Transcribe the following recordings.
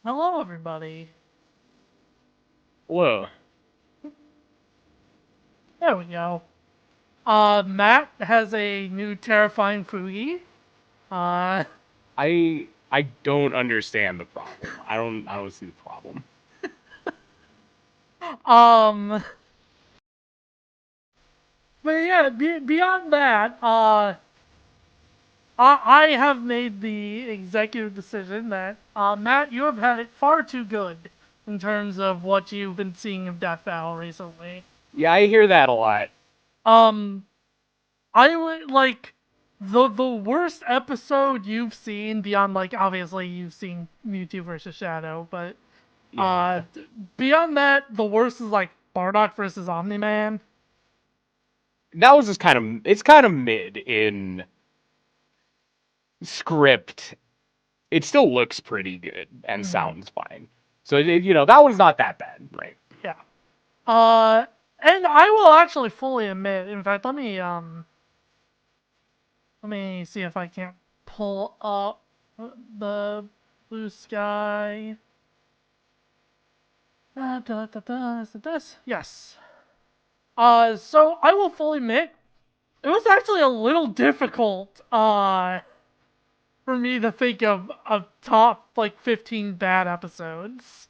Hello, everybody. Whoa. There we go. Matt has a new terrifying foodie. Uh, I don't understand the problem. I don't see the problem. um, but yeah, beyond that, I have made the executive decision that, Matt, you have had it far too good in terms of what you've been seeing of Death Battle recently. Yeah, I hear that a lot. Um, I would like the worst episode you've seen beyond like obviously you've seen Mewtwo versus Shadow, but Yeah. beyond that the worst is like Bardock versus Omni Man. That was just it's kind of mid in script. It still looks pretty good and Mm-hmm. sounds fine. So that one's not that bad, right? Yeah. Uh, and I will actually fully admit. In fact, let me see if I can't pull up the Blue Sky. Is it this? Yes. So I will fully admit it was actually a little difficult for me to think of top like 15 bad episodes.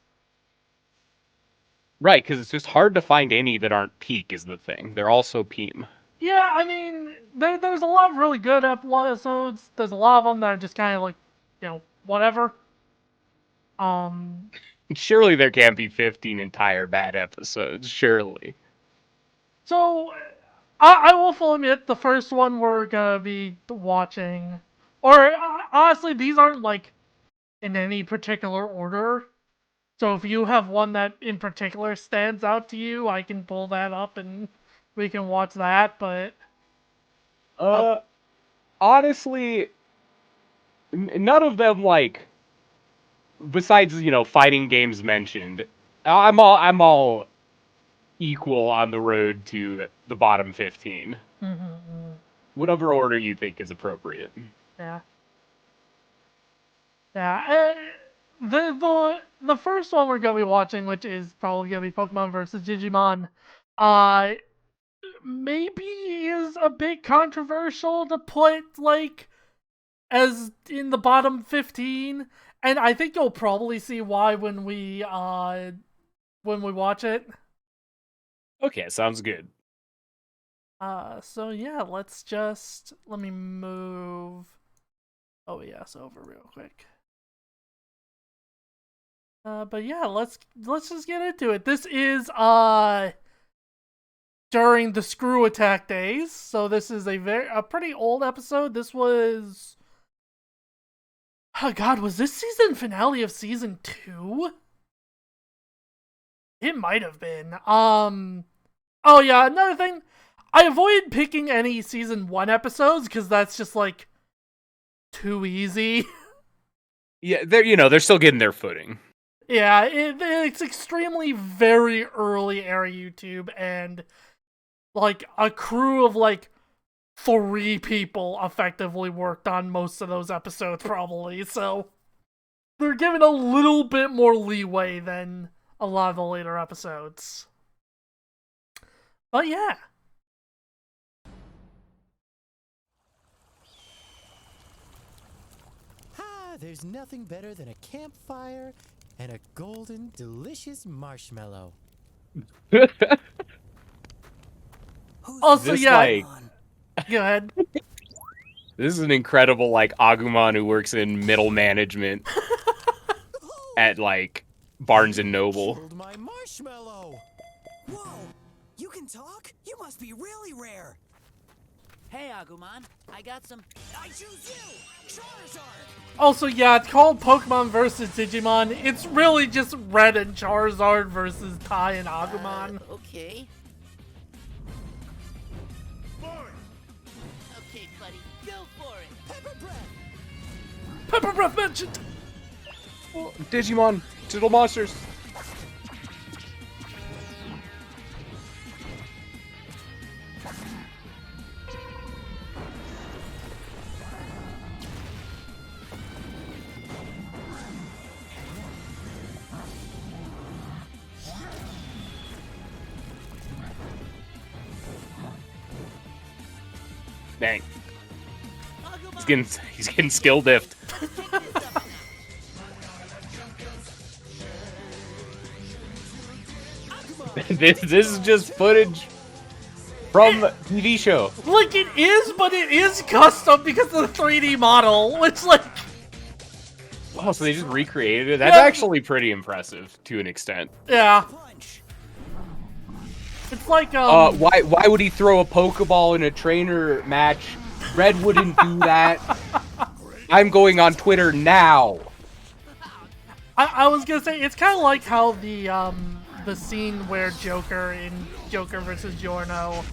Right, because it's just hard to find any that aren't peak is the thing. They're all so peem. Yeah, I mean, there's a lot of really good episodes. There's a lot of them that are just kind of like, whatever. Um, Surely there can't be 15 entire bad episodes. Surely. so I will fully admit the first one we're gonna be watching, or honestly, these aren't like in any particular order. So if you have one that in particular stands out to you, I can pull that up and we can watch that. But uh, Uh, honestly, none of them besides fighting games mentioned. I'm all equal on the road to the bottom 15. mhm, Whatever order you think is appropriate. yeah, yeah. The first one we're gonna be watching, which is probably gonna be Pokemon versus Digimon, uh, maybe is a bit controversial to put like as in the bottom 15, and I think you'll probably see why when we watch it. Okay, sounds good. So yeah, let me move OES over real quick. But yeah, let's just get into it. This is during the Screw Attack days, so this is a pretty old episode. This was, oh God, was this season finale of season 2? It might have been. Oh yeah, another thing. I avoid picking any season 1 episodes because that's just like too easy. Yeah, they're still getting their footing. Yeah, it's extremely very early era YouTube, and like a crew of like 3 people effectively worked on most of those episodes, probably. So they're given a little bit more leeway than a lot of the later episodes. But yeah. There's nothing better than a campfire and a golden, delicious marshmallow. Also, This yeah. like Go ahead. this is an incredible Agumon who works in middle management at Barnes and Noble. Killed my marshmallow. Whoa! You can talk? You must be really rare. Hey, Agumon, I got some. I choose you, Charizard. Also, yeah, it's called Pokemon versus Digimon. It's really just Red and Charizard versus Tai and Agumon. Okay. Okay, buddy, go for it. Pepper breath. Pepper Breath mentioned! Digimon, digital monsters. Dang. Agumon, He's getting skill diffed. kick this up now. This is just footage from TV show. Like, it is, but it is custom because of the 3D model. It's like, Oh, so they just recreated it? That's Yeah. actually pretty impressive to an extent. yeah. Punch. It's like, Why would he throw a Pokeball in a trainer match? Red wouldn't do that. I'm going on Twitter now. I was gonna say, it's kind of like how the scene where Joker in Joker vs. Giorno,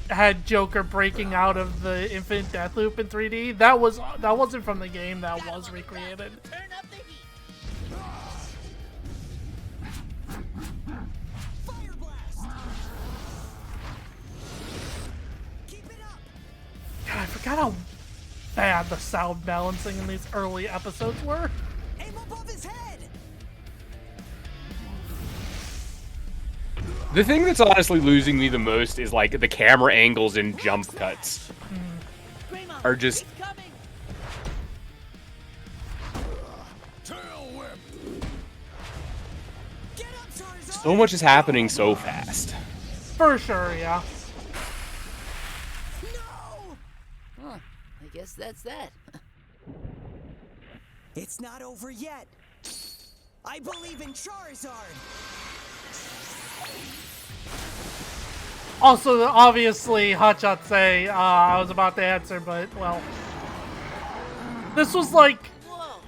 had Joker breaking out of the Infinite Death Loop in 3D. That wasn't from the game. That was recreated. Turn up the heat. Fire blast. Keep it up. God, I forgot how bad the sound balancing in these early episodes were. Aim above his head. The thing that's honestly losing me the most is like the camera angles and jump cuts Greymon, are just it's coming. Get up, Charizard. so much is happening so fast. For sure, yeah. No. Huh, I guess that's that. It's not over yet. I believe in Charizard. Also, obviously, Hotshot say, I was about to answer, but, well. This was like Whoa,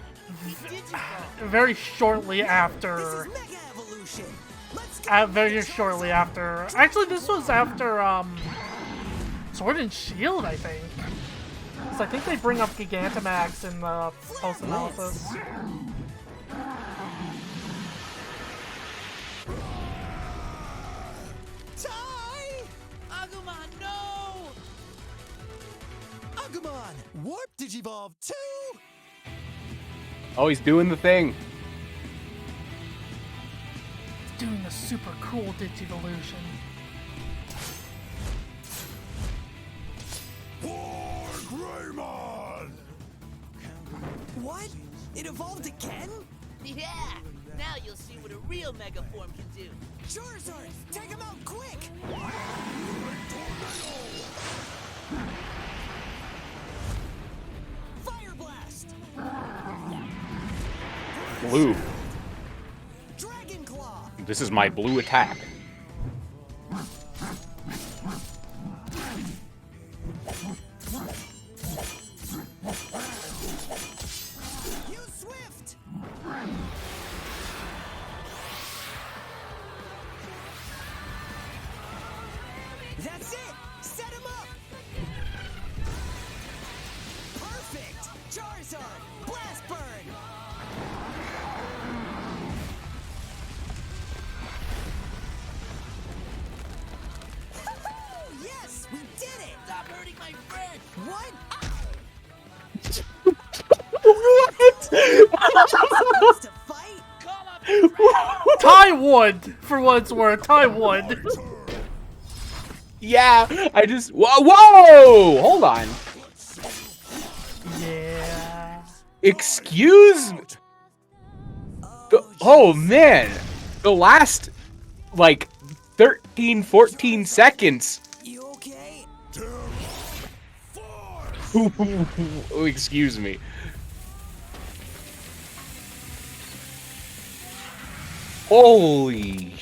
he digivolved. very shortly This after. is Mega Evolution. Let's go. Very shortly after. Actually, this was after, Sword and Shield, I think. 'Cause I think they bring up Gigantamax in the post-analysis. Tie. Agumon, no! Agumon, Warp Digivolve 2! Oh, he's doing the thing. Doing a super cool Digivolution. What? It evolved again? Yeah! Now you'll see what a real Mega Form can do. Charizard, take him out quick! Fire blast! Blue. Dragon Claw! This is my blue attack. Use Swift! That's it! Set him up! Perfect! Charizard, Blast Burn! Yes! We did it! Stop hurting my friend! What? What? To fight? Call up your friend! Ty would, for what it's worth. Ty would. Yeah, I just whoa! Hold on. Yeah. Excuse me. Oh man, the last like 13, 14 seconds. You okay? Oh, excuse me. Holy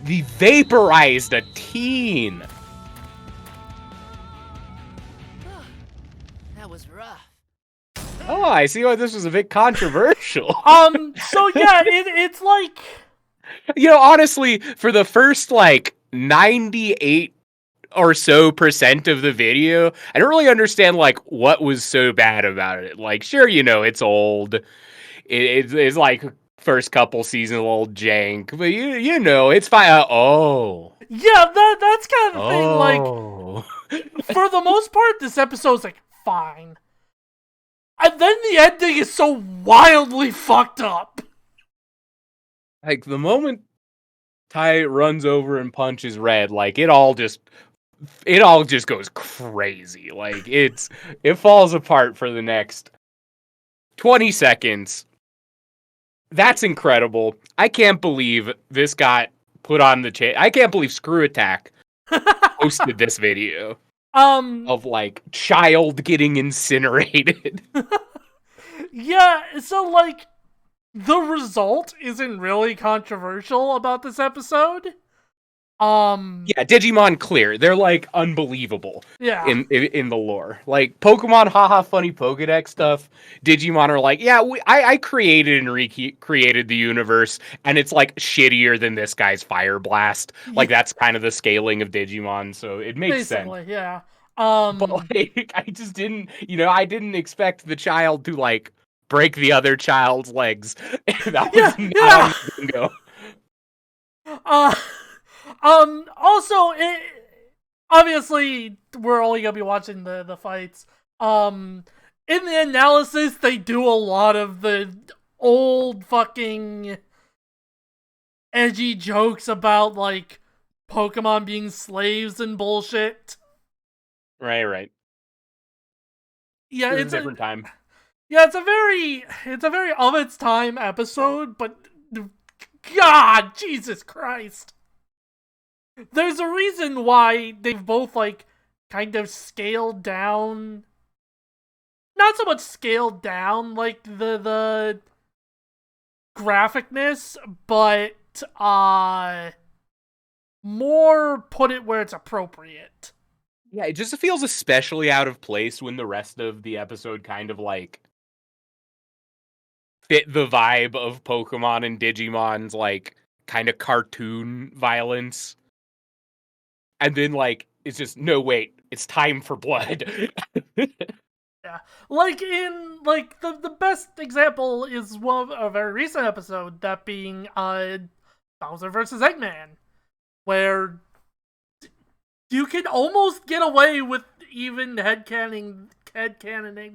the vaporized a teen. That was rough. Oh, I see why this was a bit controversial. So yeah, it's like, You know, honestly, for the first like 98 or so percent of the video, I don't really understand like what was so bad about it. Like, sure, you know, it's old. It's like first couple seasons old jank, but you know, it's fine. yeah, that's kind of the thing. Like, Oh. for the most part, this episode's like fine, and then the ending is so wildly fucked up. Like the moment Ty runs over and punches Red, like it all just it all just goes crazy. Like it falls apart for the next 20 seconds. That's incredible. I can't believe this got put on the channel. I can't believe Screw Attack posted this video of like child getting incinerated. Yeah, so like the result isn't really controversial about this episode. Yeah, Digimon clear. They're like unbelievable. Yeah. In the lore. Like Pokemon, haha, funny Pokedex stuff. Digimon are like, yeah, I created and recreated the universe, and it's like shittier than this guy's Fire Blast. Like that's kind of the scaling of Digimon, so it makes Basically, sense. yeah. But like, I just didn't, I didn't expect the child to like break the other child's legs. That was not on the bingo. Also, obviously, we're only gonna be watching the fights. In the analysis, they do a lot of the old fucking edgy jokes about, like, Pokemon being slaves and bullshit. Right. Yeah, it's a different time. Yeah, it's a very of its time episode, but God, Jesus Christ. There's a reason why they've both, like, kind of scaled down. Not so much scaled down, like, the graphicness, but, more put it where it's appropriate. Yeah, it just feels especially out of place when the rest of the episode kind of, like, fit the vibe of Pokemon and Digimon's, like, kind of cartoon violence. And then, like, it's just, no, wait, it's time for blood. Yeah. Like, the best example is one of a very recent episode, that being, Bowser vs. Eggman, where you can almost get away with even headcanoning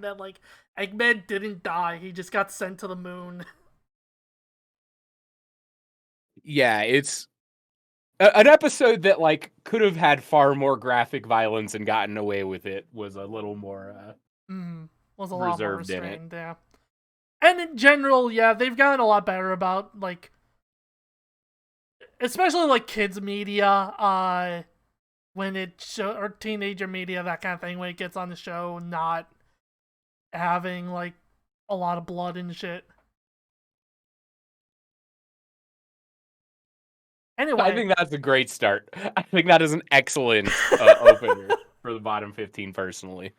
that, like, Eggman didn't die, he just got sent to the moon. Yeah, it's an episode that, like, could have had far more graphic violence and gotten away with it. Was a little more was a lot more reserved in it. restrained, yeah. And in general, yeah, they've gotten a lot better about, like, especially, like, kids media, when or teenager media, that kind of thing, when it gets on the show, not having, like, a lot of blood and shit. Anyway, I think that's a great start. I think that is an excellent opener for the bottom 15, personally.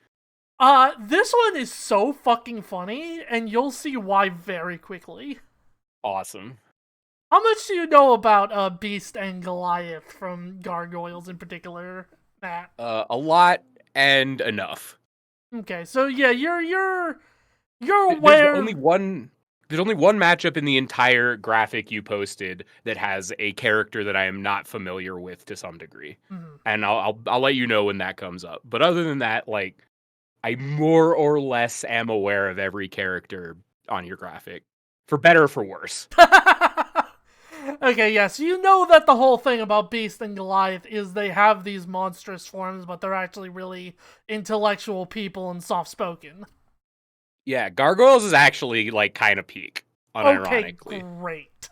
This one is so fucking funny, and you'll see why very quickly. Awesome. How much do you know about Beast and Goliath from Gargoyles in particular, Matt? A lot and enough. Okay, so yeah, you're aware. There's only one matchup in the entire graphic you posted that has a character that I am not familiar with to some degree, and I'll let you know when that comes up. But other than that, like, I more or less am aware of every character on your graphic, for better or for worse. Okay, yes, you know that the whole thing about Beast and Goliath is they have these monstrous forms, but they're actually really intellectual people and soft-spoken. Yeah, Gargoyles is actually, like, kind of peak, unironically. Okay, great.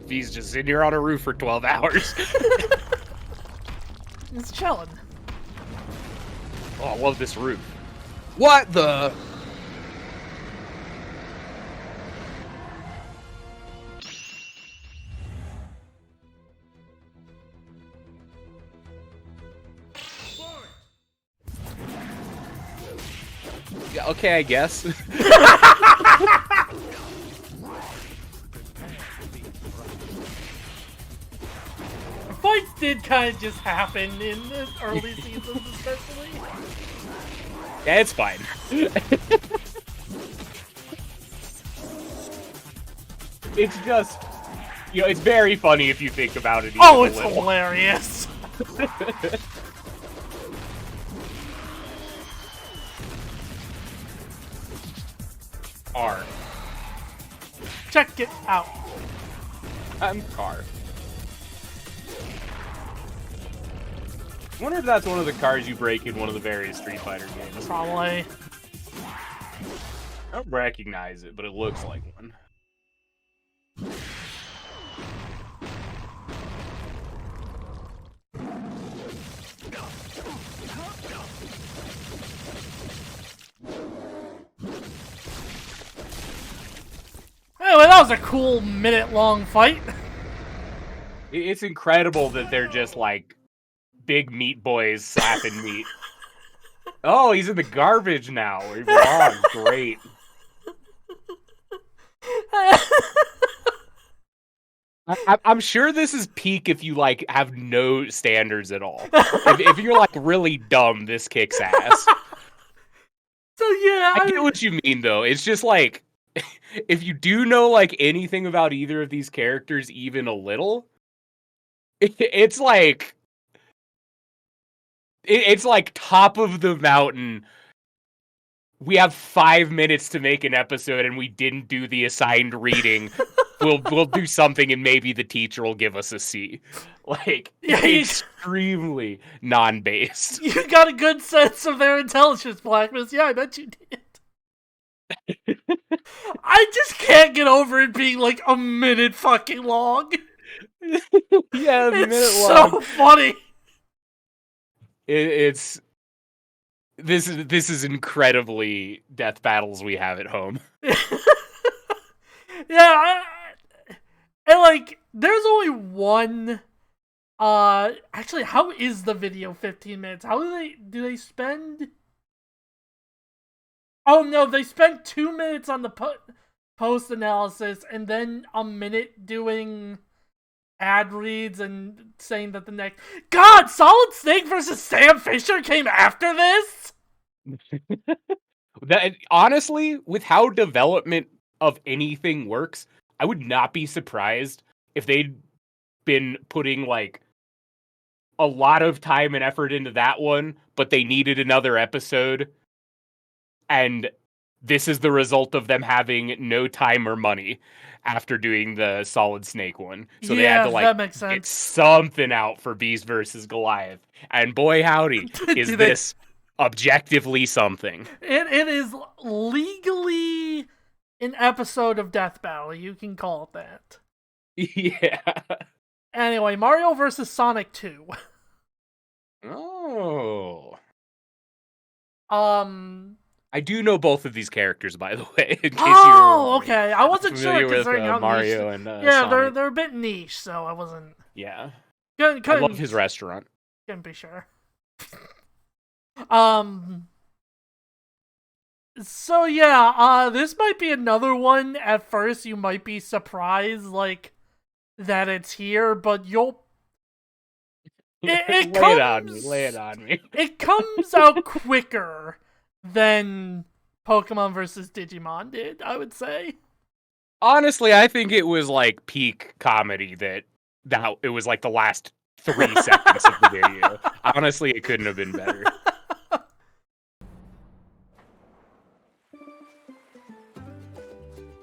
He's just sitting here on a roof for 12 hours. He's chilling. Oh, I love this roof. What the? Yeah, okay, I guess. The fights did kind of just happen in the early seasons, especially. Yeah, it's fine. It's just You know, it's very funny if you think about it. Even Oh, a it's little. hilarious. R. Check it out. I'm car. I wonder if that's one of the cars you break in one of the various Street Fighter games. Probably. I don't recognize it, but it looks like one. Anyway, that was a cool minute-long fight. It's incredible that they're just like big meat boys slapping meat. Oh, he's in the garbage now. Where he belongs. Great. I'm sure this is peak if you like have no standards at all. If you're like really dumb, this kicks ass. So yeah, I get what you mean though. It's just like if you do know like anything about either of these characters, even a little, it's like it's like top of the mountain. We have 5 minutes to make an episode, and we didn't do the assigned reading. We'll do something, and maybe the teacher will give us a C. Like, Yeah, extremely non-based. You got a good sense of their intelligence, Blackness. Yeah, I bet you did. I just can't get over it being like a minute fucking long. Yeah, a minute It's long. so funny. This is incredibly death battles we have at home. Yeah, and like, there's only one. Actually, how is the video 15 minutes? How do they spend? Oh no, they spent 2 minutes on the post analysis and then a minute doing ad reads and saying that the next God, Solid Snake versus Sam Fisher came after this. That honestly, with how development of anything works, I would not be surprised if they'd been putting like a lot of time and effort into that one, but they needed another episode, and this is the result of them having no time or money after doing the Solid Snake one. So they had to like that makes get sense. something out for Beast versus Goliath. And boy howdy, is this objectively something. It is legally an episode of Death Battle. You can call it that. Yeah. Anyway, Mario versus Sonic 2. Oh. I do know both of these characters, by the way. In case oh, okay. I wasn't sure familiar with considering how Mario niche. and yeah, Sonic. they're a bit niche, so I wasn't. Yeah. I love his restaurant. Couldn't be sure. So yeah, this might be another one. At first, you might be surprised, like, that it's here, but you'll. It Lay it on me. Lay it on me. It comes out quicker than Pokemon versus Digimon did, I would say. Honestly, I think it was like peak comedy that it was like the last 3 seconds of the video. Honestly, it couldn't have been better.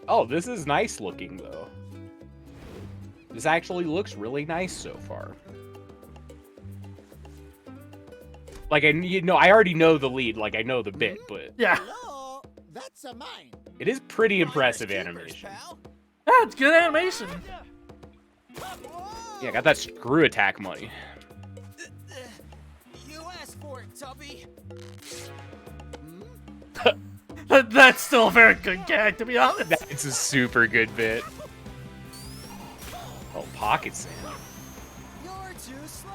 Oh, this is nice looking though. This actually looks really nice so far. Like, I already know the lead, like I know the bit, but Yeah. Hello, that's a mine. it is pretty impressive animation. Yeah, it's good animation. Yeah, I got that screw attack money. You asked for it, Tubby. That's still a very good gag, to be honest. It's a super good bit. Oh, pocket sand. You're too slow.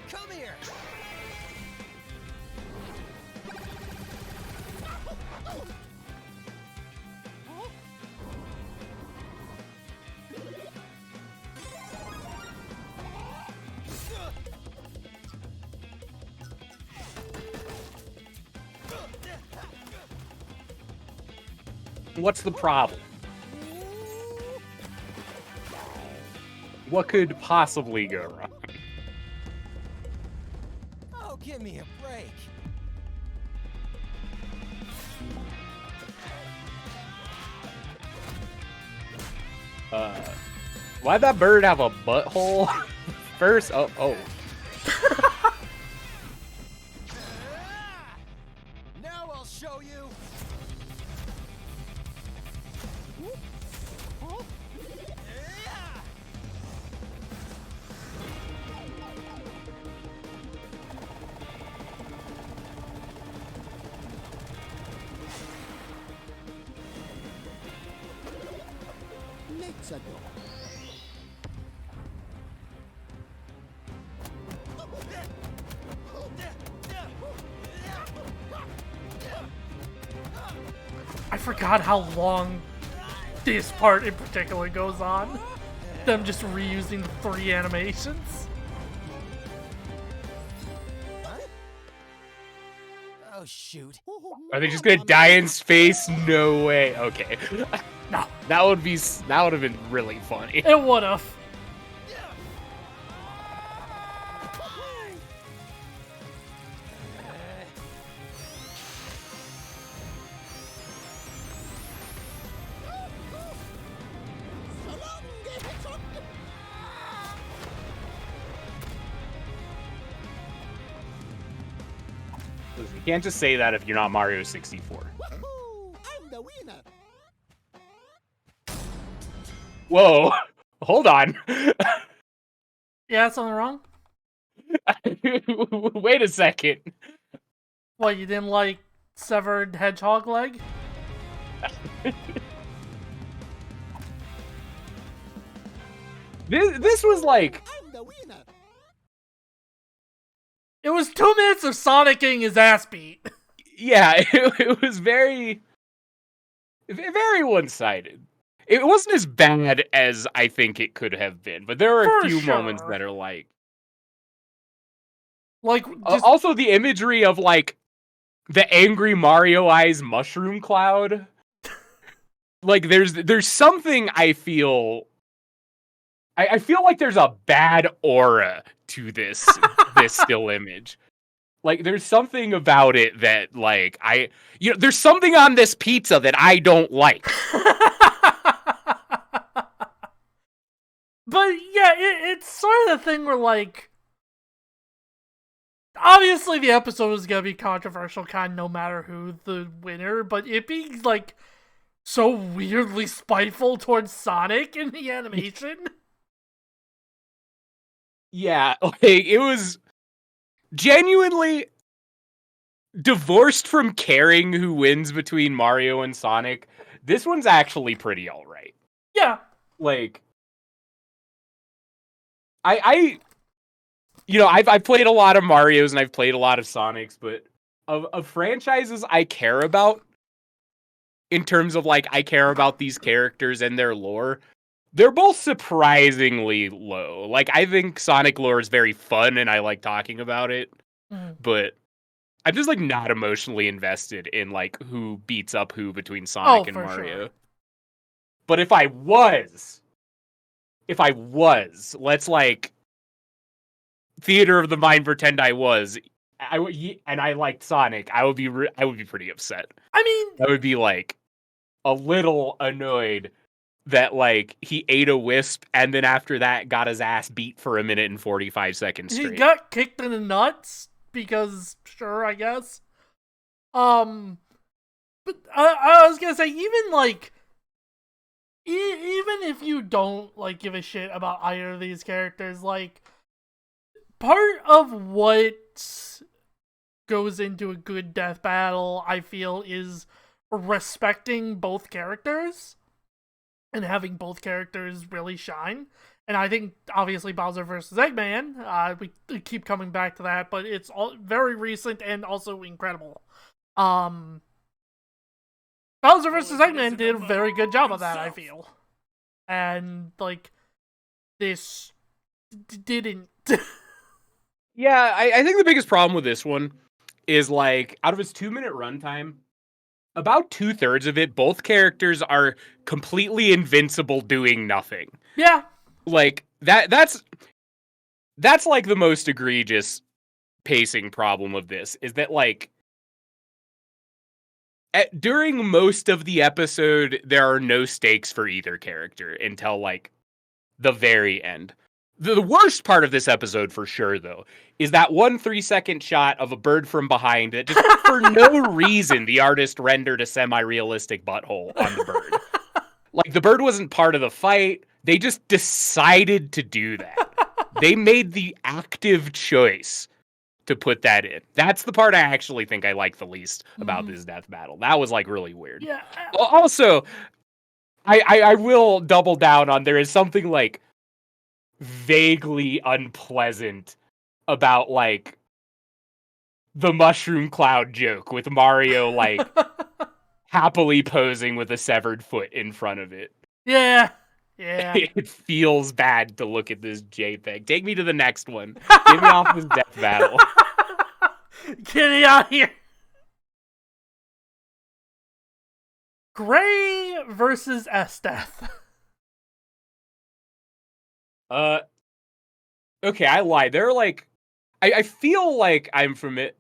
Come here. What's the problem? What could possibly go wrong? Oh, give me a break. Why'd that bird have a butthole? First, oh. Now I'll show you. Let's go. I forgot how long this part in particular goes on. Them just reusing 3 animations. Oh, shoot. Are they just gonna die in space? No way. Okay. No, That would have been really funny. it would've. Listen, you can't just say that if you're not Mario 64. I'm the winner. Whoa. Hold on. Yeah, something wrong? Wait a second. What, you didn't like severed hedgehog leg? This was like, I'm the winner. It was 2 minutes of Sonic getting his ass beat. yeah, it was very one-sided. It wasn't as bad as I think it could have been, but there were a For few sure. moments that are like, Just, also the imagery of like the angry Mario eyes mushroom cloud. Like there's something I feel like there's a bad aura to this still image. Like there's something about it that like there's something on this pizza that I don't like. But yeah, it's sort of the thing where like, obviously the episode is gonna be controversial, kind of no matter who the winner, but it being like so weirdly spiteful towards Sonic in the animation. Yeah, like it was genuinely divorced from caring who wins between Mario and Sonic. This one's actually pretty alright. Yeah. Like I've played a lot of Marios and I've played a lot of Sonics, but of franchises I care about in terms of like I care about these characters and their lore, they're both surprisingly low. Like I think Sonic lore is very fun and I like talking about it, but I'm just like not emotionally invested in like who beats up who between Sonic and Mario. Sure. But if I was, let's like theater of the mind pretend I was, and I liked Sonic, I would be pretty upset. I mean, I would be like a little annoyed that like he ate a wisp and then after that got his ass beat for 1 minute and 45 seconds straight. he got kicked in the nuts because sure, I guess. But I was gonna say, even like, even if you don't like give a shit about either of these characters, like part of what goes into a good death battle, I feel, is respecting both characters and having both characters really shine. And I think, obviously, Bowser vs. Eggman, we keep coming back to that, but it's all very recent and also incredible. Bowser vs. Eggman did a very good job of that, I feel. And, like, this didn't. Yeah, I think the biggest problem with this one is, like, out of its 2-minute runtime, about 2/3 of it, both characters are completely invincible doing nothing. Yeah. Like, that's like the most egregious pacing problem of this, is that, like, during most of the episode, there are no stakes for either character until, like, the very end. The worst part of this episode, for sure, though, is that 1 3-second shot of a bird from behind that just for no reason the artist rendered a semi-realistic butthole on the bird. Like, the bird wasn't part of the fight. They just decided to do that. They made the active choice to put that in. That's the part I actually think I like the least about this death battle. That was, like, really weird. Yeah. Also, I will double down on there is something, like, vaguely unpleasant about, like, the mushroom cloud joke with Mario, like, happily posing with a severed foot in front of it. Yeah. Yeah. It feels bad to look at this JPEG. Take me to the next one. Get me off this death battle. Get me out of here. Gray versus Esteth. Okay, I lied. They're like, I feel like I'm from it.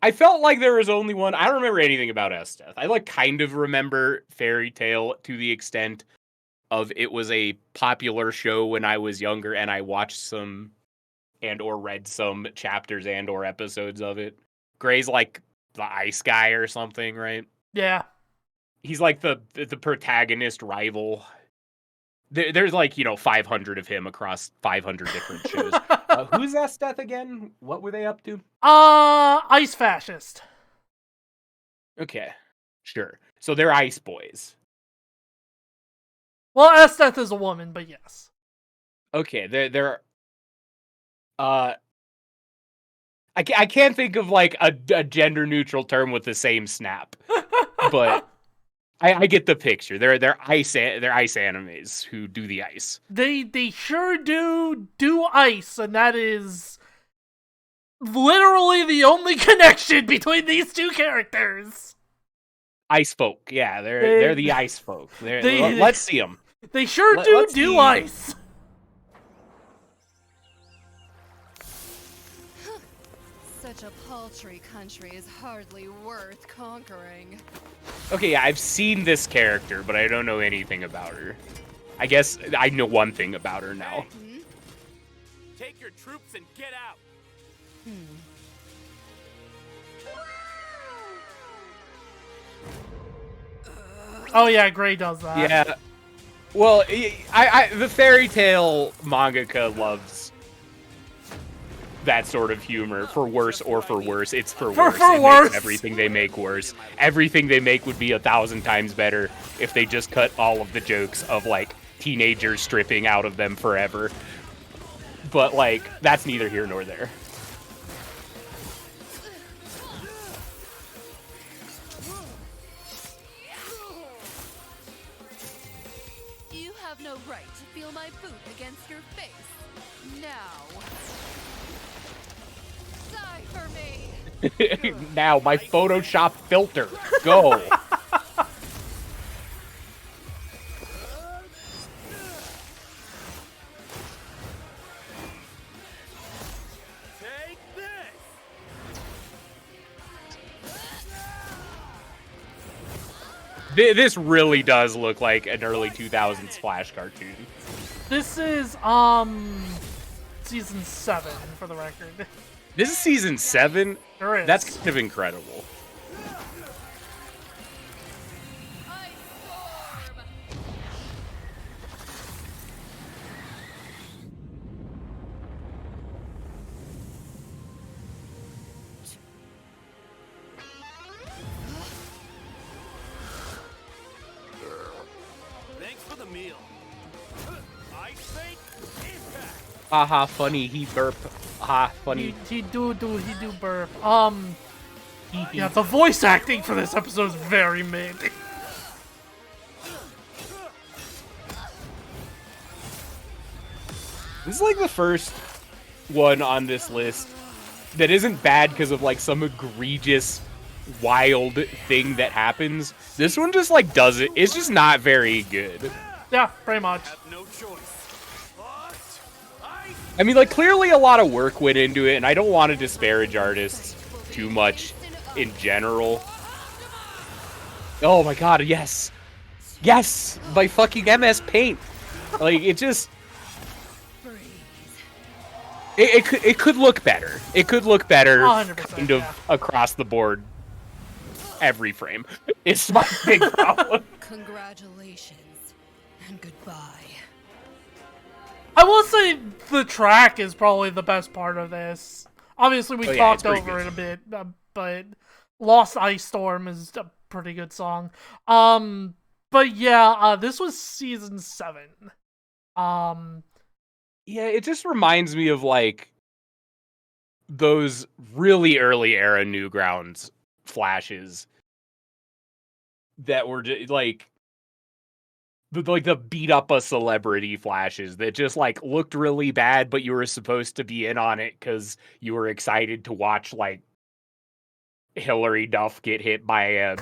I felt like there was only one. I don't remember anything about Esteth. I, like, kind of remember Fairy Tale to the extent of it was a popular show when I was younger, and I watched some and or read some chapters and or episodes of it. Gray's like the ice guy or something, right? Yeah. He's like the protagonist rival. There's like, 500 of him across 500 different shows. Who's Esteth again? What were they up to? Ice fascist. Okay, sure. So they're ice boys. Well, Esteth is a woman, but yes. Okay, they're I can't think of, like, a gender neutral term with the same snap, but I get the picture. They're ice animes who do the ice. They sure do ice, and that is literally the only connection between these two characters. Ice folk, yeah, they're the ice folk. Let's see them. They sure Let's do see. ice. Such a paltry country is hardly worth conquering. Okay, yeah, I've seen this character, but I don't know anything about her. I guess I know one thing about her now. Take your troops and get out. Oh yeah, Gray does that. Yeah. Well, the Fairy Tale mangaka loves that sort of humor, for worse or for worse. It's for worse. It worse. makes everything they make worse. Everything they make would be 1,000 times better if they just cut all of the jokes of, like, teenagers stripping out of them forever. But, like, that's neither here nor there. You have no right to feel my boot against your face. Now. Die for me! Now, my Photoshop filter. Go. Take this. This really does look like an early 2000s Flash cartoon. This is season 7 for the record. This is season 7? There is. That's kind of incredible. Ice storm! Thanks for the meal. Ice fake impact. Haha, funny, he burp. Ha, funny. He do burp. Yeah, the voice acting for this episode is very mid. This is like the first one on this list that isn't bad because of like some egregious wild thing that happens. This one just like does it. It's just not very good. Yeah, pretty much. Have no choice. I mean, like, clearly a lot of work went into it, and I don't want to disparage artists too much in general. Oh my god, yes! Yes! By fucking MS Paint! Like, it just... It could look better. It could look better, 100%, kind of, yeah. across the board. Every frame. It's my big problem. Congratulations and goodbye. I will say the track is probably the best part of this. Obviously, we Oh, yeah, talked it's pretty over good. it a bit, but Lost Ice Storm is a pretty good song. But yeah, this was season 7. Yeah, it just reminds me of, like, those really early era Newgrounds flashes that were just, like the beat up a celebrity flashes that just like looked really bad, but you were supposed to be in on it because you were excited to watch like Hillary Duff get hit by a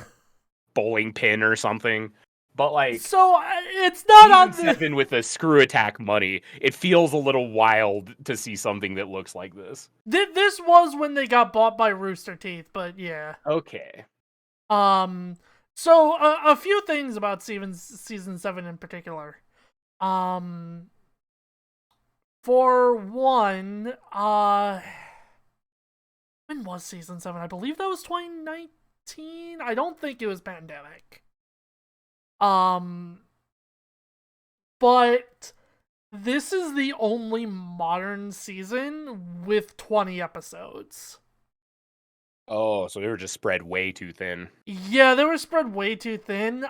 bowling pin or something. But like, so it's not on season the 7 with a screw attack money, it feels a little wild to see something that looks like this. This was when they got bought by Rooster Teeth, but yeah. Okay. So a few things about season 7 in particular. For one, when was season 7? I believe that was 2019. I don't think it was pandemic. But this is the only modern season with 20 episodes. Oh, so they were just spread way too thin. Yeah, they were spread way too thin.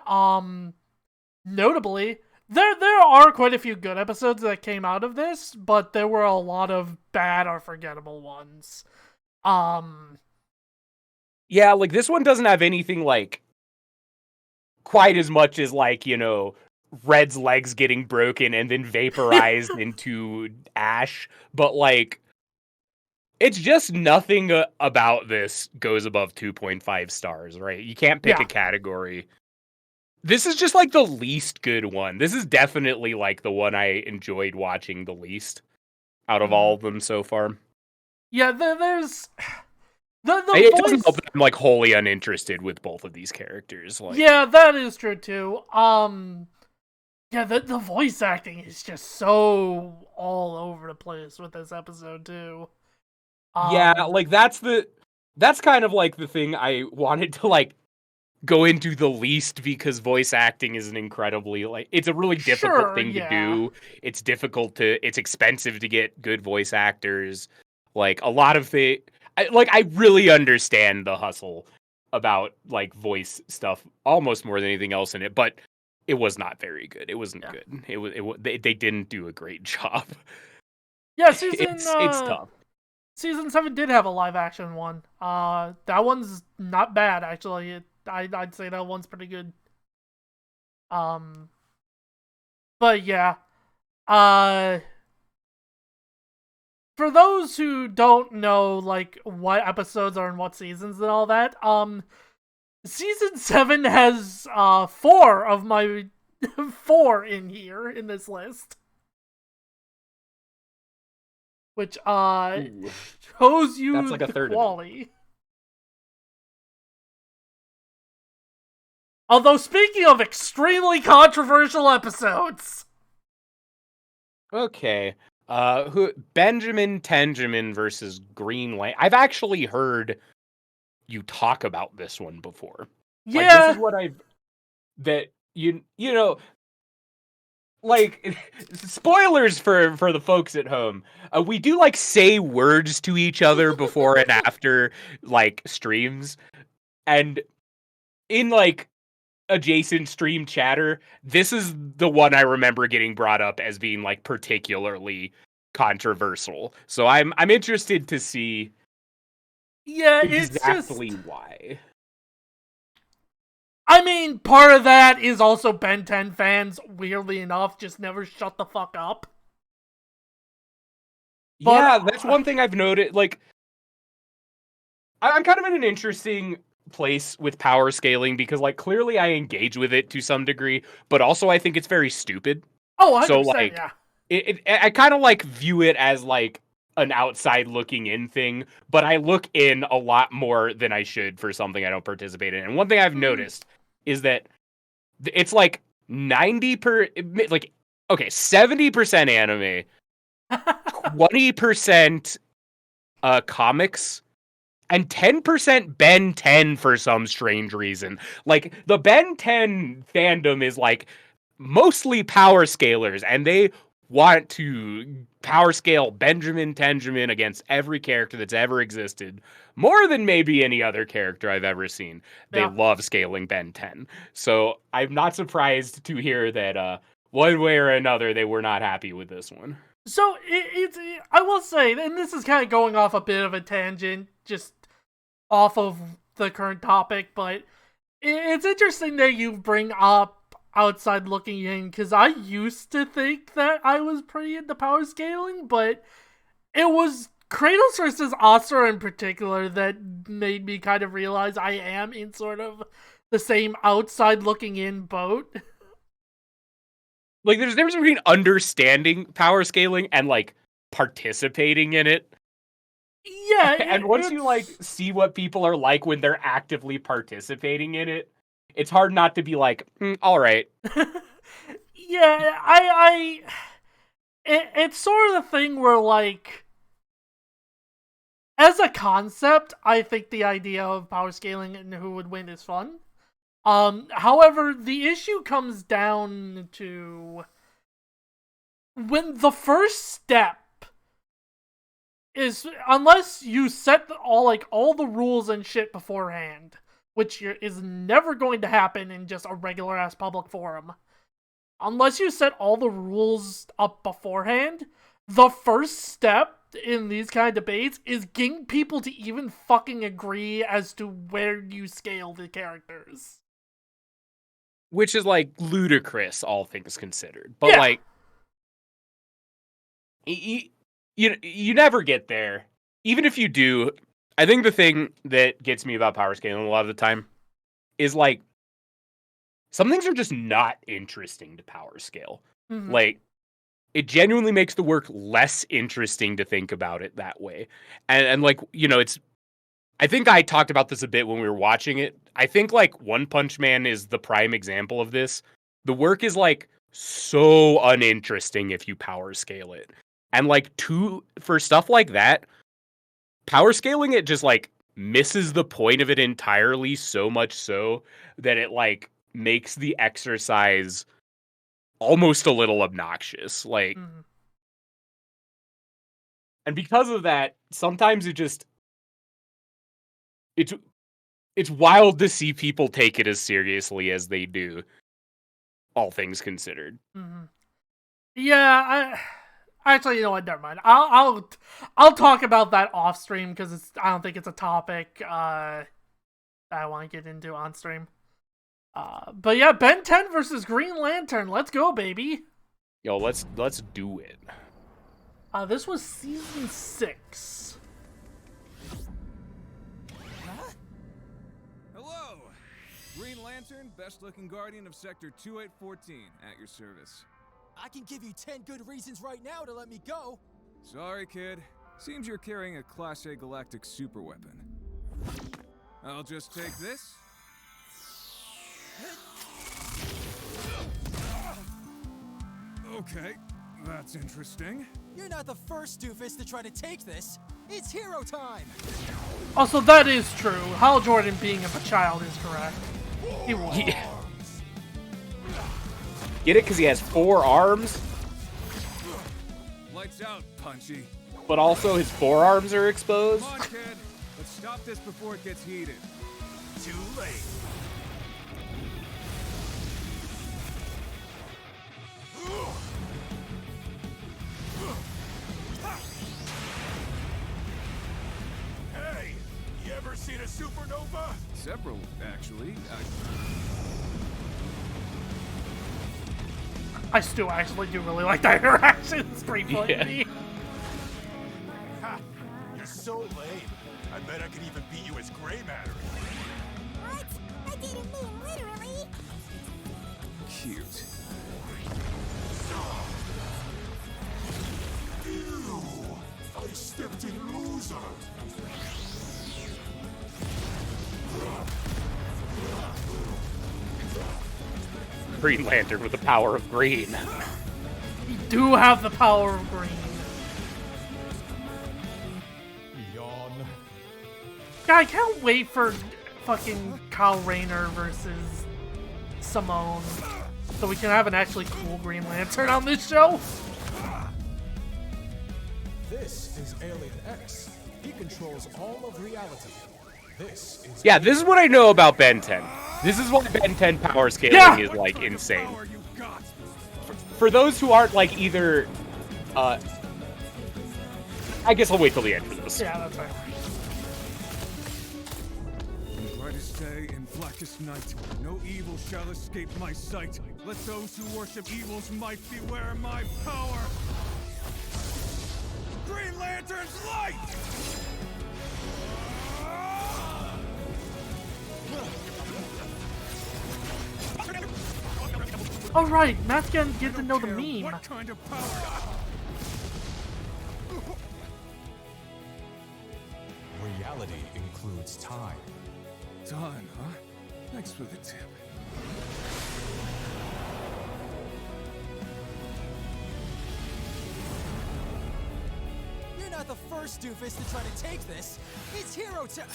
Notably, there are quite a few good episodes that came out of this, but there were a lot of bad or forgettable ones. Yeah, like this one doesn't have anything like quite as much as like, you know, Red's legs getting broken and then vaporized into ash, but like it's just nothing about this goes above 2.5 stars, right? You can't pick Yeah. a category. This is just like the least good one. This is definitely like the one I enjoyed watching the least out of all of them so far. Yeah, there's the It voice. doesn't help that I'm like wholly uninterested with both of these characters. Like, Yeah, that is true too. Yeah, the voice acting is just so all over the place with this episode too. yeah, like that's kind of like the thing I wanted to like go into the least because voice acting is an incredibly like it's a really difficult Sure, thing yeah. to do. It's expensive to get good voice actors. Like a lot of I really understand the hustle about like voice stuff almost more than anything else in it, but it was not very good. It wasn't Yeah. good. They didn't do a great job. Yeah, season It's tough. Season 7 did have a live action one. That one's not bad actually. I'd say that one's pretty good. But yeah. For those who don't know like what episodes are in what seasons and all that, season 7 has 4 of my 4 in here in this list. Which Ooh. shows you That's like a the third of it. quality. Although speaking of extremely controversial episodes, Okay. Benjamin Tenjamin versus Green Lane. I've actually heard you talk about this one before. Like, yeah, this is what you know, like spoilers for the folks at home. We do like say words to each other before and after like streams, and in like adjacent stream chatter, this is the one I remember getting brought up as being like particularly controversial. So I'm interested to see yeah, it's exactly just. why. I mean, part of that is also Ben 10 fans, weirdly enough, just never shut the fuck up. But- Yeah, that's one thing I've noted. Like, I'm kind of in an interesting place with power scaling because, like, clearly I engage with it to some degree, but also I think it's very stupid. Oh, 100%, So, like, yeah. I kind of, like, view it as, like, an outside looking in thing, but I look in a lot more than I should for something I don't participate in. And one thing I've noticed is that it's, like, 70% anime, 20% comics, and 10% Ben 10 for some strange reason. Like, the Ben 10 fandom is, like, mostly power scalers, and they want to power scale Benjamin Tenjamin against every character that's ever existed, more than maybe any other character I've ever seen. They love scaling Ben 10. So I'm not surprised to hear that one way or another they were not happy with this one. So I will say, and this is kind of going off a bit of a tangent, just off of the current topic, but it's interesting that you bring up outside looking in, because I used to think that I was pretty into power scaling, but it was Kratos versus Asura in particular that made me kind of realize I am in sort of the same outside looking in boat. Like, there's a difference between understanding power scaling and, like, participating in it. Yeah, and once you, like, see what people are like when they're actively participating in it, it's hard not to be like, all right. Yeah, it's sort of the thing where, like, as a concept, I think the idea of power scaling and who would win is fun. However, the issue comes down to when the first step is, unless you set all the rules and shit beforehand, which is never going to happen in just a regular ass public forum. Unless you set all the rules up beforehand, the first step in these kind of debates is getting people to even fucking agree as to where you scale the characters. Which is, like, ludicrous, all things considered. But, like, you never get there. Even if you do, I think the thing that gets me about power scaling a lot of the time is, like, some things are just not interesting to power scale. Mm-hmm. Like, it genuinely makes the work less interesting to think about it that way. And like, you know, I think I talked about this a bit when we were watching it. I think, like, One Punch Man is the prime example of this. The work is, like, so uninteresting if you power scale it. And, like, for stuff like that, power scaling it just, like, misses the point of it entirely, so much so that it, like, makes the exercise almost a little obnoxious. Like, and because of that, sometimes it's wild to see people take it as seriously as they do, all things considered. Mm-hmm. Yeah, actually, you know what? Never mind. I'll talk about that off stream because I don't think it's a topic I want to get into on stream. But yeah, Ben 10 versus Green Lantern. Let's go, baby. Yo, let's do it. This was season 6. Hello! Green Lantern, best-looking guardian of Sector 2814, at your service. I can give you 10 good reasons right now to let me go. Sorry, kid. Seems you're carrying a Class A galactic superweapon. I'll just take this. Okay, that's interesting. You're not the first doofus to try to take this. It's hero time! Also, that is true. Hal Jordan being a child is correct. He was. Yeah. Get it? Because he has 4 arms? Lights out, Punchy. But also his forearms are exposed? Come on, kid. Let's stop this before it gets heated. Too late. Hey, you ever seen a supernova? Several, actually. I still actually do really like that interaction. It's pretty funny to me. Ha! You're so lame. I bet I could even beat you as gray matter. What? I didn't mean literally. Cute. I stepped in loser. Green Lantern with the power of green. You do have the power of green. Yawn. God, I can't wait for fucking Kyle Rayner versus Simone, so we can have an actually cool Green Lantern on this show. This is Alien X. He controls all of reality. This is Yeah, this is what I know about Ben 10. This is why Ben 10 power scaling Yeah! is like insane. Power you got. For those who aren't like either, I guess I'll wait till the end for this. Yeah, that's right. In brightest day and blackest night, no evil shall escape my sight. Let those who worship evil's might beware my power. Green Lantern's light! All right, Matt's gonna get to know the Care meme. What kind of power? reality includes time. Time, huh? Thanks for the tip. You're not the first doofus to try to take this. It's hero time.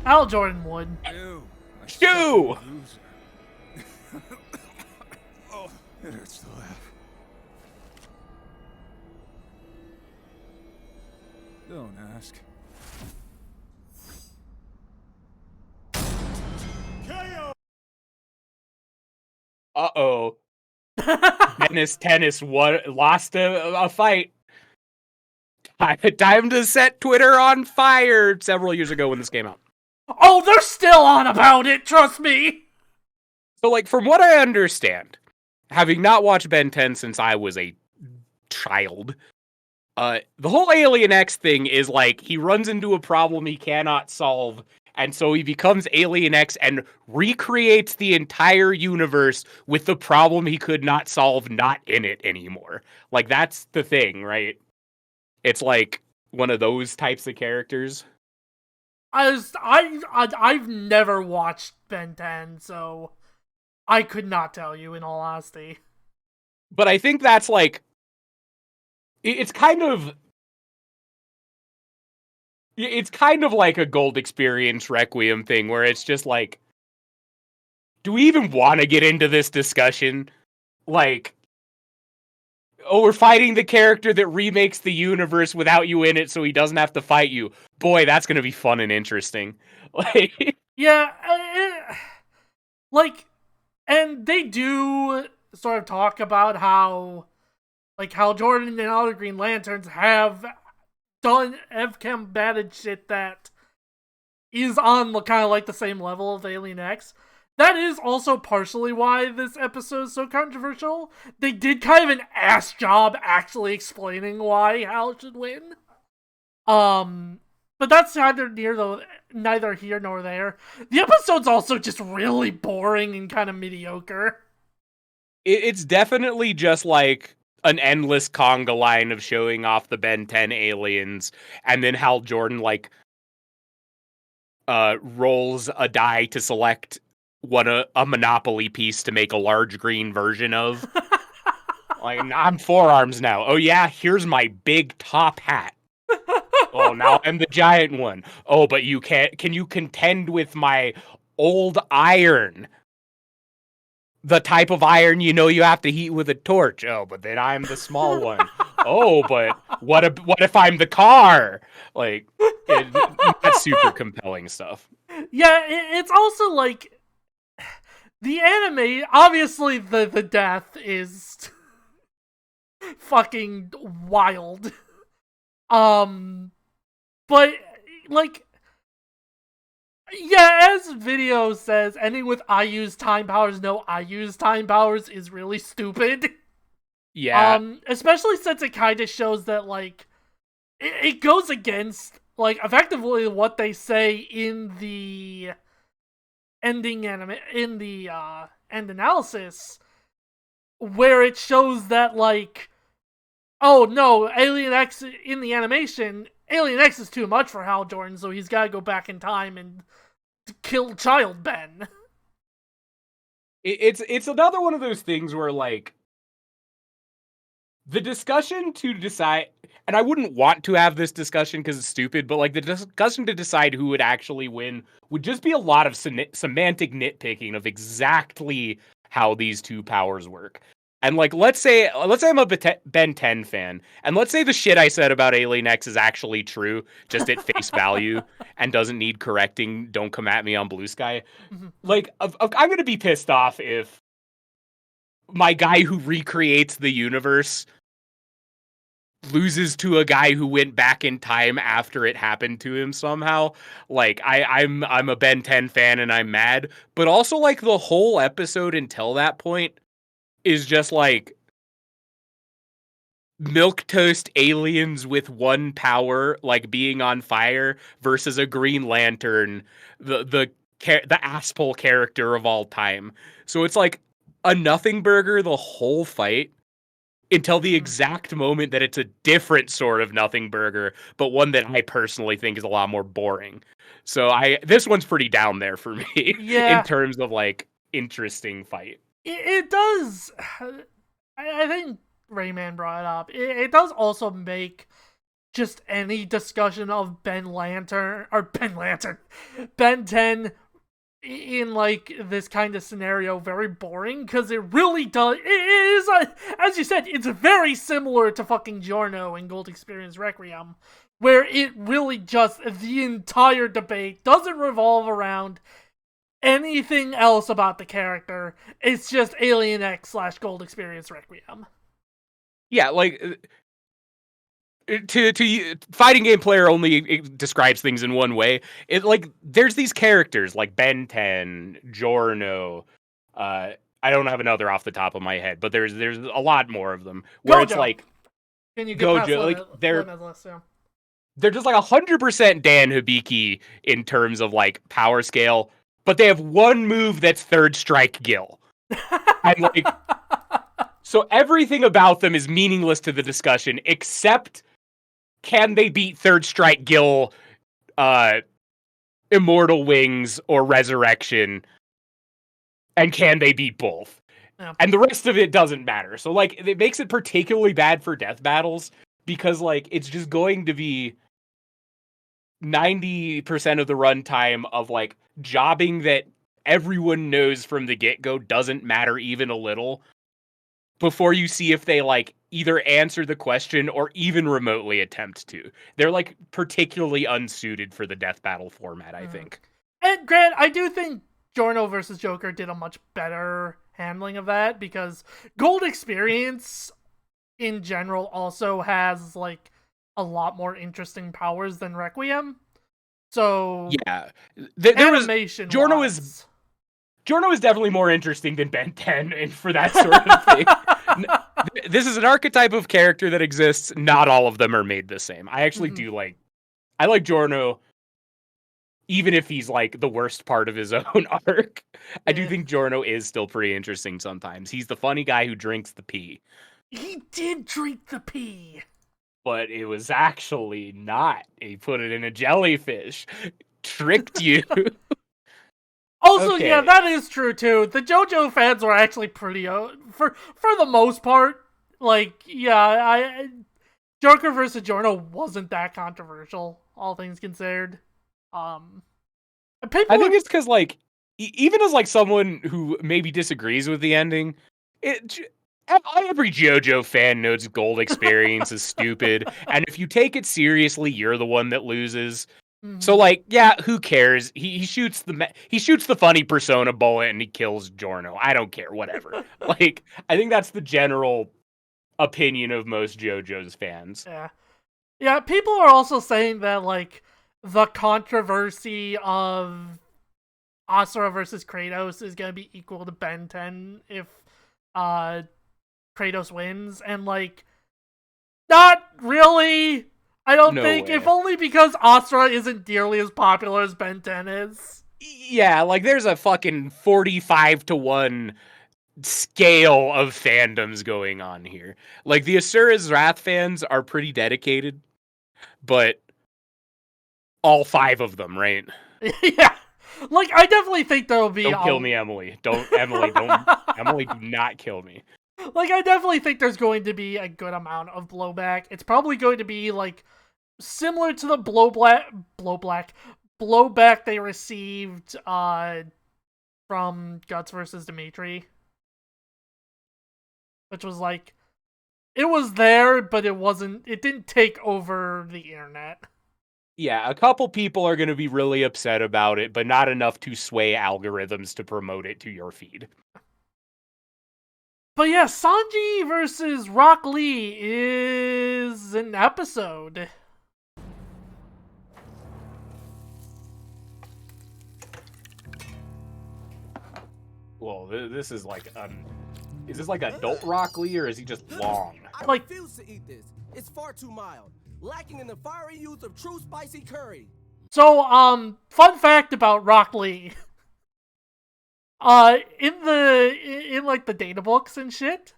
Al Jordan would. Ew. I Ew! suck at loser. Oh, it hurts to laugh. Don't ask. Uh-oh. Dennis Tennis lost a fight. Time to set Twitter on fire several years ago when this came out. Oh, they're still on about it, trust me! So, like, from what I understand, having not watched Ben 10 since I was a child, the whole Alien X thing is like he runs into a problem he cannot solve, and so he becomes Alien X and recreates the entire universe with the problem he could not solve not in it anymore. Like, that's the thing, right? It's like one of those types of characters. I've never watched Ben 10, so I could not tell you in all honesty. But I think that's like, it's kind of like a Gold Experience Requiem thing where it's just like, do we even want to get into this discussion? Like, oh, we're fighting the character that remakes the universe without you in it so he doesn't have to fight you. Boy, that's going to be fun and interesting. Like, Yeah, and they do sort of talk about how, like, Hal Jordan and other Green Lanterns have combated shit that is on kind of like the same level of Alien X. That is also partially why this episode is so controversial. They did kind of an ass job actually explaining why Hal should win. But that's neither here nor there. The episode's also just really boring and kind of mediocre. it's definitely just like an endless conga line of showing off the Ben 10 aliens, and then Hal Jordan like rolls a die to select a Monopoly piece to make a large green version of. Like, I'm 4 arms now. Oh yeah, here's my big top hat. Oh, now I'm the giant one. Oh, but can you contend with my old iron? The type of iron you have to heat with a torch. Oh, but then I'm the small one. Oh, but what if I'm the car? Like, that's super compelling stuff. Yeah, it's also like the anime. Obviously, the death is fucking wild. But like, yeah, as video says, ending with "I use time powers," no, "I use time powers" is really stupid. Yeah. Especially since it kind of shows that like it goes against, like, effectively what they say in the ending in the end analysis, where it shows that, like, oh no, Alien X in the animation, Alien X is too much for Hal Jordan, so he's gotta go back in time and kill Child Ben. It's another one of those things where, like, the discussion to decide, and I wouldn't want to have this discussion because it's stupid, but, like, the discussion to decide who would actually win would just be a lot of semantic nitpicking of exactly how these two powers work. And, like, let's say I'm a Ben 10 fan, and let's say the shit I said about Alien X is actually true, just at face value, and doesn't need correcting. Don't come at me on Blue Sky. Like, I'm gonna be pissed off if my guy who recreates the universe loses to a guy who went back in time after it happened to him somehow. Like, I'm a Ben 10 fan and I'm mad, but also, like, the whole episode until that point is just like milquetoast aliens with one power, like being on fire, versus a Green Lantern, the asshole character of all time. So it's like a nothing burger the whole fight until the exact moment that it's a different sort of nothing burger, but one that I personally think is a lot more boring. So this one's pretty down there for me Yeah. in terms of, like, interesting fight. It does. I think Rayman brought it up. It does also make just any discussion of Ben 10 in, like, this kind of scenario very boring, because it really does. It is, as you said, it's very similar to fucking Giorno in Gold Experience Requiem, where it really just, the entire debate doesn't revolve around anything else about the character. It's just Alien X / Gold Experience Requiem. Yeah, like, to fighting game player only describes things in one way. It, like, there's these characters like Ben 10, Giorno. I don't have another off the top of my head, but there's a lot more of them where it's like Can you get past Gojo, like, Limitless, yeah. they're just like 100% Dan Hibiki in terms of, like, power scale, but they have one move that's Third Strike Gill. And, like, so everything about them is meaningless to the discussion, except can they beat Third Strike Gill, Immortal Wings, or Resurrection? And can they beat both? Yeah. And the rest of it doesn't matter. So, like, it makes it particularly bad for death battles, because, like, it's just going to be 90% of the runtime of, like, jobbing that everyone knows from the get-go doesn't matter even a little, before you see if they, like, either answer the question or even remotely attempt to. They're, like, particularly unsuited for the death battle format, I think. And Grant, I do think Giorno versus Joker did a much better handling of that, because Gold Experience in general also has, like, a lot more interesting powers than Requiem. So Yeah, there was animation. Giorno is definitely more interesting than Ben 10, and for that sort of thing. This is an archetype of character that exists. Not all of them are made the same. I actually do like. I like Giorno, even if he's, like, the worst part of his own arc. I do think Giorno is still pretty interesting sometimes. He's the funny guy who drinks the pee. He did drink the pee. But it was actually not. He put it in a jellyfish. Tricked you. Also, Okay. yeah, that is true too. The JoJo fans were actually pretty for the most part. Like, yeah, Joker versus Giorno wasn't that controversial, all things considered. I think it's because, like, even as, like, someone who maybe disagrees with the ending, every JoJo fan knows Gold Experience is stupid, and if you take it seriously, you're the one that loses. So, like, yeah, who cares? He shoots the funny persona bullet and he kills Giorno. I don't care, whatever. Like, I think that's the general opinion of most JoJo's fans. Yeah, people are also saying that, like, the controversy of Asura versus Kratos is gonna be equal to Ben 10 if Kratos wins, and, like, not really. I don't No think, way. if only because Asura isn't nearly as popular as Ben 10 is. Yeah, like there's a fucking 45-to-1 scale of fandoms going on here. Like the Asura's Wrath fans are pretty dedicated, but all 5 of them, right? Yeah. Like, I definitely think there'll be... Don't kill me, Emily. Emily, do not kill me. Like, I definitely think there's going to be a good amount of blowback. It's probably going to be, like, similar to the blowback they received from Guts versus Dimitri. Which was like, it was there, but it didn't take over the internet. Yeah, a couple people are going to be really upset about it, but not enough to sway algorithms to promote it to your feed. But yeah, Sanji versus Rock Lee is an episode. Well, this is like, is this like adult Rock Lee, or is he just long? I Like- refuse to eat this. It's far too mild, lacking in the fiery youth of true spicy curry. So, fun fact about Rock Lee. In like the data books and shit,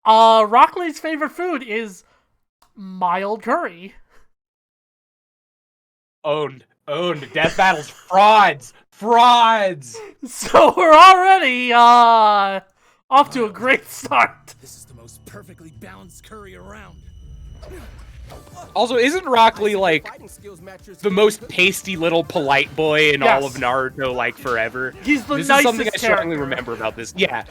Rock Lee's favorite food is mild curry. Owned. Death Battle's frauds. So we're already, off to a great start. This is the most perfectly balanced curry around. Also, isn't Rock Lee like Fighting skills match your the most pasty little polite boy in all of Yes. Naruto, like, forever? He's the This is nicest something I strongly character. remember about this. Yeah,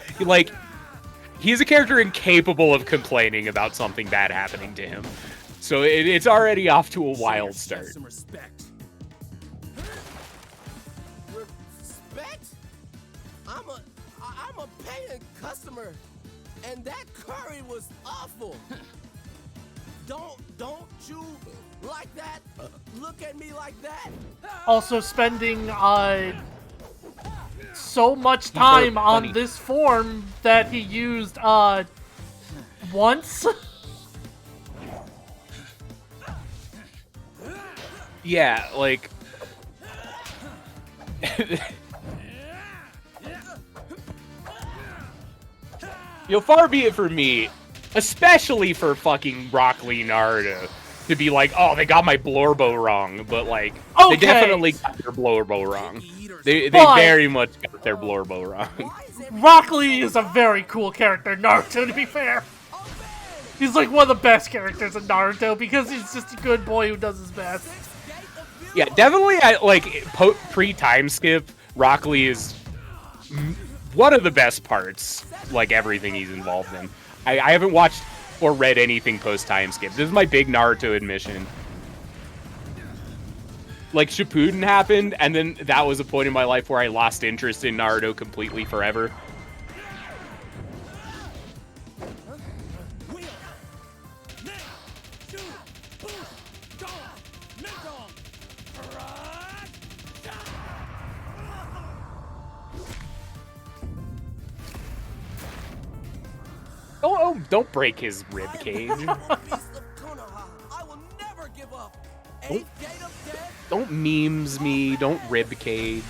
he's a character incapable of complaining about something bad happening to him. So it's already off to a wild start. Some respect. Respect? I'm a paying customer, and that curry was awful. Don't you like that? Look at me like that. Also spending so much time on funny. this form that he used once. Yeah, like... far be it for me, especially for fucking Rock Lee Naruto, to be like, oh, they got my Blorbo wrong, but like, Okay. they definitely got their Blorbo wrong. They But- very much got their Blorbo wrong. Why is everything Rock Lee is a very cool character in Naruto, to be fair. He's like one of the best characters in Naruto because he's just a good boy who does his best. Yeah, definitely, pre-time skip, Rock Lee is one of the best parts, like everything he's involved in. I haven't watched or read anything post-time skip. This is my big Naruto admission. Like, Shippuden happened, and then that was a point in my life where I lost interest in Naruto completely forever. Don't break his rib cage. beast of Konoha. I will never give up. Eighth gate of death. Don't memes me. Don't rib cage.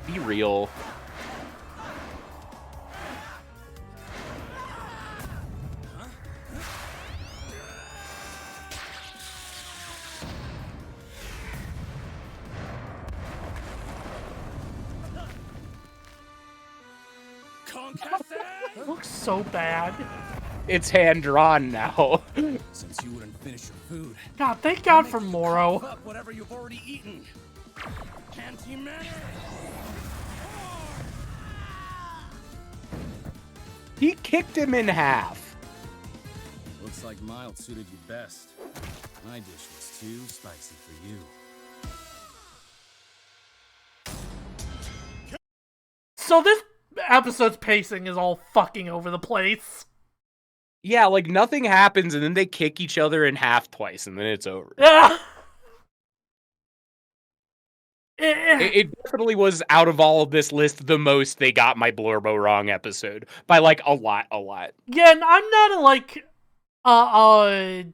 Be real. It looks so bad. It's hand drawn now. Since you wouldn't finish your food, God, thank God for Moro. up whatever you've already eaten. Anti-matter. He kicked him in half. Looks like mild suited you best. My dish was too spicy for you. So this episode's pacing is all fucking over the place. Yeah, like nothing happens and then they kick each other in half twice and then it's over. Yeah. It definitely was, out of all of this list, the most they got my Blorbo wrong episode. By like a lot. Yeah, and I'm not I'm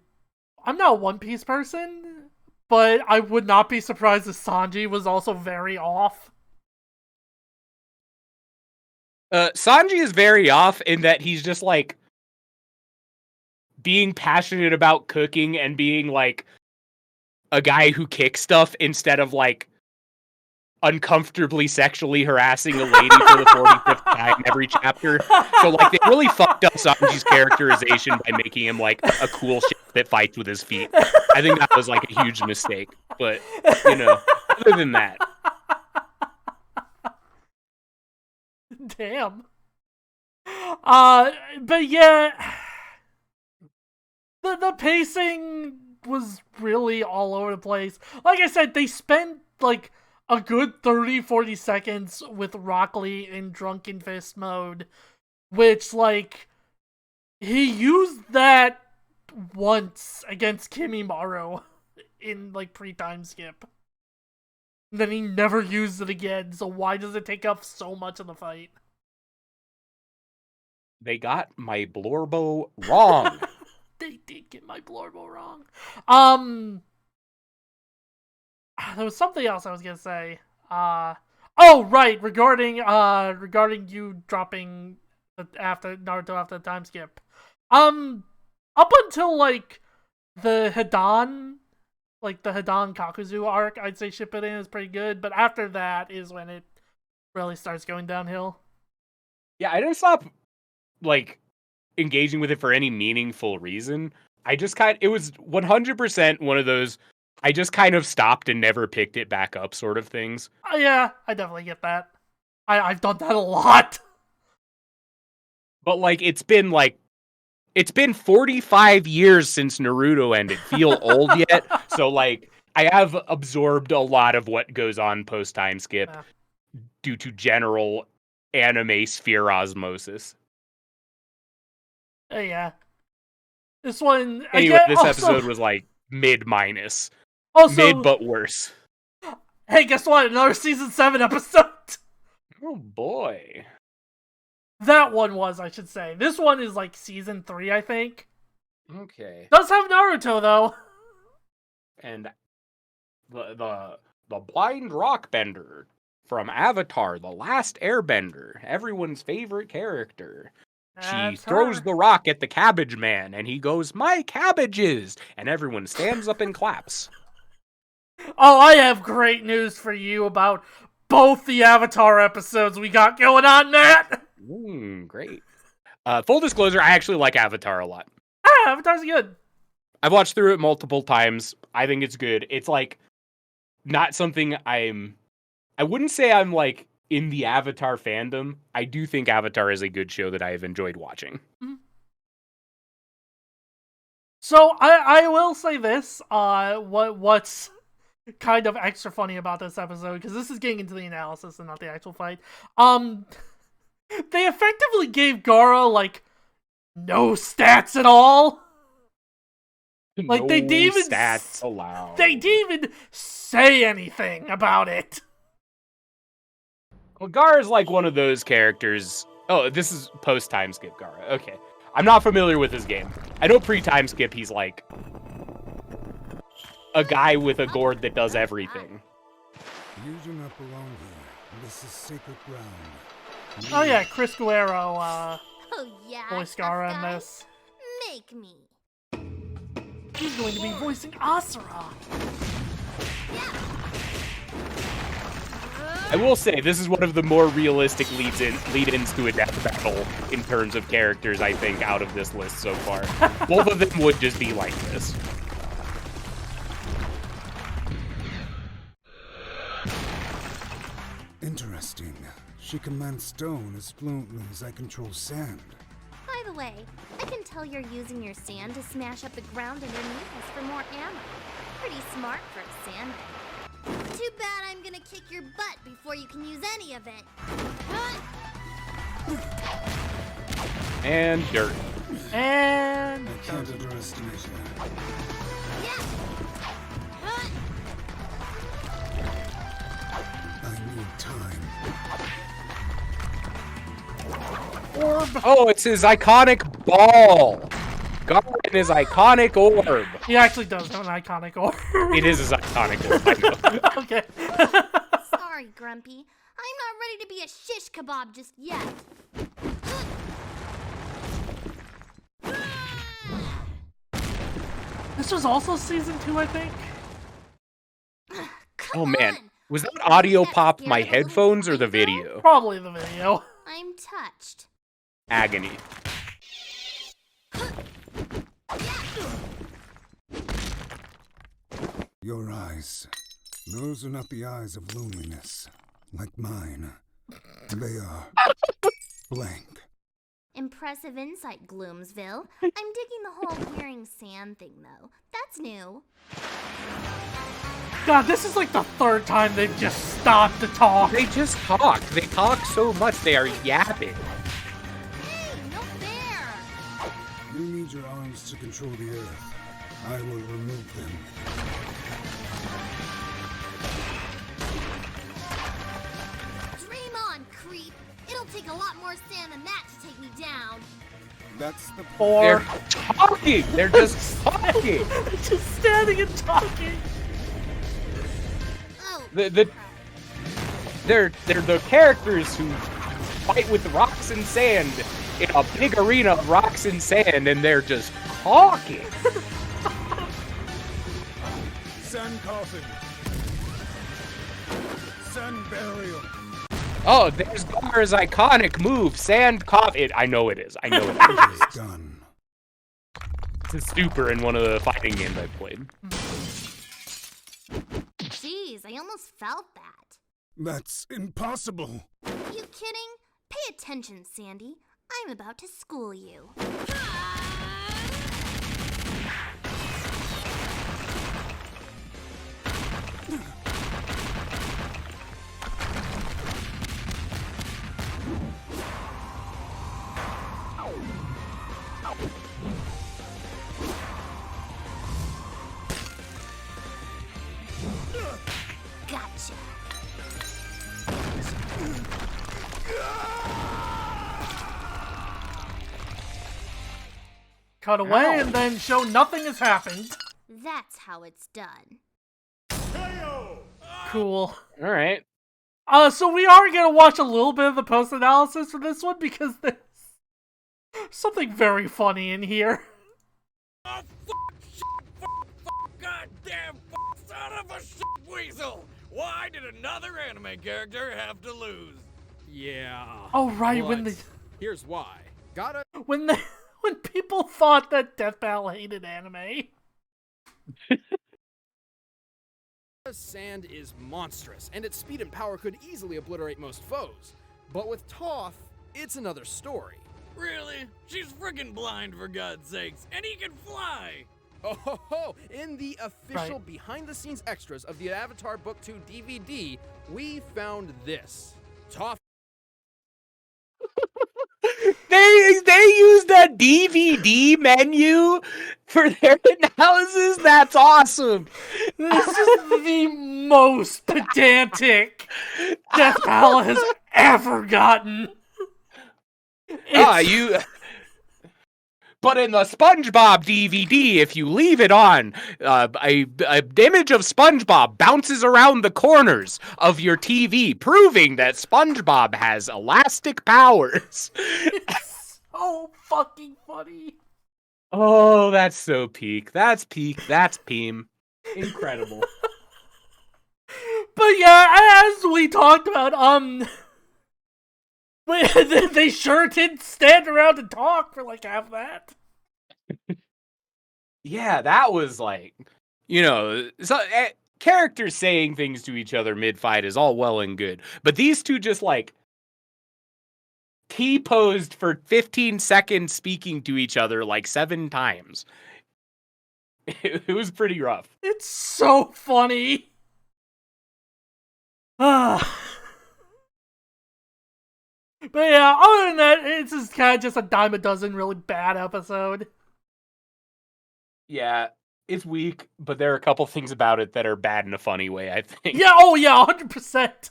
not a One Piece person, but I would not be surprised if Sanji was also very off. Sanji is very off in that he's just like being passionate about cooking and being like a guy who kicks stuff instead of like uncomfortably sexually harassing a lady for the 45th time every chapter. So like they really fucked up Sanji's characterization by making him like a cool shit that fights with his feet. I think that was like a huge mistake. But you know, other than that. Damn. But yeah, the pacing was really all over the place. Like I said, they spent like a good 30-40 seconds with Rock Lee in Drunken Fist mode, which like he used that once against Kimimaro in like pre-time skip. Then he never used it again, so why does it take up so much of the fight? They got my Blorbo wrong. They did get my Blorbo wrong. There was something else I was gonna say. Oh right, regarding you dropping after Naruto after the time skip. Up until like the Hidan Kakuzu arc, I'd say Shippuden is pretty good, but after that is when it really starts going downhill. Yeah, I didn't stop like engaging with it for any meaningful reason. It was 100% one of those I just kind of stopped and never picked it back up sort of things. Yeah, I definitely get that. I've done that a lot. But like it's been 45 years since Naruto ended. Feel old yet? So like I have absorbed a lot of what goes on post time skip due to general anime sphere osmosis. Yeah. This one anyway, this episode was like mid-minus. Mid but worse. Hey, guess what? Another season 7 episode. Oh boy. That one was, I should say. This one is like season 3, I think. Okay. Does have Naruto though. And the blind rock bender from Avatar, The Last Airbender, everyone's favorite character. She throws the rock at the cabbage man, and he goes, "My cabbages!" And everyone stands up and claps. Oh, I have great news for you about both the Avatar episodes we got going on, Matt! Great. Full disclosure, I actually like Avatar a lot. Avatar's good. I've watched through it multiple times. I think it's good. It's like, not something I wouldn't say I'm like in the Avatar fandom. I do think Avatar is a good show that I have enjoyed watching. Mm-hmm. So I will say this, what's kind of extra funny about this episode, because this is getting into the analysis and not the actual fight. They effectively gave Gaara like no stats at all. Like no they didn't even stats allowed. They didn't even say anything about it. Well, Gaara's like one of those characters. Oh, this is post time skip Gaara. Okay. I'm not familiar with his game. I know pre-time skip he's like a guy with a gourd that does everything. You do not belong here. This is sacred ground. Oh yeah, Chris Guerrero, Oh yeah, voice Gaara in this. Make me. He's going to be voicing Asura. I will say, this is one of the more realistic lead-ins to a death battle in terms of characters, I think, out of this list so far. Both of them would just be like this. Interesting. She commands stone as fluently as I control sand. By the way, I can tell you're using your sand to smash up the ground underneath us for more ammo. Pretty smart for a sand. Too bad I'm gonna kick your butt before you can use any of it. And dirt. And I can't underestimate her. I need time. Oh, it's his iconic ball. Garden is iconic orb. He actually does have an iconic orb. It is his iconic orb, I know. Okay. Sorry, Grumpy. I'm not ready to be a shish kebab just yet. This was also season 2, I think. Oh man, on. was that audio That pop scared my of a little headphones or the fight, though? video? Probably the video. I'm touched. Agony. Your eyes. Those are not the eyes of loneliness, like mine. They are blank. Impressive insight, Gloomsville. I'm digging the whole wearing sand thing, though. That's new. God, this is like the third time they've just stopped to talk. They just talk. They talk so much. They are yapping. Hey, no fair! You need your arms to control the earth. I will remove them. Dream on, creep. It'll take a lot more sand than that to take me down. That's the Or They're talking. They're just talking. just standing and talking. Oh, They're the characters who fight with rocks and sand in a big arena of rocks and sand, and they're just talking. sun coffin. Sun burial. Oh, there's Gar's iconic move, sand coffin. I know it is. I know it is. It is done. It's a stupor in one of the fighting games I played. jeez, I almost felt that. That's impossible. You kidding? Pay attention, Sandy. I'm about to school you. Gotcha. Cut away and then show nothing has happened. That's how it's done. Cool. All right. So we are gonna watch a little bit of the post-analysis for this one because there's something very funny in here. Oh, goddamn son of a shit weasel! Why did another anime character have to lose? Yeah. Oh right, but here's why. Gotta when people thought that Death Battle hated anime. Sand is monstrous, and its speed and power could easily obliterate most foes. But with Toph, it's another story. Really? She's friggin' blind, for God's sakes, and he can fly! Oh ho ho! In the official Right. behind-the-scenes extras of the Avatar Book 2 DVD, we found this. Toph They used that DVD menu for their analysis. That's awesome. This is the most pedantic Death Battle has ever gotten. But in the SpongeBob DVD, if you leave it on, a image of SpongeBob bounces around the corners of your TV, proving that SpongeBob has elastic powers. It's so fucking funny. Oh, that's so peak. That's peak. That's Peem. Incredible. But yeah, as we talked about, they sure did stand around and talk for like half that. Yeah, that was like, characters saying things to each other mid-fight is all well and good. But these two just like T-posed for 15 seconds speaking to each other like 7 times. It was pretty rough. It's so funny. But yeah, other than that, it's just kind of just a dime a dozen really bad episode. Yeah, it's weak, but there are a couple things about it that are bad in a funny way, I think. Yeah, oh yeah, 100%.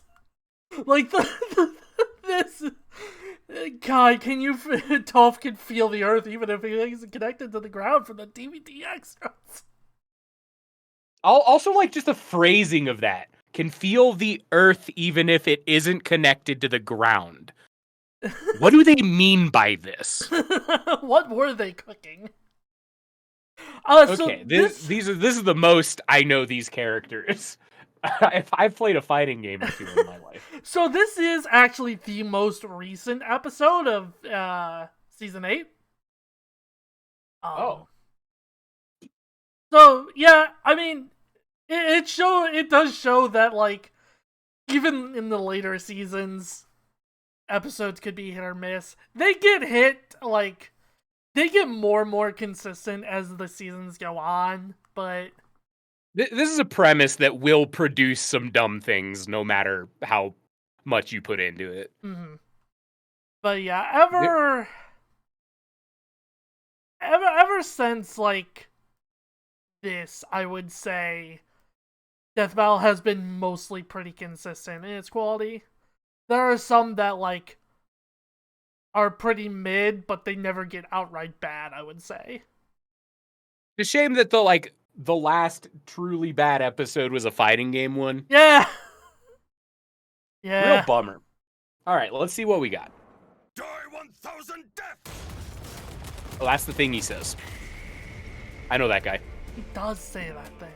Like this, God, can you? Toph can feel the earth even if he isn't connected to the ground from the DVD extras. Also, like, just the phrasing of that. Can feel the earth even if it isn't connected to the ground. What do they mean by this? What were they cooking? Okay, this is the most I know these characters. If I've played a fighting game or two in my life. So this is actually the most recent episode of season 8. Oh. So yeah, I mean, it does show that, like, even in the later seasons, episodes could be hit or miss. They get hit, like, they get more and more consistent as the seasons go on, but This is a premise that will produce some dumb things no matter how much you put into it. mm-hmm. But yeah, ever since, like, this, I would say Death Battle has been mostly pretty consistent in its quality. There are some that, like, are pretty mid, but they never get outright bad, I would say. It's a shame that the last truly bad episode was a fighting game one. Yeah. Yeah. Real bummer. All right, let's see what we got. Die 1,000 deaths! Oh, that's the thing he says. I know that guy. He does say that thing.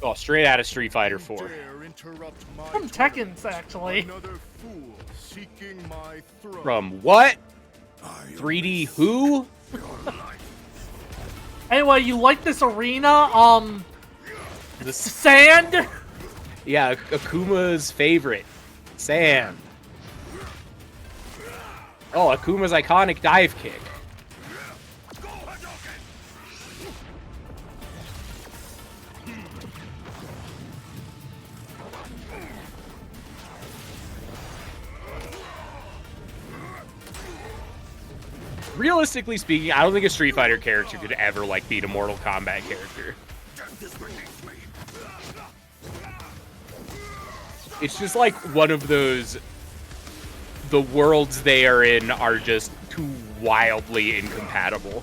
Oh, straight out of Street Fighter 4. From Tekken's, actually. From what? 3D who? Anyway, you like this arena? The sand? Yeah, Akuma's favorite. Sand. Oh, Akuma's iconic dive kick. Realistically speaking, I don't think a Street Fighter character could ever, like, beat a Mortal Kombat character. It's just like one of those... The worlds they are in are just too wildly incompatible.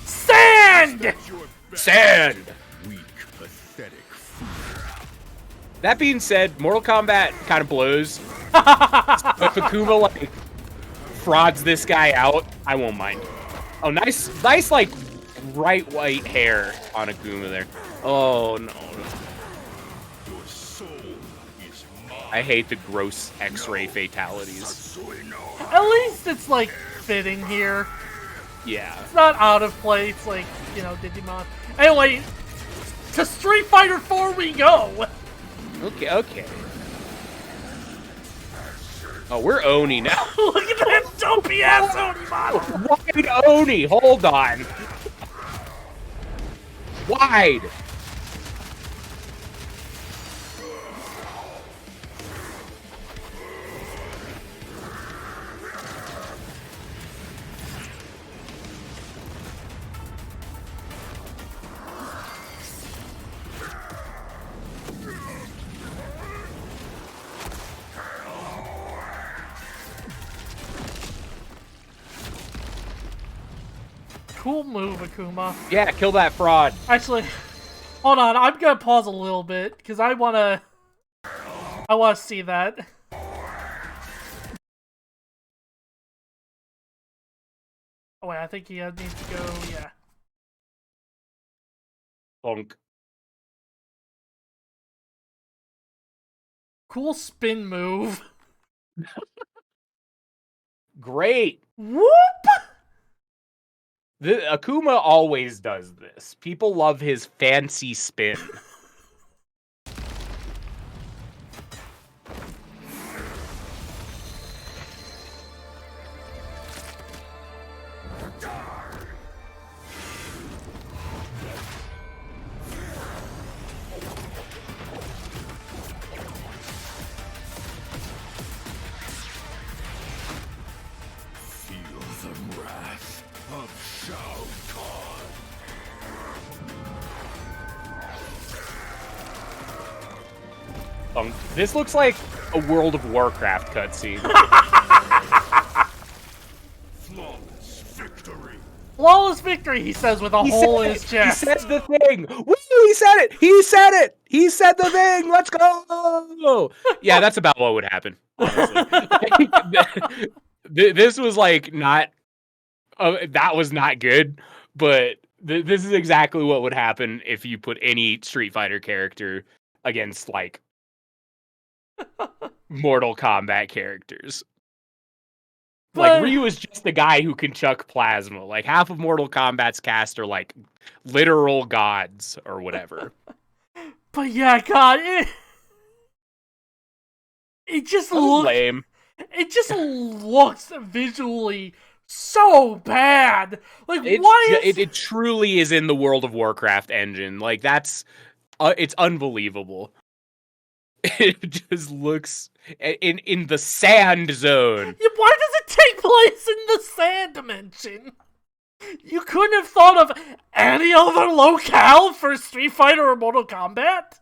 Sand! Sand! Weak, pathetic fool. That being said, Mortal Kombat kind of blows. If Akuma, like, frauds this guy out, I won't mind. Oh, nice, like, bright white hair on Akuma there. Oh, no. I hate the gross X-ray fatalities. At least it's, like, fitting here. Yeah. It's not out of place, like, you know, Digimon. Anyway, to Street Fighter 4 we go! Okay. Oh, we're Oni now. Look at that dopey-ass Oni model! Wide Oni, hold on. Wide. Cool move, Akuma. Yeah, kill that fraud. Actually, hold on. I'm gonna pause a little bit because I wanna see that. Oh wait, I think he needs to go. Yeah. Bonk. Cool spin move. Great. Whoop! Akuma always does this. People love his fancy spin. defunct. This looks like a World of Warcraft cutscene. Flawless victory. Flawless victory, he says with a hole in his chest. He said the thing. Woo! He said it. He said it. He said the thing. Let's go. Yeah, that's about what would happen. Honestly, this was like not. That was not good. But this is exactly what would happen if you put any Street Fighter character against like Mortal Kombat characters. Like, Ryu is just the guy who can chuck plasma. Like, half of Mortal Kombat's cast are, like, literal gods or whatever. But yeah, God, it just looks lame. It just looks visually so bad. Like, It truly is in the World of Warcraft engine. Like, that's... it's unbelievable. It just looks in the sand zone. Yeah, why does it take place in the sand dimension? You couldn't have thought of any other locale for Street Fighter or Mortal Kombat?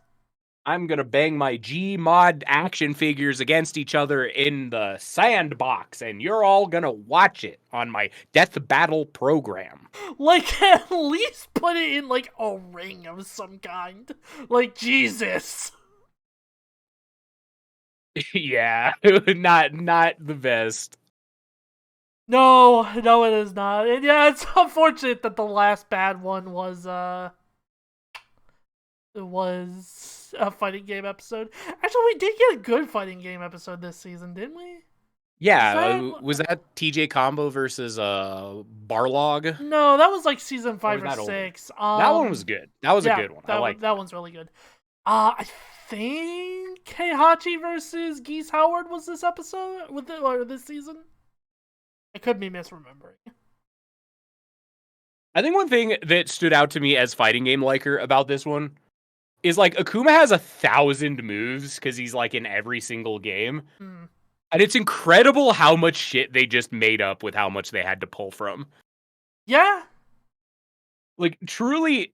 I'm gonna bang my G-mod action figures against each other in the sandbox, and you're all gonna watch it on my Death Battle program. Like, at least put it in, like, a ring of some kind. Like, Jesus. Yeah, not the best. No, it is not. And yeah, it's unfortunate that the last bad one was a fighting game episode. Actually, we did get a good fighting game episode this season, didn't we? Yeah, was that TJ Combo versus Barlog? No, that was like season 5 or 6. That one was good. That was a good one. That one's really good. I think Heihachi versus Geese Howard was this episode or this season. I could be misremembering. I think one thing that stood out to me as fighting game liker about this one is like Akuma has 1,000 moves because he's like in every single game. And it's incredible how much shit they just made up with how much they had to pull from. Yeah. Like, truly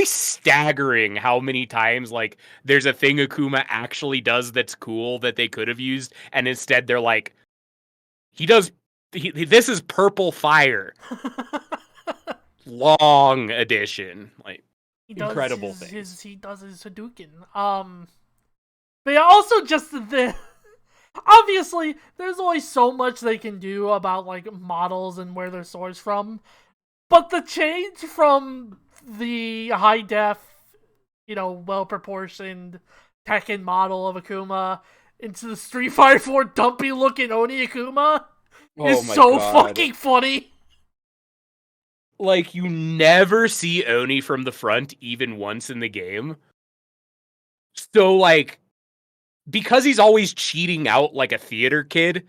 staggering how many times, like, there's a thing Akuma actually does that's cool that they could have used, and instead they're like, this is purple fire. Long edition. Like, incredible things. He does his Hadouken. But yeah, also just obviously, there's only so much they can do about, like, models and where their source from. But the change from the high-def, well-proportioned Tekken model of Akuma into the Street Fighter 4 dumpy-looking Oni Akuma is so fucking funny. Like, you never see Oni from the front even once in the game. So, like, because he's always cheating out like a theater kid,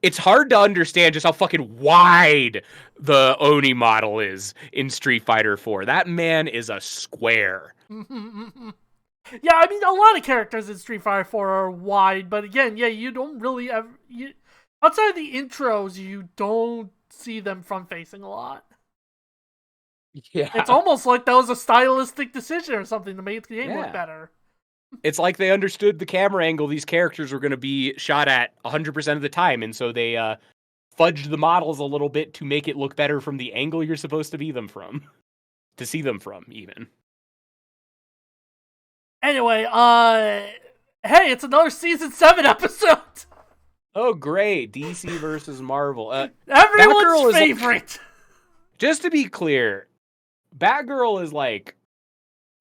it's hard to understand just how fucking wide the Oni model is in Street Fighter 4. That man is a square. Yeah, I mean, a lot of characters in Street Fighter 4 are wide, but again, yeah, you don't really ever... outside of the intros, you don't see them front-facing a lot. Yeah. It's almost like that was a stylistic decision or something to make the game look better. It's like they understood the camera angle these characters were going to be shot at 100% of the time, and so they fudged the models a little bit to make it look better from the angle you're supposed to see them from, even. Anyway, hey, it's another Season 7 episode! Oh, great. DC versus Marvel. Everyone's favorite! Just to be clear, Batgirl is like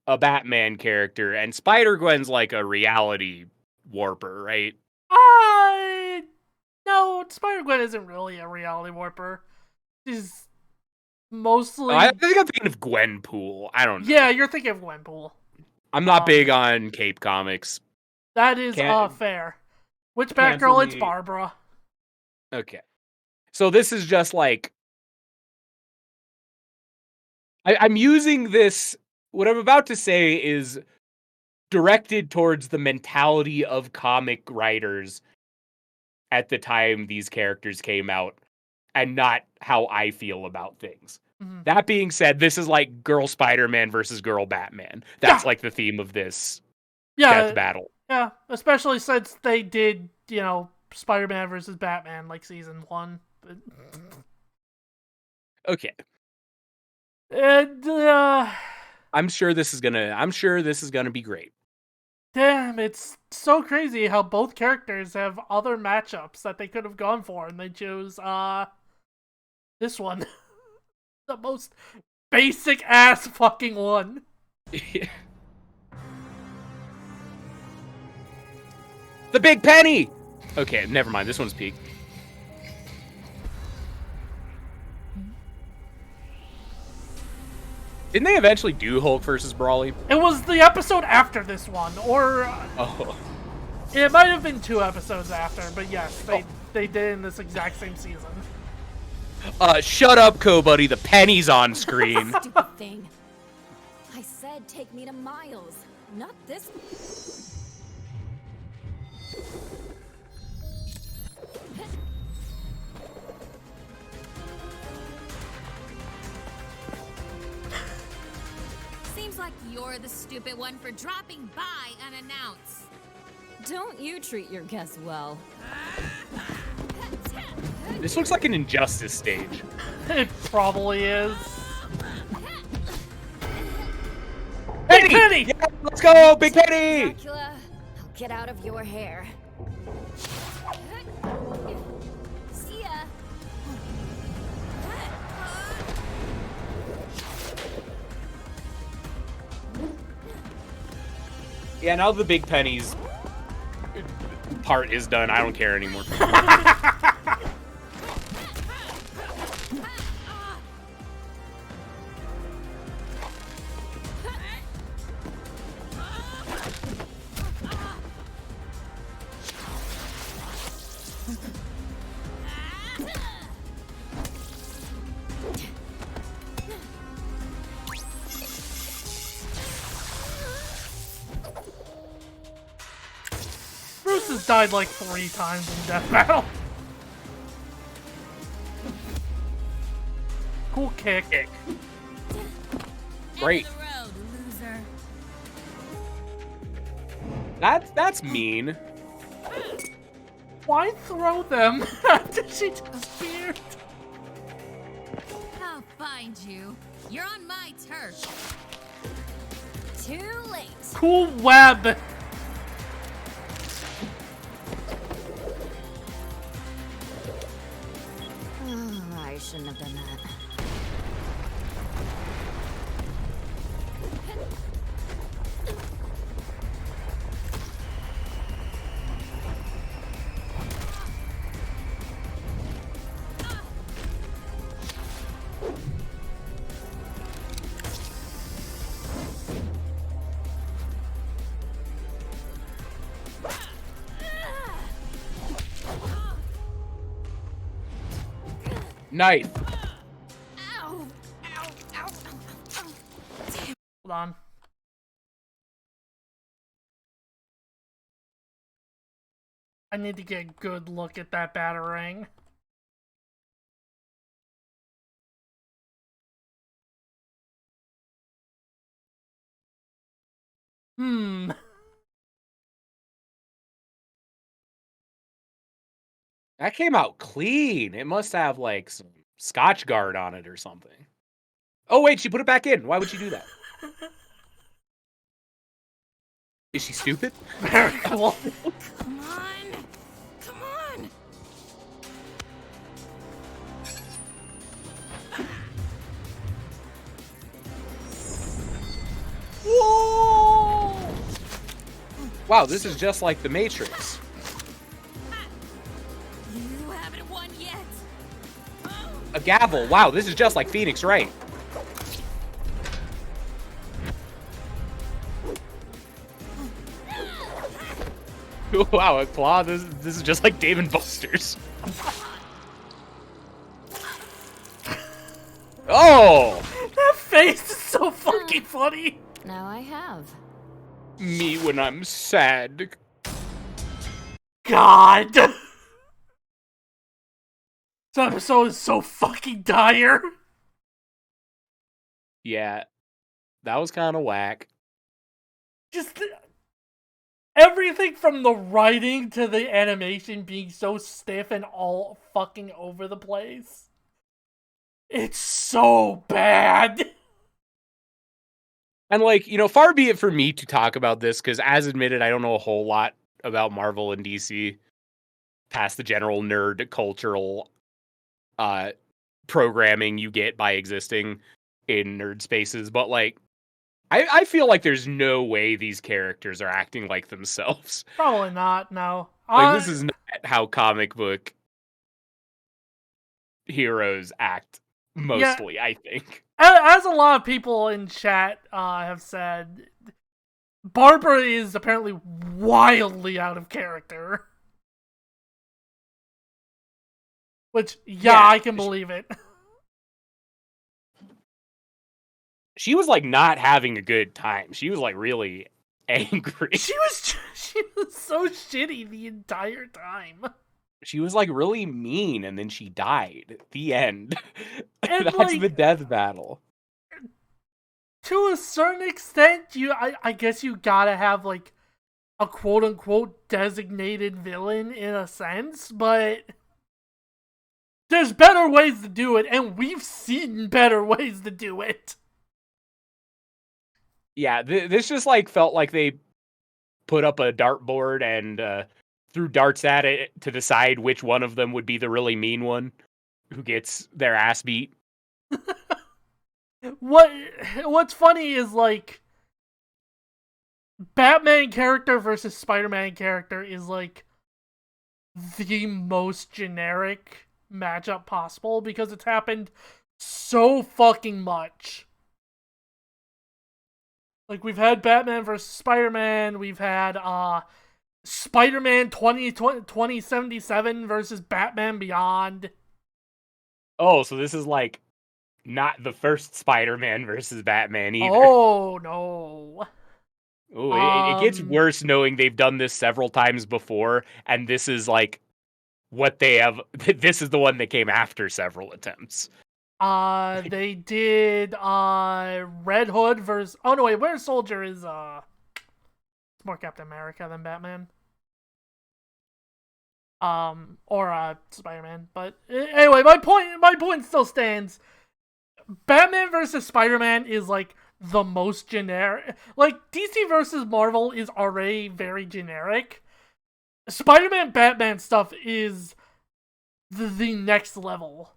a Batman character, and Spider-Gwen's like a reality warper, right? No, Spider-Gwen isn't really a reality warper. She's mostly... I think I'm thinking of Gwenpool. I don't know. Yeah, you're thinking of Gwenpool. I'm not big on Cape Comics. That is fair. Which Batgirl? It's Barbara. Okay. So this is just like... I'm using this... What I'm about to say is directed towards the mentality of comic writers at the time these characters came out, and not how I feel about things. Mm-hmm. That being said, this is like Girl Spider-Man versus Girl Batman. That's like the theme of this Death Battle. Yeah, especially since they did, Spider-Man versus Batman like season 1. But... Okay. And I'm sure this is gonna be great. damn, it's so crazy how both characters have other matchups that they could have gone for, and they chose this one. The most basic ass fucking one. The big penny! Okay, never mind. This one's peak. Didn't they eventually do Hulk versus Brawly? It was the episode after this one, or Oh. it might have been 2 episodes after, but yes, they did in this exact same season. Shut up, Co-Buddy. The penny's on screen. Stupid thing. I said take me to Miles, not this. Seems like you're the stupid one for dropping by unannounced. Don't you treat your guests well. This looks like an Injustice stage. It probably is. Penny! Penny! Yeah, let's go, Big Penny! Dracula, I'll get out of your hair. See ya. Yeah, now the Big Penny's part is done. I don't care anymore. Bruce has died like 3 times in Death Battle. Cool kick. Great. End of the road, loser. That's mean. Why throw them after she disappeared? I'll find you. You're on my turf. Too late. Cool web. Oh, I shouldn't have done that. Nice. Ow! Ow! Ow! Ow! Hold on. I need to get a good look at that batarang. That came out clean. It must have like some Scotch Guard on it or something. Oh wait, she put it back in. Why would she do that? Is she stupid? Very cool. Come on. Come on. Whoa! Wow, this is just like the Matrix. You haven't won yet. A gavel. Wow, this is just like Phoenix Wright. Wow, a claw. This is just like Dave and Buster's. Oh! That face is so fucking funny. Now I have. Me when I'm sad. God. This episode is so fucking dire. Yeah, that was kind of whack. Just everything from the writing to the animation being so stiff and all fucking over the place. It's so bad. And like, far be it for me to talk about this, because as admitted, I don't know a whole lot about Marvel and DC past the general nerd cultural programming you get by existing in nerd spaces. But like, I feel like there's no way these characters are acting like themselves. Probably not, no. Like, this is not how comic book heroes act mostly, I think. As a lot of people in chat have said, Barbara is apparently wildly out of character. Which, yeah, I can believe it. She was like not having a good time. She was like really angry. She was so shitty the entire time. She was like really mean, and then she died. The end. And, That's like, the death battle. To a certain extent, I guess you gotta have like a quote unquote designated villain in a sense, but there's better ways to do it, and we've seen better ways to do it. Yeah, this just like felt like they put up a dartboard and threw darts at it to decide which one of them would be the really mean one who gets their ass beat. What's funny is like Batman character versus Spider-Man character is like the most generic matchup possible because it's happened so fucking much. Like, we've had Batman versus Spider-Man, we've had Spider-Man 2077 versus Batman Beyond. Oh, so this is like not the first Spider-Man versus Batman either. Oh, no. Ooh, it gets worse knowing they've done this several times before, and this is like what they have. This is the one that came after several attempts. They did Red Hood versus. Oh no, wait, Winter Soldier is it's more Captain America than Batman. Or Spider-Man. But anyway, my point still stands. Batman versus Spider-Man is like the most generic. Like, DC versus Marvel is already very generic. Spider-Man Batman stuff is the next level.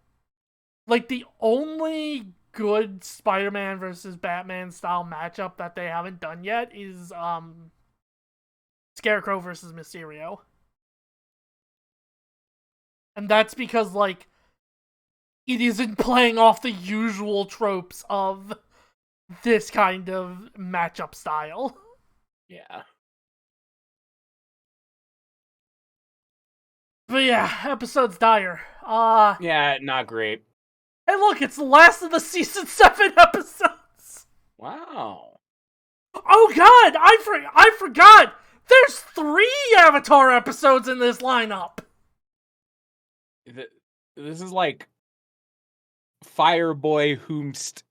Like, the only good Spider-Man versus Batman style matchup that they haven't done yet is Scarecrow versus Mysterio. And that's because, like, it isn't playing off the usual tropes of this kind of matchup style. Yeah. But yeah, episode's dire. Yeah, not great. Hey look, it's the last of the season 7 episodes! Wow. Oh god, I forgot! There's 3 Avatar episodes in this lineup! This is like Fireboy whomst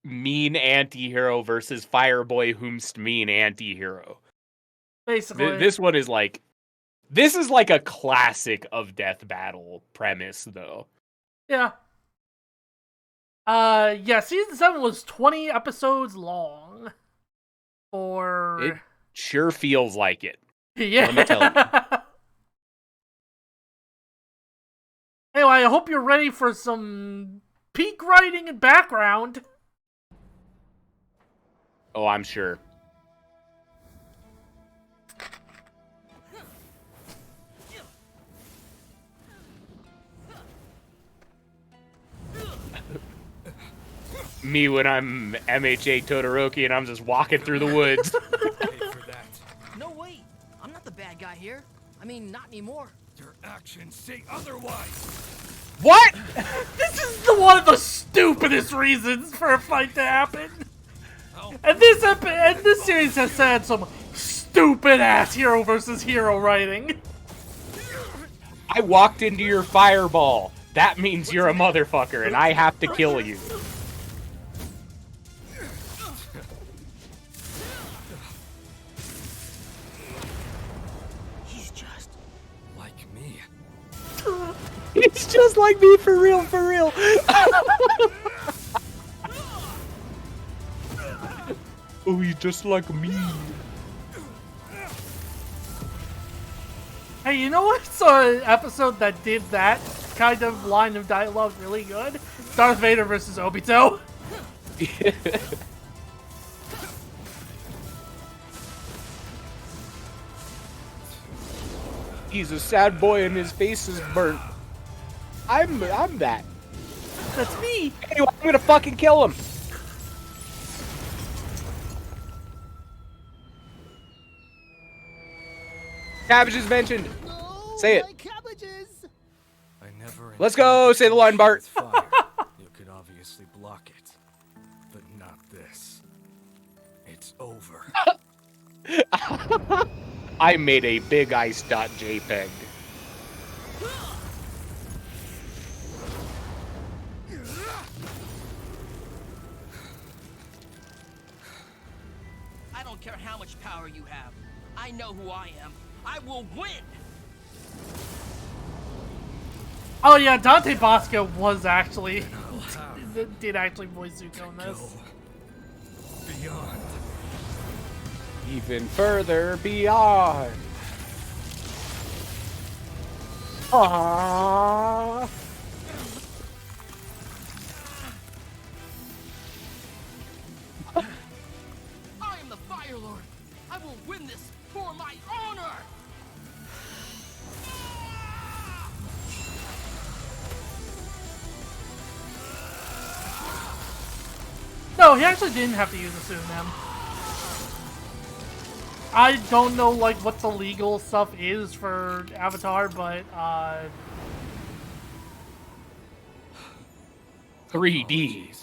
mean anti-hero versus Fireboy whomst mean anti-hero. Basically. This one is like... This is like a classic of death battle premise, though. Yeah. Yeah, season 7 was 20 episodes long. It sure feels like it. Yeah. Let me tell you. Anyway, I hope you're ready for some peak writing and background. Oh, I'm sure. Me when I'm MHA Todoroki and I'm just walking through the woods. No, wait. I'm not the bad guy here. I mean, not anymore. Your actions say otherwise. What? This is one of the stupidest reasons for a fight to happen. And this series has had some stupid ass hero versus hero writing. I walked into your fireball. That means you're a motherfucker and I have to kill you. He's just like me, for real, for real. Oh, he's just like me. Hey, you know what's an episode that did that kind of line of dialogue really good? Darth Vader versus Obito. He's a sad boy and his face is burnt. I'm that. That's me. Anyway, I'm gonna fucking kill him. Cabbages mentioned. Say it. Cabbages! I never Let's go. Say the line, Bart. fire. You could obviously block it, but not this. It's over. I made a big ice.jpg. I don't care how much power you have. I know who I am. I will win! Oh yeah, Dante Bosco was actually did actually voice Zuko in this. Beyond. Even further beyond. Aww. I am the Fire Lord. I will win this for my honor! No, he actually didn't have to use a pseudonym. I don't know like what the legal stuff is for Avatar, but 3D.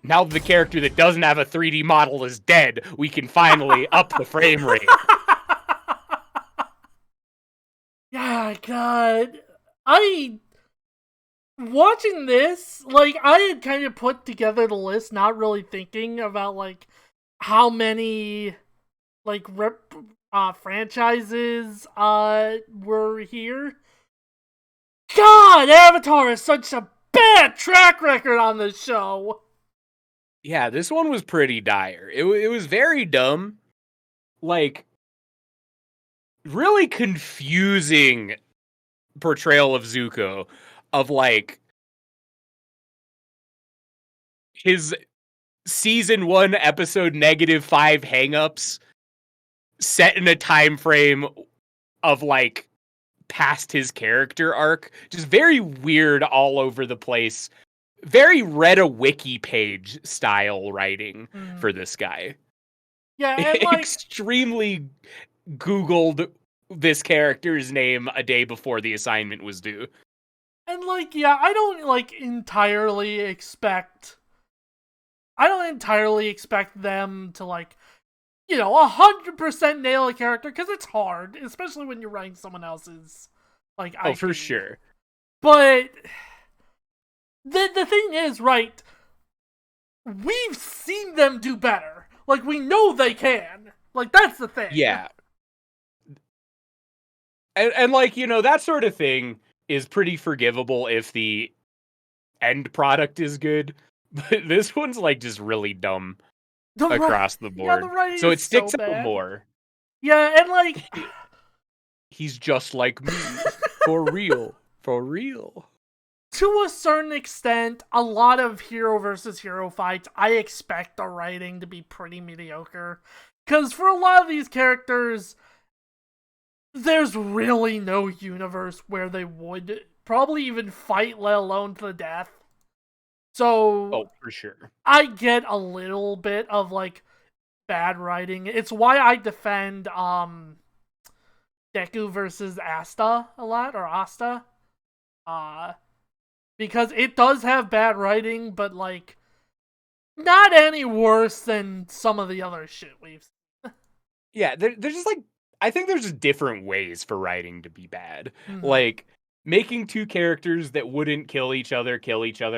Now the character that doesn't have a 3D model is dead, we can finally up the frame rate. yeah, God, watching this, like, I had kind of put together the list, not really thinking about like how many like franchises were here. God, Avatar is such a bad track record on this show. Yeah, this one was pretty dire. It was very dumb. Like, really confusing portrayal of Zuko. Of, like, his season 1 episode -5 hangups set in a time frame of, like, past his character arc. Just very weird all over the place. Very read a wiki page style writing for this guy. Yeah, and like extremely Googled this character's name a day before the assignment was due. And like, yeah, I don't entirely expect them to like, 100% nail a character, because it's hard, especially when you're writing someone else's like IP. Oh, for sure. But the thing is, right, we've seen them do better. Like, we know they can. Like, that's the thing. Yeah. And like, that sort of thing is pretty forgivable if the end product is good. But this one's like just really dumb across the board. Yeah, so it sticks so out more. Yeah, and like he's just like me. For real. For real. To a certain extent, a lot of hero versus hero fights, I expect the writing to be pretty mediocre. Because for a lot of these characters, there's really no universe where they would probably even fight, let alone to the death. So, oh, for sure. I get a little bit of like bad writing. It's why I defend Deku versus Asta a lot, or Asta. Because it does have bad writing, but like not any worse than some of the other shit we've seen. Yeah, they're just like, I think there's just different ways for writing to be bad. Mhm. Like, making two characters that wouldn't kill each other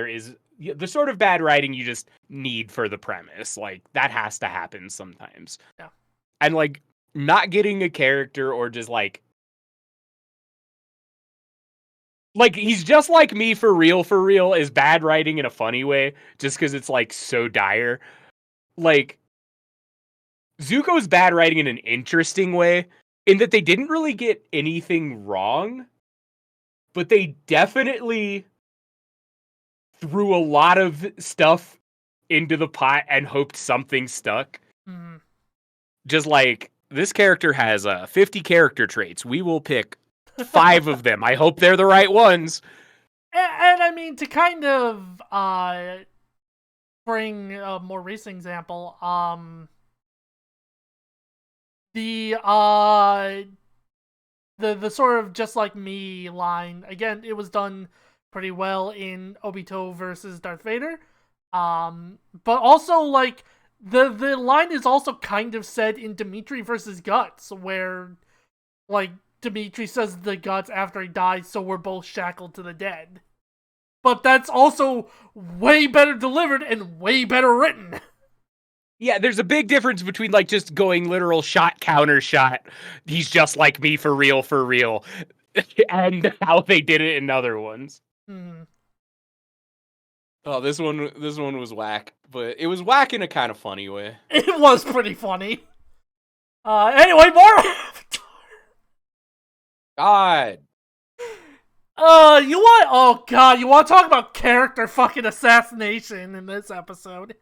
is the sort of bad writing you just need for the premise. Like, that has to happen sometimes. Yeah. And like, not getting a character or just like like, he's just like me for real, is bad writing in a funny way, just because it's, like, so dire. Like, Zuko's bad writing in an interesting way, in that they didn't really get anything wrong, but they definitely threw a lot of stuff into the pot and hoped something stuck. Mm-hmm. Just like, this character has 50 character traits. We will pick 5 of them. I hope they're the right ones. And I mean, to kind of bring a more recent example, the sort of just like me line, again, it was done pretty well in Obito versus Darth Vader. But also, like, the line is also kind of said in Dimitri versus Guts, where, like, Dimitri says the Guts after he dies, so we're both shackled to the dead. But that's also way better delivered and way better written. Yeah, there's a big difference between, like, just going literal shot, counter shot, he's just like me for real, and how they did it in other ones. Mm-hmm. Oh, this one was whack, but it was whack in a kind of funny way. It was pretty funny. Anyway, more Avatar. God. You want? Oh God, you want to talk about character fucking assassination in this episode?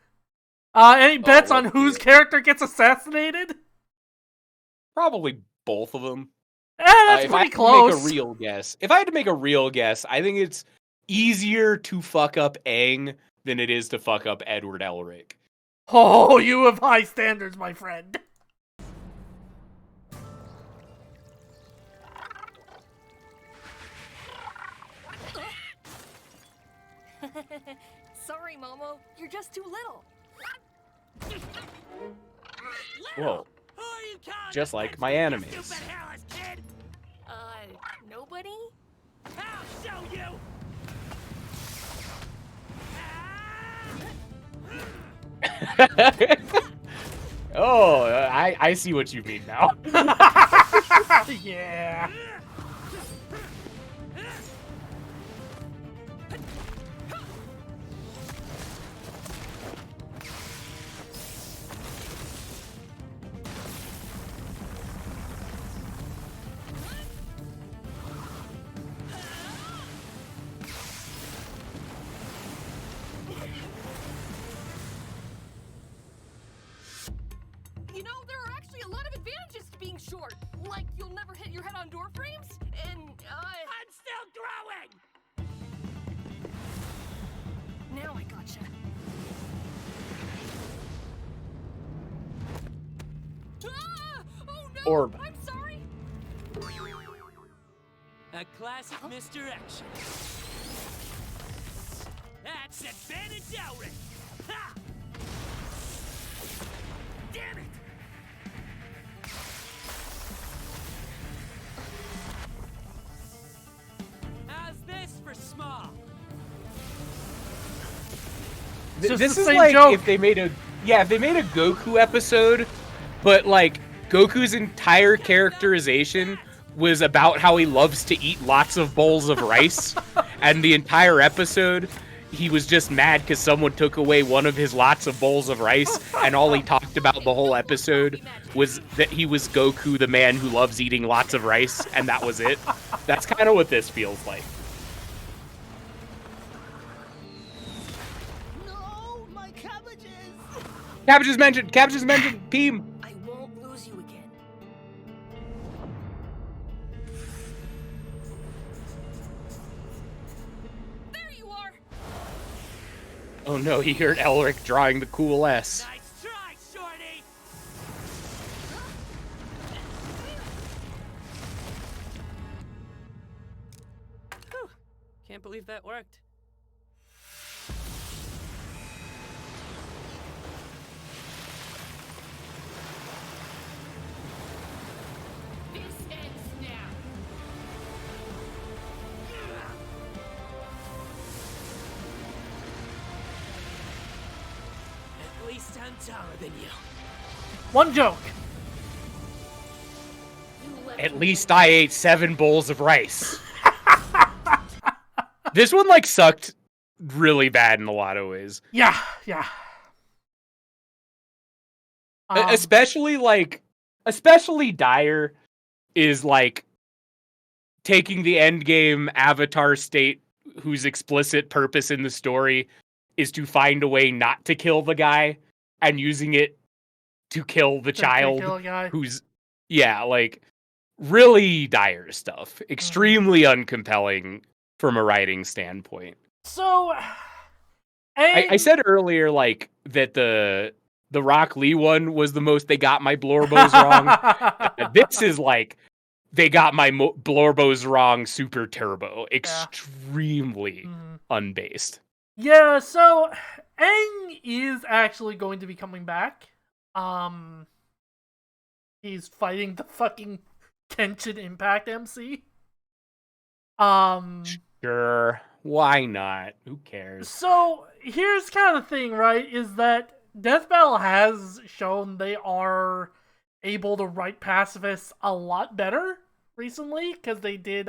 Any bets on whose character gets assassinated? Probably both of them. That's pretty close. If I had to make a real guess, I think it's easier to fuck up Aang than it is to fuck up Edward Elric. Oh, you have high standards, my friend. Sorry, Momo. You're just too little. Whoa. Just like my animes. Nobody? I'll show you! Oh, I see what you mean now. Yeah. You know, there are actually a lot of advantages to being short. Like, you'll never hit your head on door frames, and, I'm still growing! Now I gotcha. Ah! Oh no! Orb. I'm sorry! A classic misdirection. That's advantage Elric! Ha! Damn it! How's this for small? This is like joke. if they made a Goku episode, but like Goku's entire characterization was about how he loves to eat lots of bowls of rice, and the entire episode he was just mad because someone took away one of his lots of bowls of rice, and all he talked about the whole episode was that he was Goku, the man who loves eating lots of rice, and that was it. That's kind of what this feels like. No, my cabbages! Cabbages mentioned! Peem! I won't lose you again. There you are! Oh no, he heard Elric drawing the cool S. Nice try, Shorty! Whew. Can't believe that worked. This ends now. At least I'm taller than you. One joke. At least I ate 7 bowls of rice. This one like sucked really bad in a lot of ways. Yeah. Especially dire is like taking the end game Avatar state whose explicit purpose in the story is to find a way not to kill the guy and using it to kill the child kill a guy. who's like really dire stuff. Extremely uncompelling from a writing standpoint. So I said earlier like that the Rock Lee one was the most they got my Blorbos wrong. This is like they got my Blorbos wrong super turbo. Extremely unbased. Yeah, so Aang is actually going to be coming back. He's fighting the fucking Genshin Impact MC. Sure. Why not? Who cares? So here's kind of the thing, right? Is that Death Battle has shown they are able to write pacifists a lot better recently, because they did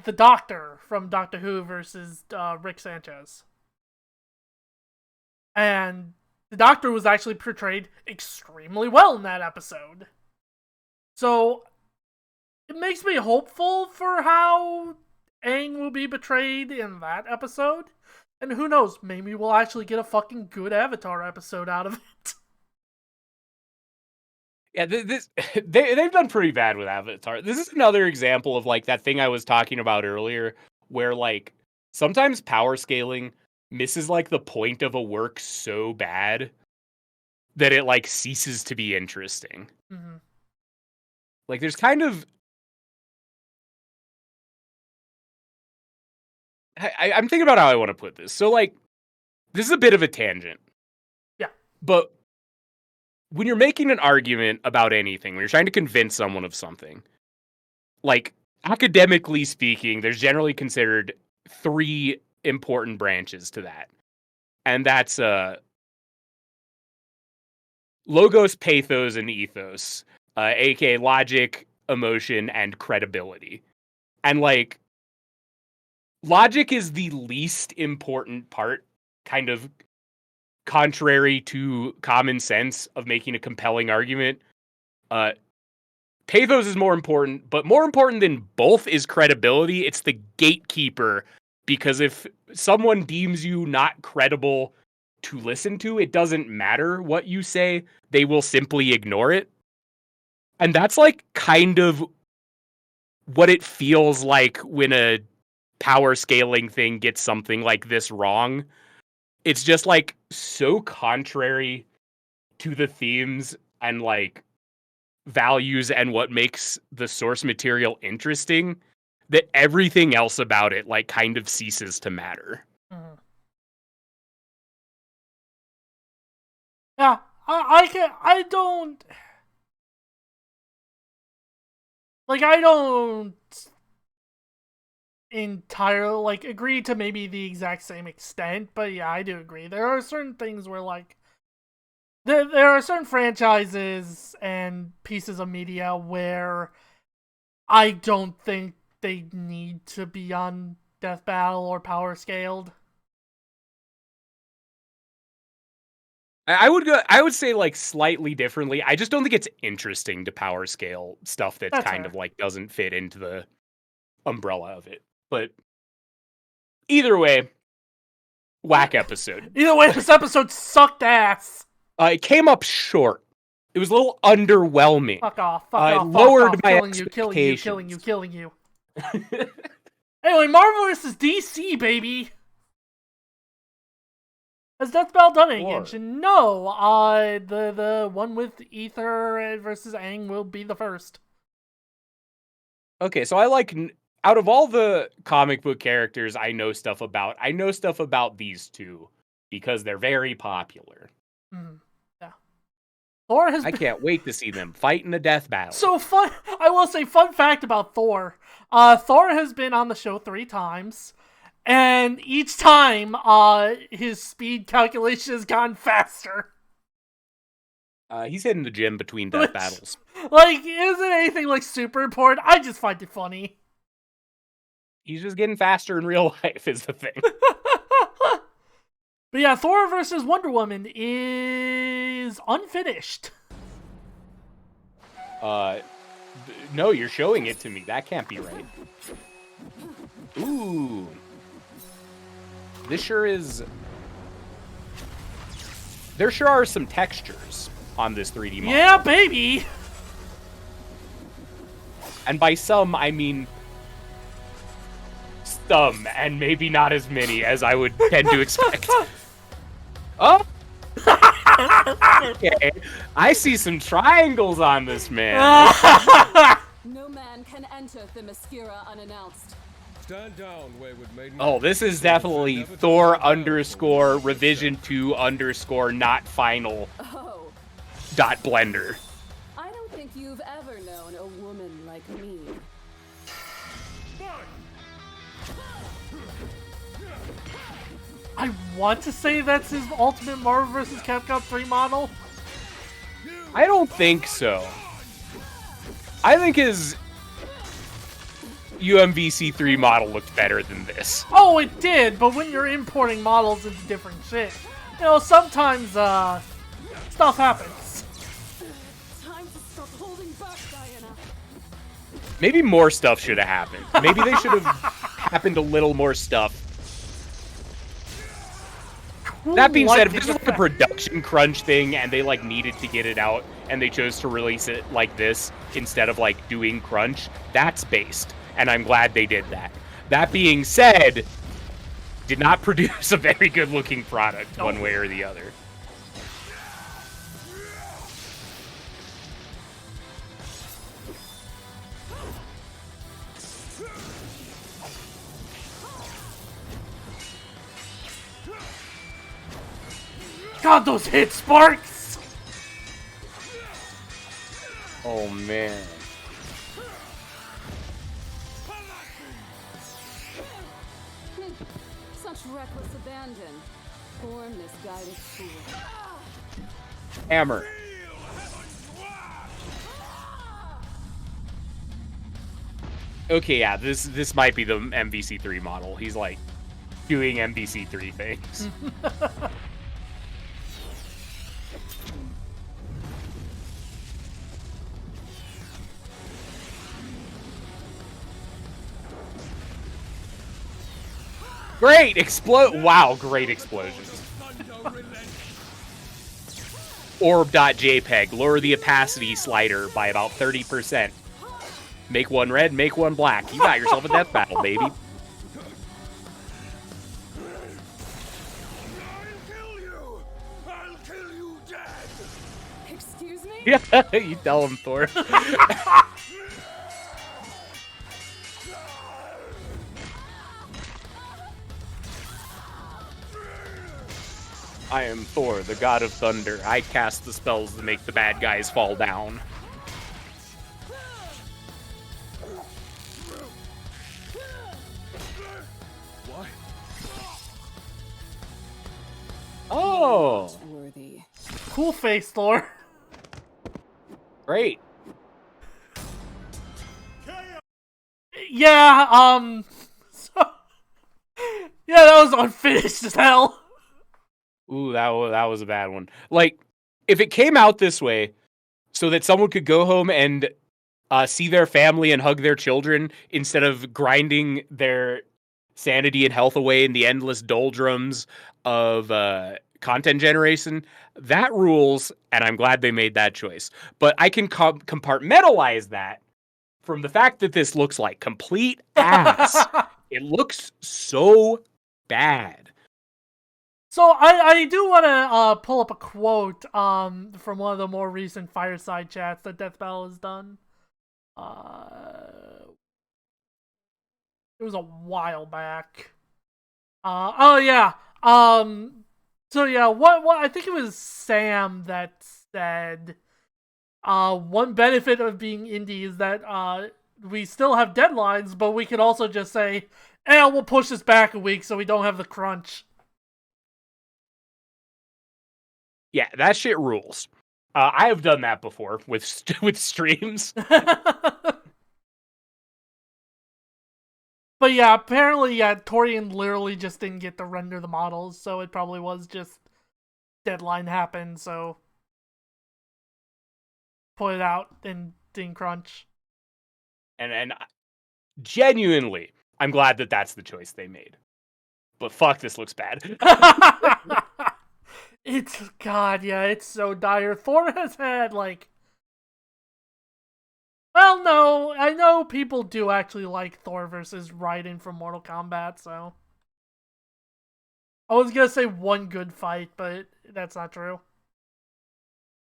the Doctor from Doctor Who versus Rick Sanchez, and the Doctor was actually portrayed extremely well in that episode. So it makes me hopeful for how Aang will be betrayed in that episode. And who knows, maybe we'll actually get a fucking good Avatar episode out of it. Yeah, they've done pretty bad with Avatar. This is another example of like that thing I was talking about earlier, where like sometimes power scaling misses like the point of a work so bad that it like ceases to be interesting. Mm-hmm. Like there's kind of I'm thinking about how I want to put this. So like this is a bit of a tangent. Yeah. But when you're making an argument about anything, when you're trying to convince someone of something, like academically speaking, there's generally considered 3 important branches to that. And that's logos, pathos, and ethos, aka logic, emotion, and credibility. And like logic is the least important part, kind of contrary to common sense of making a compelling argument. Pathos is more important, but more important than both is credibility. It's the gatekeeper, because if someone deems you not credible to listen to, it doesn't matter what you say, they will simply ignore it. And that's like kind of what it feels like when a power scaling thing gets something like this wrong. It's just like so contrary to the themes and like values and what makes the source material interesting that everything else about it like kind of ceases to matter. Mm-hmm. Yeah, I don't entirely like agree to maybe the exact same extent, but yeah, I do agree. There are certain things where like there are certain franchises and pieces of media where I don't think they need to be on Death Battle or power scaled. I would say like slightly differently. I just don't think it's interesting to power scale stuff that's kind fair. of like doesn't fit into the umbrella of it. But either way, whack episode. Either way, this episode sucked ass. It came up short. It was a little underwhelming. Fuck off. Fuck off. Lowered fuck off. my Killing you. Anyway, Marvel vs. DC, baby. Has Death Battle done any Genshin? No. The one with Ether versus Aang will be the first. Okay, so I like out of all the comic book characters I know stuff about these two because they're very popular. Mm, yeah. Thor has I can't wait to see them fight in a death battle. So fun. I will say, fun fact about Thor. Thor has been on the show 3 times. And each time, his speed calculation has gone faster. He's hitting the gym between death battles. Like, isn't anything, like, super important? I just find it funny. He's just getting faster in real life is the thing. But yeah, Thor versus Wonder Woman is unfinished. No, you're showing it to me. That can't be right. Ooh. This sure is... There sure are some textures on this 3D model. Yeah, baby! And by some, I mean... some, and maybe not as many as I would tend to expect. Oh! Okay. I see some triangles on this man. No man can enter Themyscira unannounced. Stand down, wayward maiden. Oh, this is definitely Thor _ revision 2 _ not final Oh, dot blender. I don't think you've ever known a woman like me. I want to say that's his Ultimate Marvel vs. Capcom 3 model. I don't think so. I think his UMVC3 model looked better than this. Oh, it did, but when you're importing models into different shit, you know, sometimes, stuff happens. Time to stop holding back, Diana. Maybe more stuff should have happened. Maybe they should have happened a little more stuff. That being said, if this was like a production crunch thing and they like needed to get it out and they chose to release it like this instead of like doing crunch, that's based. And I'm glad they did that. That being said, did not produce a very good looking product one way or the other. God, those hit sparks! Oh man. Such reckless abandon. Poor misguided fool. Hammer. Okay, yeah, this might be the MVC3 model. He's like doing MVC3 things. Great explode! Wow, great explosions. Orb.jpg, lower the opacity slider by about 30%. Make one red, make one black. You got yourself a death battle, baby. I'll kill you! I'll kill you dead! Excuse me? Yeah, you tell him, Thor. I am Thor, the god of thunder. I cast the spells that make the bad guys fall down. What? Oh! Worthy. Cool face, Thor. Great. Yeah, so, yeah, that was unfinished as hell. Ooh, that was a bad one. Like, if it came out this way, so that someone could go home and see their family and hug their children instead of grinding their sanity and health away in the endless doldrums of content generation, that rules, and I'm glad they made that choice. But I can compartmentalize that from the fact that this looks like complete ass. It looks so bad. So I do want to pull up a quote from one of the more recent fireside chats that Death Battle has done. It was a while back. Oh yeah. So yeah, what I think it was Sam that said one benefit of being indie is that we still have deadlines, but we can also just say, we'll push this back a week so we don't have the crunch. Yeah, that shit rules. I have done that before with streams. But But yeah, apparently, yeah, Torian literally just didn't get to render the models, so it probably was just deadline happened, so put it out and didn't crunch. And genuinely, I'm glad that that's the choice they made. But fuck, this looks bad. It's, God, yeah, it's so dire. Thor has had, like... Well, no, I know people do actually like Thor versus Raiden from Mortal Kombat, so... I was gonna say one good fight, but that's not true.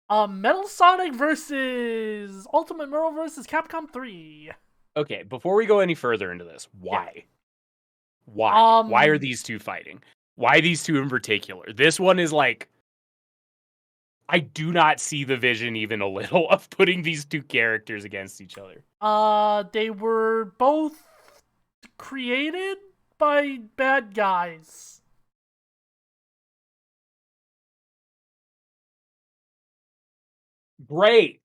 Metal Sonic versus Ultimate Marvel versus Capcom 3. Okay, before we go any further into this, why? Yeah. Why? Why are these two fighting? Why these two in particular? This one is like... I do not see the vision even a little of putting these two characters against each other. They were both created by bad guys. Great.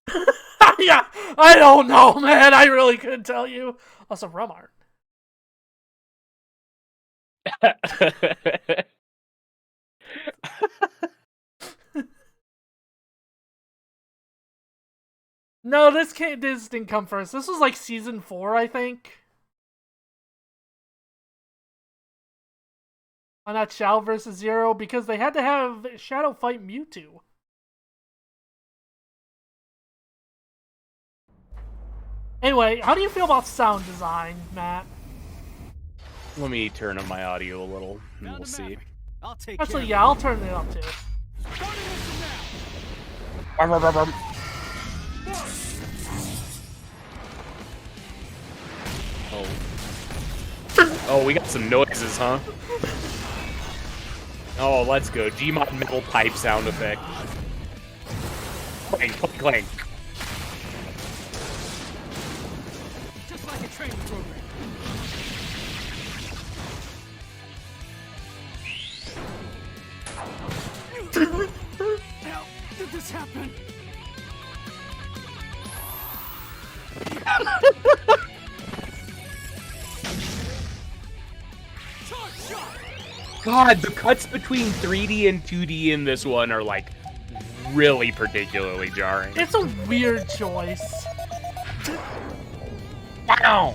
Yeah, I don't know, man. I really couldn't tell you. Also, rum art. No, this didn't come first. This was like season 4, I think. On that Shao versus Zero, because they had to have Shadow fight Mewtwo. Anyway, how do you feel about sound design, Matt? Let me turn on my audio a little, and we'll see. I'll take Actually, yeah, I'll turn it up too. Oh, we got some noises, huh? Oh, let's go. Gmod metal pipe sound effect. Clank, clank, clank. Just like a training program. How did this happen? God, the cuts between 3D and 2D in this one are like really particularly jarring. It's a weird choice. Wow.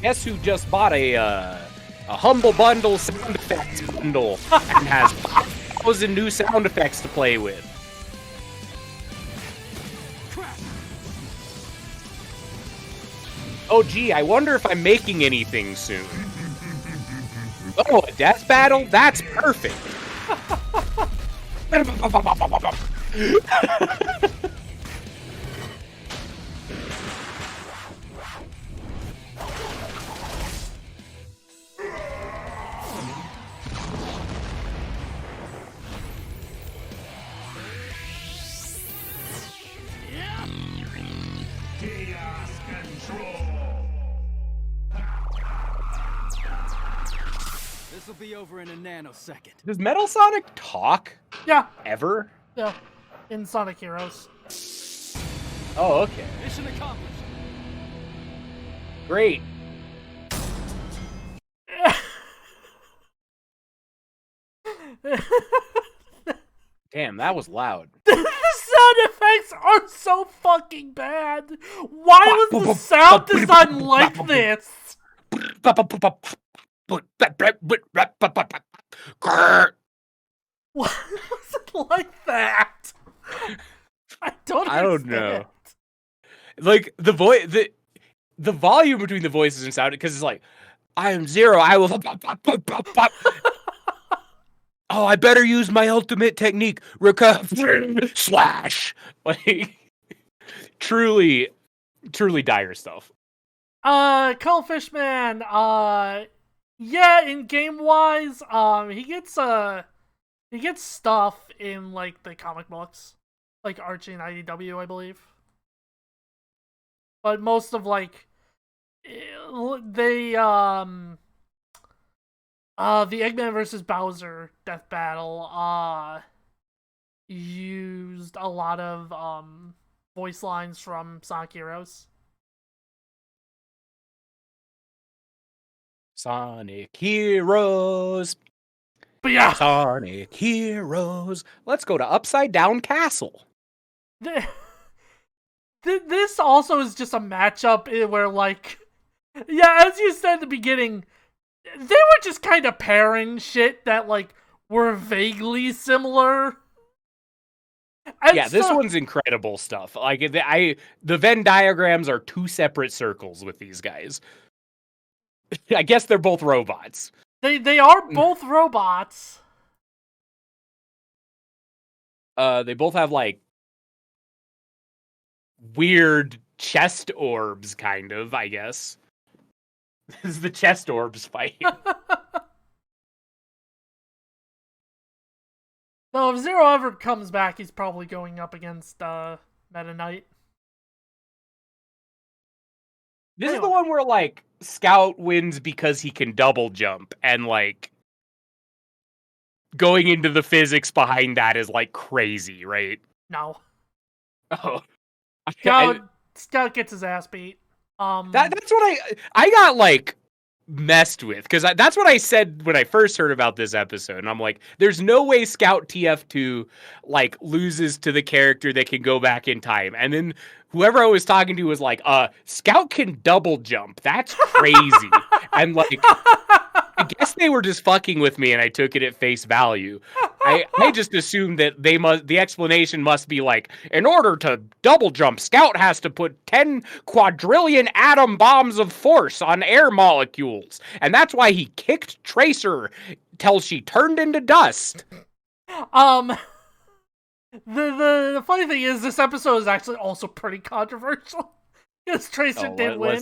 Guess who just bought a Humble Bundle sound effects bundle and has 5,000 new sound effects to play with? Oh gee, I wonder if I'm making anything soon. Oh, a death battle? That's perfect. This will be over in a nanosecond. Does Metal Sonic talk? Yeah. Ever? Yeah. In Sonic Heroes. Oh, okay. Mission accomplished. Great. Damn, that was loud. The sound effects are so fucking bad. Why was the sound design like this? Why was it like that? I don't know. Like the voice, the volume between the voices and sound, because it's like, I am Zero. I will. Oh, I better use my ultimate technique. Recover slash. Like, truly dire stuff. Cuttlefish Man. Yeah, in game wise, he gets stuff in like the comic books. like Archie and IDW, I believe. But most of like they the Eggman versus Bowser death battle used a lot of voice lines from Sonic Heroes. Sonic Heroes. But yeah, Sonic Heroes. Let's go to Upside Down Castle. This also is just a matchup where, like, yeah, as you said at the beginning, they were just kind of pairing shit that, like, were vaguely similar. And yeah, this one's incredible stuff. Like, the Venn diagrams are two separate circles with these guys. I guess they're both robots. They are both robots. They both have, like, weird chest orbs, kind of, I guess. This is the chest orbs fight. So if Zero ever comes back, he's probably going up against Meta Knight. This is the one where, like, Scout wins because he can double jump, and, like, going into the physics behind that is, like, crazy, right? No. Oh. Scout gets his ass beat. That's what I got, like, messed with, because that's what I said when I first heard about this episode, and I'm like, there's no way Scout TF2 like loses to the character that can go back in time. And then whoever I was talking to was like, Scout can double jump, that's crazy. And like, I guess they were just fucking with me and I took it at face value. I just assumed that the explanation must be like, in order to double jump, Scout has to put 10 quadrillion atom bombs of force on air molecules. And that's why he kicked Tracer till she turned into dust. The funny thing is, this episode is actually also pretty controversial. Because Tracer did win.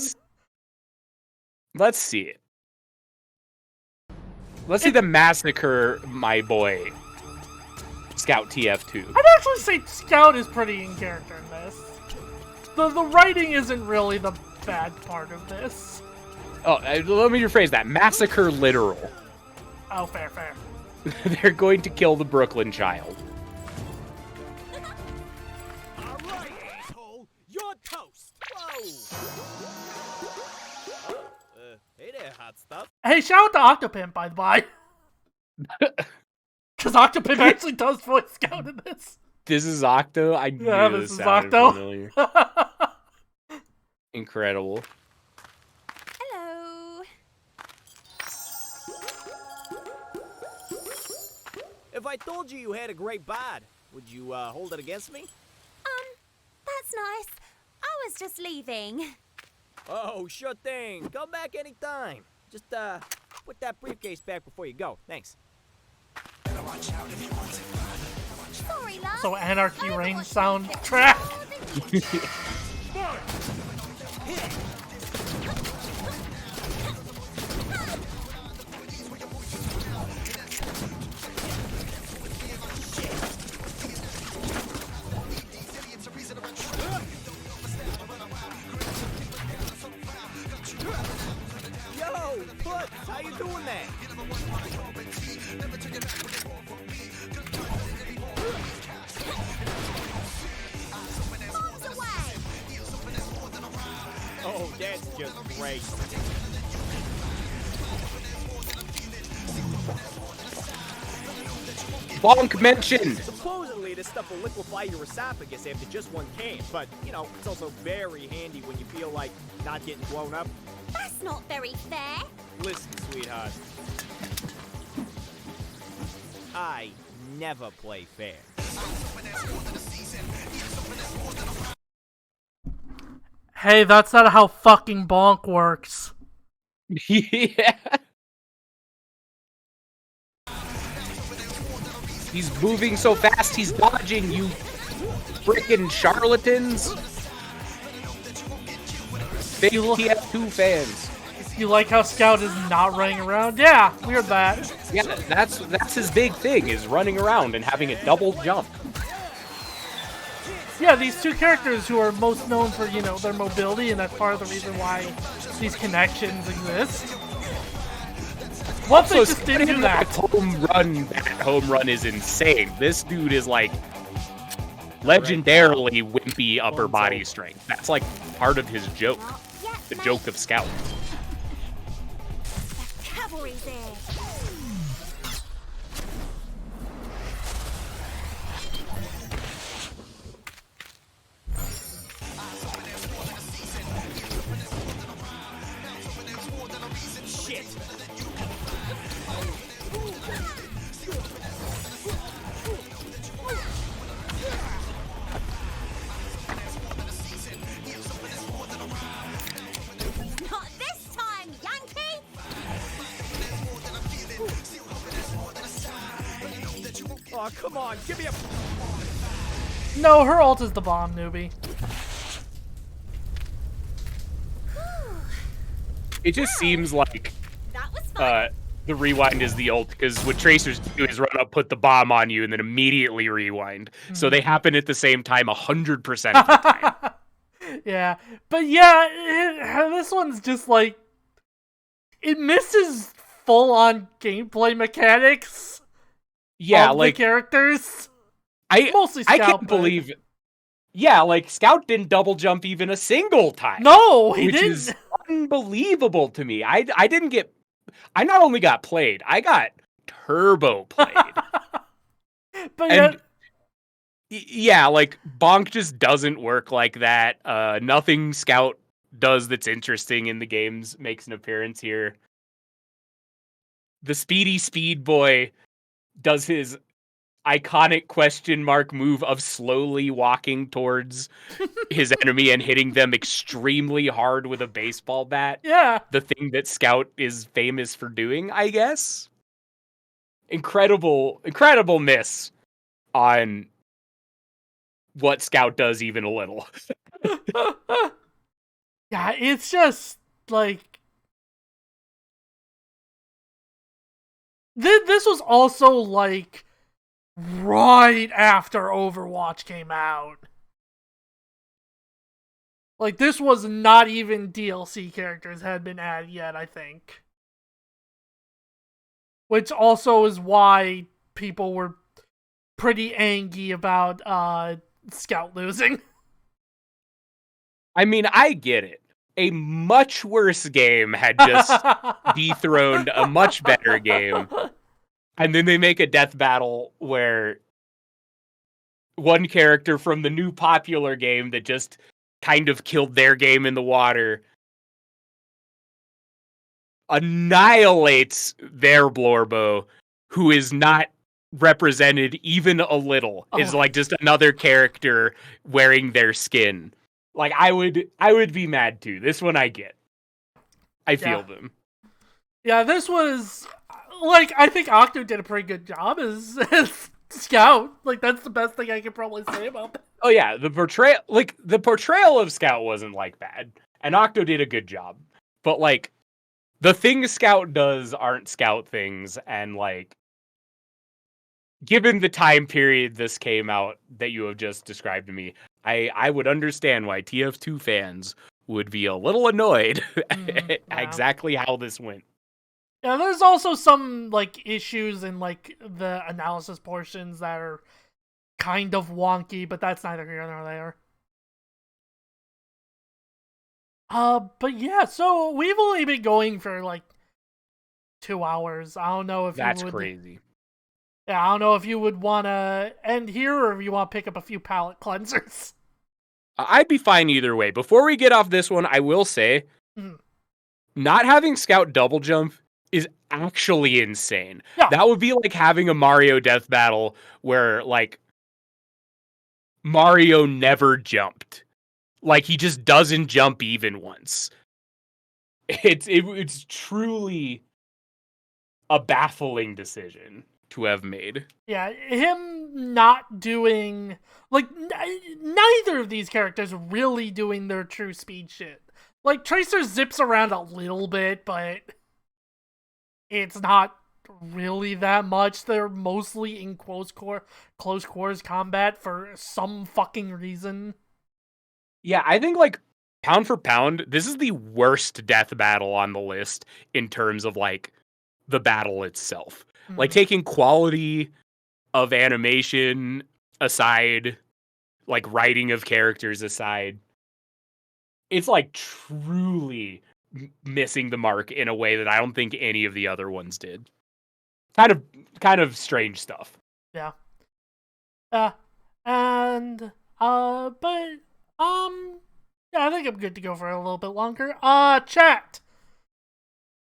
Let's see it. Let's see the massacre, my boy. Scout TF2. I'd actually say Scout is pretty in character in this. The writing isn't really the bad part of this. Oh, let me rephrase that. Massacre literal. Oh, fair. They're going to kill the Brooklyn child. Alright, asshole! You're toast! Whoa! Hey there, hot stuff. Hey, shout out to Octopimp, by the by. Because Octopimp actually does voice Scout in this. This is Octo? I knew this is Octo. Familiar. Incredible. Hello. If I told you you had a great bod, would you hold it against me? That's nice. I was just leaving. Oh, sure thing. Come back anytime. Just put that briefcase back before you go. Thanks. Sorry, love. So Anarchy Reign soundtrack. Yo, Put, how you doing that? Oh, that's just great. Bonk mentioned. Supposedly, this stuff will liquefy your esophagus after just one can, but, you know, it's also very handy when you feel like not getting blown up. That's not very fair. Listen, sweetheart. I never play fair. Hey, that's not how fucking Bonk works. Yeah. He's moving so fast, he's dodging, you freaking charlatans. Fake TF2 fans. You like how Scout is not running around? Yeah, we heard that. Yeah, that's his big thing, is running around and having a double jump. yeah, these two characters who are most known for, you know, their mobility, and that's part of the reason why these connections exist. Once they just didn't do that. That home run is insane. This dude is like legendarily wimpy upper body strength. That's like part of his joke. The joke of Scout. Cavalry's there. Shit! Not this time, Yankee! Oh, come on, give me a... No, her ult is the bomb, newbie. It just seems like That was fun. the rewind is the ult, because what Tracers do is run up, put the bomb on you, and then immediately rewind. So they happen at the same time 100% of the time. Yeah, but yeah, this one's just like, it misses full-on gameplay mechanics. Yeah, of like the characters. I Mostly Scout, can't but- believe. Yeah, like Scout didn't double jump even a single time. No, he which didn't. is unbelievable to me. I didn't get. I not only got played, I got turbo played. But And yeah, like Bonk just doesn't work like that. Nothing Scout does that's interesting in the games makes an appearance here. The speedy speed boy does his iconic question mark move of slowly walking towards his enemy and hitting them extremely hard with a baseball bat. yeah, The thing that Scout is famous for doing, I guess. Incredible miss on what Scout does even a little. yeah, it's just like this was also like right after Overwatch came out. Like, this was not even DLC characters had been added yet, I think. Which also is why people were pretty angry about Scout losing. I mean, I get it. A much worse game had just dethroned a much better game. And then they make a death battle where one character from the new popular game that just kind of killed their game in the water annihilates their Blorbo, who is not represented even a little. Is like just another character wearing their skin. Like, I would be mad too. This one I get. I feel them. Yeah, this was like, I think Octo did a pretty good job as Scout. Like, that's the best thing I could probably say about that. Oh yeah, the portrayal of Scout wasn't like bad, and Octo did a good job. But like, the things Scout does aren't Scout things, and like, given the time period this came out that you have just described to me, I would understand why TF2 fans would be a little annoyed at exactly how this went. Yeah, there's also some like issues in like the analysis portions that are kind of wonky, but that's neither here nor there. But yeah, so we've only been going for like 2 hours. I don't know if That's you would... crazy. Yeah, I don't know if you would want to end here or if you want to pick up a few palate cleansers. I'd be fine either way. Before we get off this one, I will say, not having Scout double jump is actually insane. Yeah. That would be like having a Mario death battle where like Mario never jumped. Like, he just doesn't jump even once. It's truly a baffling decision to have made. Yeah, him not doing... Like, neither of these characters really doing their true speed shit. Like, Tracer zips around a little bit, but it's not really that much. They're mostly in close quarters combat for some fucking reason. Yeah, I think like pound for pound, this is the worst death battle on the list in terms of like the battle itself. Like taking quality of animation aside, like writing of characters aside, it's like truly missing the mark in a way that I don't think any of the other ones did. Kind of strange stuff. Yeah. But yeah, I think I'm good to go for a little bit longer. Chat.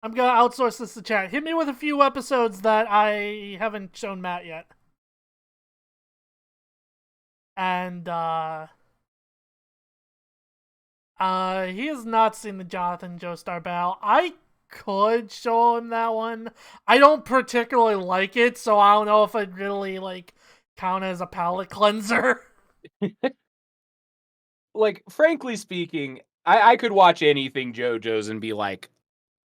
I'm gonna outsource this to chat. Hit me with a few episodes that I haven't shown Matt yet. And he has not seen the Jonathan Joestar battle. I could show him that one. I don't particularly like it, so I don't know if I'd really like count as a palate cleanser. Like, frankly speaking, I could watch anything JoJo's and be like,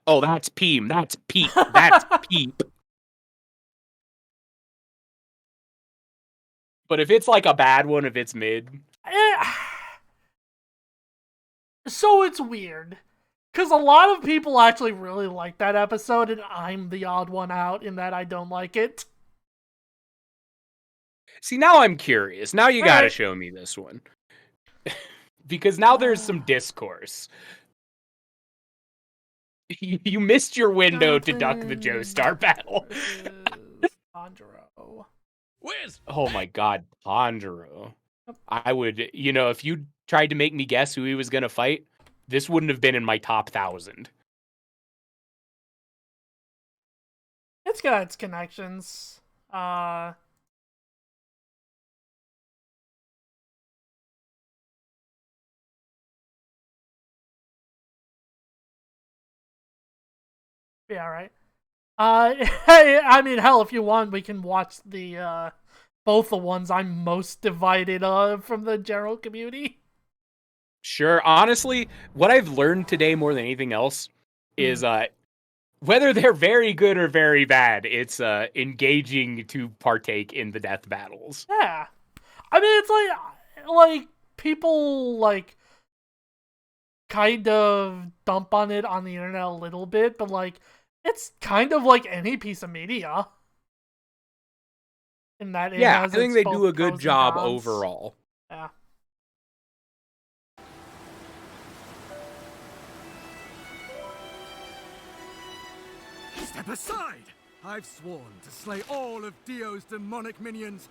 oh, that's Peem, that's Peep, that's Peep. But if it's like a bad one, if it's mid... So it's weird. Because a lot of people actually really like that episode, and I'm the odd one out in that I don't like it. See, now I'm curious. Now you gotta show me this one. Because now there's some discourse. You missed your window to duck the Joestar battle. Tanjiro. Oh my god, Tanjiro. I would, if you tried to make me guess who he was gonna fight, this wouldn't have been in my top 1,000. It's got its connections. Yeah, right. I mean, hell, if you want, we can watch the both the ones I'm most divided of from the general community. Sure. Honestly, what I've learned today more than anything else is whether they're very good or very bad, it's engaging to partake in the death battles. Yeah. I mean, it's like people like kind of dump on it on the internet a little bit, but like it's kind of like any piece of media. In that, I think they do a good job overall. Yeah. Step aside! I've sworn to slay all of Dio's demonic minions.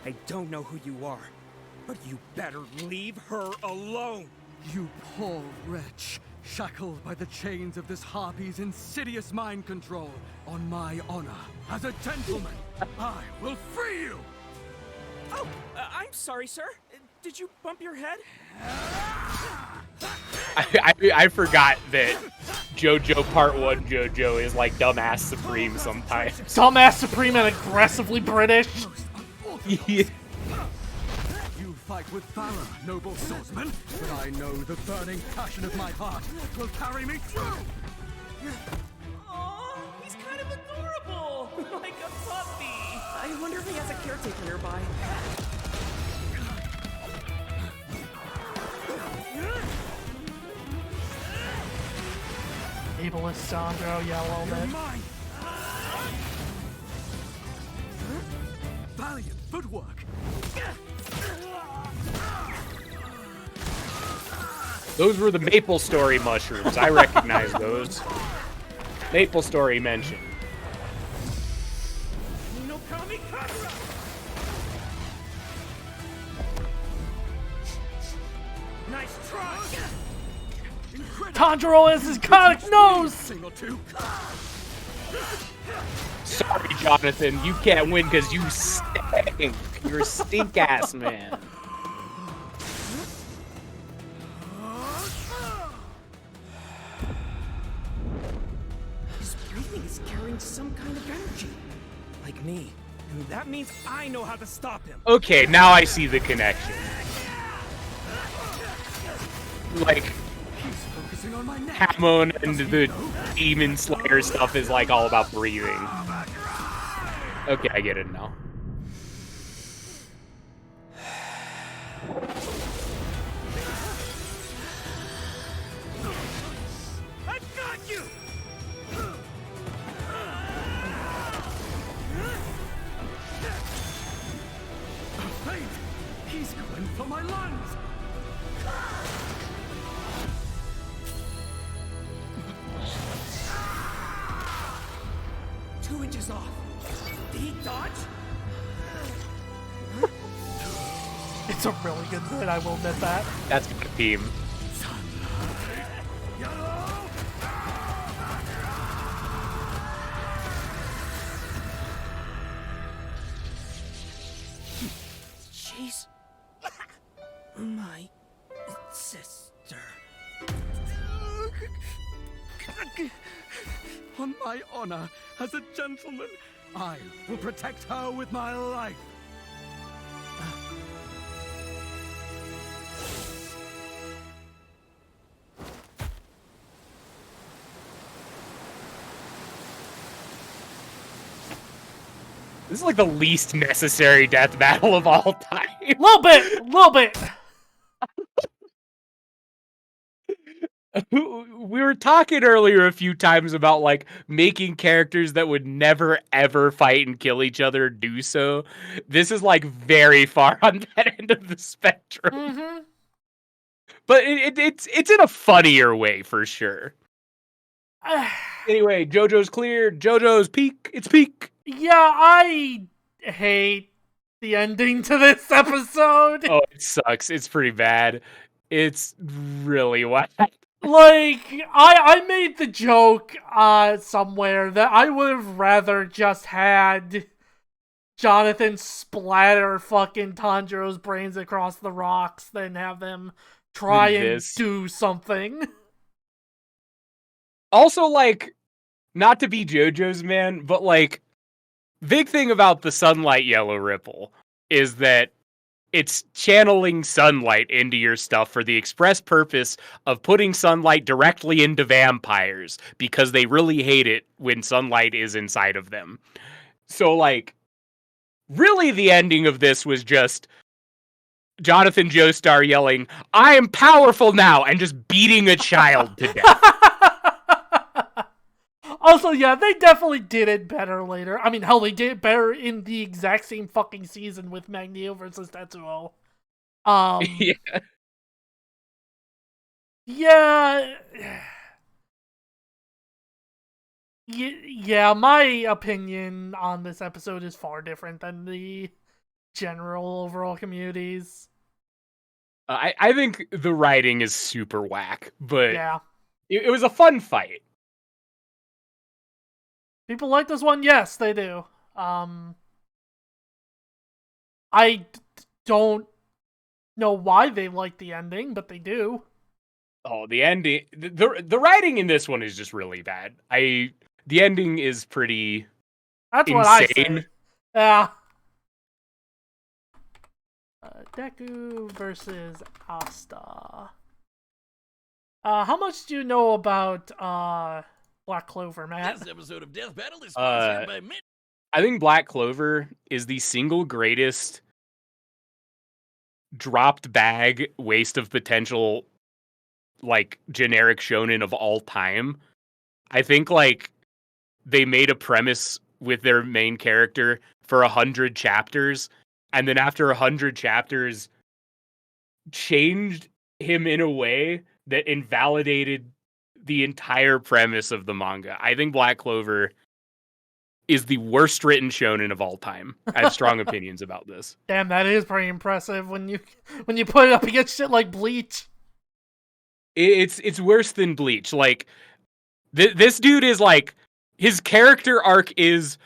I don't know who you are, but you better leave her alone! You poor wretch, shackled by the chains of this harpy's insidious mind control. On my honor, as a gentleman, I will free you! Oh, I'm sorry, sir. Did you bump your head? I forgot that JoJo Part 1 JoJo is like Dumbass Supreme sometimes. Dumbass Supreme and aggressively British. Yeah. You fight with valor, noble swordsman, but I know the burning passion of my heart will carry me through! Aww, he's kind of adorable! Like a puppy! I wonder if he has a caretaker nearby. Ableist Sandro, yeah, a little bit. Valiant footwork! Those were the Maple Story mushrooms. I recognize those. Maple Story mentioned. Nice try! Tanjiro has his conic nose! Sorry, Jonathan. You can't win because you stink. You're a stink-ass man. His breathing is carrying some kind of energy. Like me. And that means I know how to stop him. Okay, now I see the connection. Like, focusing on my neck. Hamon and the Demon Slayer stuff is like all about breathing. Okay, I get it now. I got you! Wait! He's going for my lungs! 2 inches off. Did he dodge? It's a really good bit, I will admit that. That's the theme. She's my sister. On my honor as a gentleman, I will protect her with my life. This is like the least necessary death battle of all time. Little bit. We were talking earlier a few times about like making characters that would never ever fight and kill each other do so. This is like very far on that end of the spectrum. Mm-hmm. But it's in a funnier way for sure. Anyway, JoJo's clear. JoJo's peak. It's peak. Yeah, I hate the ending to this episode. Oh, it sucks. It's pretty bad. It's really whack. Like, I made the joke somewhere that I would have rather just had Jonathan splatter fucking Tanjiro's brains across the rocks than have them try and do something. Also, like, not to be JoJo's man, but like, big thing about the Sunlight Yellow Ripple is that it's channeling sunlight into your stuff for the express purpose of putting sunlight directly into vampires because they really hate it when sunlight is inside of them. So, like, really the ending of this was just Jonathan Joestar yelling, "I am powerful now," and just beating a child to death. Also, yeah, they definitely did it better later. I mean, hell, they did it better in the exact same fucking season with Magneto versus Tetsuo. Yeah. Yeah. Yeah, my opinion on this episode is far different than the general overall community's. I think the writing is super whack, but yeah, it was a fun fight. People like this one? Yes, they do. I don't know why they like the ending, but they do. Oh, the ending. The writing in this one is just really bad. The ending is pretty That's insane. what I say. Yeah. Deku versus Asta. How much do you know about Black Clover, Matt? This episode of Death Battle is sponsored by Mint. I think Black Clover is the single greatest dropped bag waste of potential, like, generic shonen of all time. I think, like, they made a premise with their main character for 100 chapters, and then after 100 chapters, changed him in a way that invalidated the entire premise of the manga. I think Black Clover is the worst written shonen of all time. I have strong opinions about this. Damn, that is pretty impressive when you put it up against shit like Bleach. It's worse than Bleach. Like, this dude is like, his character arc is,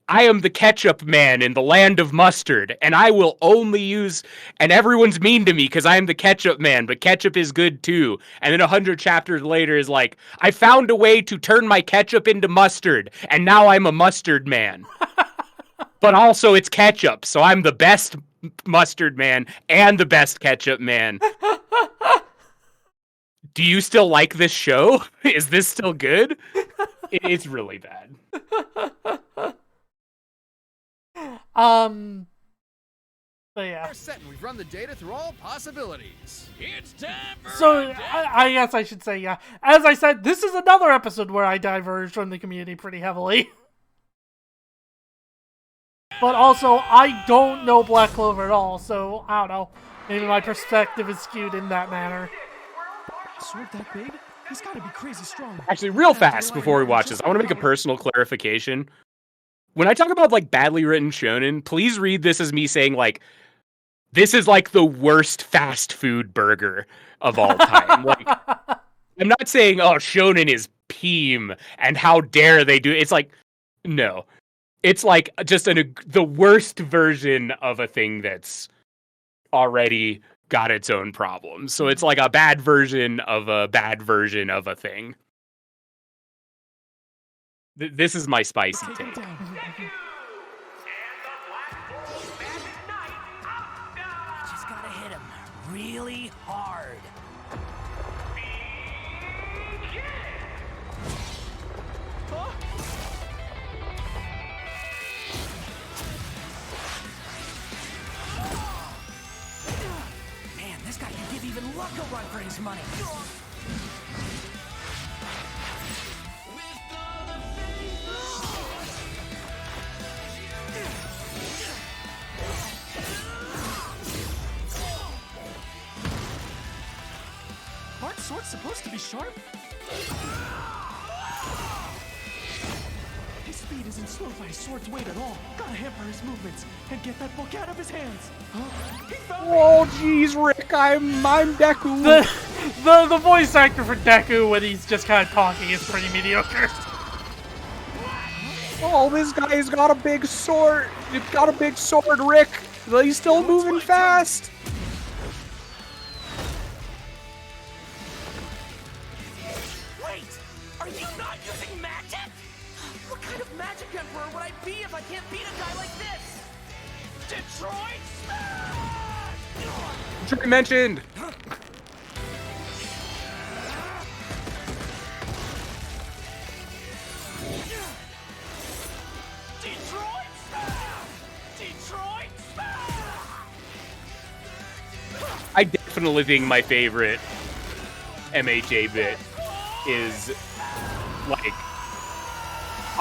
I am the ketchup man in the land of mustard, and I will only use, and everyone's mean to me because I am the ketchup man, but ketchup is good too. And then 100 chapters later is like, I found a way to turn my ketchup into mustard, and now I'm a mustard man. But also it's ketchup, so I'm the best mustard man and the best ketchup man. do you still like this show? Is this still good? It's really bad. But yeah. We're set and we've run the data through all possibilities. It's time for So I guess I should say, yeah. As I said, this is another episode where I diverged from the community pretty heavily. But also, I don't know Black Clover at all, so I don't know. Maybe my perspective is skewed in that manner. Sword that big? He's gotta be crazy strong. Actually, real fast before we watch this, I want to make a personal clarification. When I talk about like badly written shonen, please read this as me saying like, this is like the worst fast food burger of all time. Like, I'm not saying, oh, shonen is peem and how dare they do it. It's like, no. It's like just the worst version of a thing that's already got its own problems. So it's like a bad version of a bad version of a thing. This is my spicy take. Just gotta hit him really hard. Man, this guy can give even Luck a run for his money. Aren't swords supposed to be sharp? His speed isn't slowed by his sword's weight at all. Gotta hamper his movements and get that book out of his hands. He found me! Oh, jeez, Rick, I'm Deku. The voice actor for Deku when he's just kind of talking is pretty mediocre. Oh, this guy's got a big sword. He's got a big sword, Rick. He's still moving fast. Wait! Are you not using magic? What kind of magic emperor would I be if I can't beat a guy like this? Detroit Smash! Trick mentioned. Detroit Smash! Detroit Smash! I definitely think my favorite MHA bit is like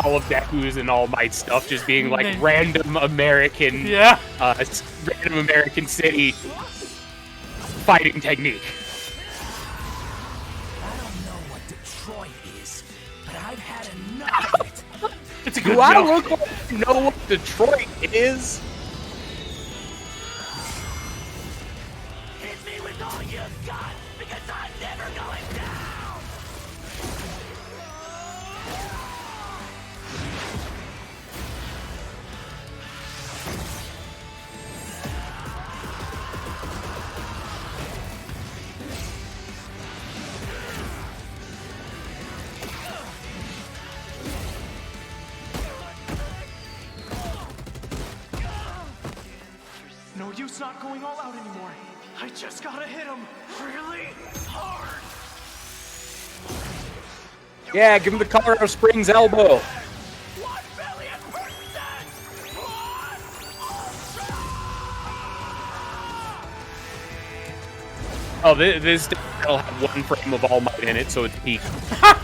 all of Deku's and All Might stuff just being like random American, random American city fighting technique. I don't know what Detroit is, but I've had enough of it. It's a good Do I joke. look like I know what Detroit is? Hit me with all you've got, because I'm never going down! No use not going all out anymore. I just gotta hit him really hard. Yeah, give him the Colorado Springs elbow. 1 billion %! Oh, this will have one frame of All Might in it, so it's peak. I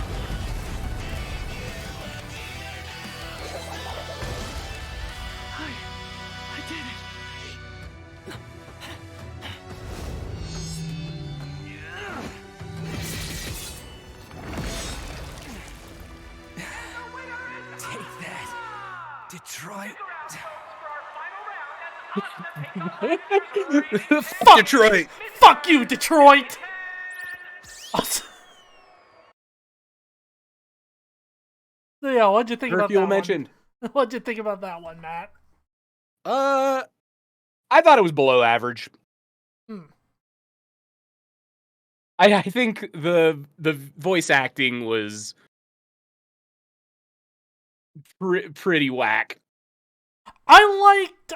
did it. Take that, Detroit. Fuck Detroit. Fuck you, Detroit! So yeah, what'd you think about that mentioned. one? What'd you think about that one, Matt? I thought it was below average. I think the voice acting was pretty whack. I liked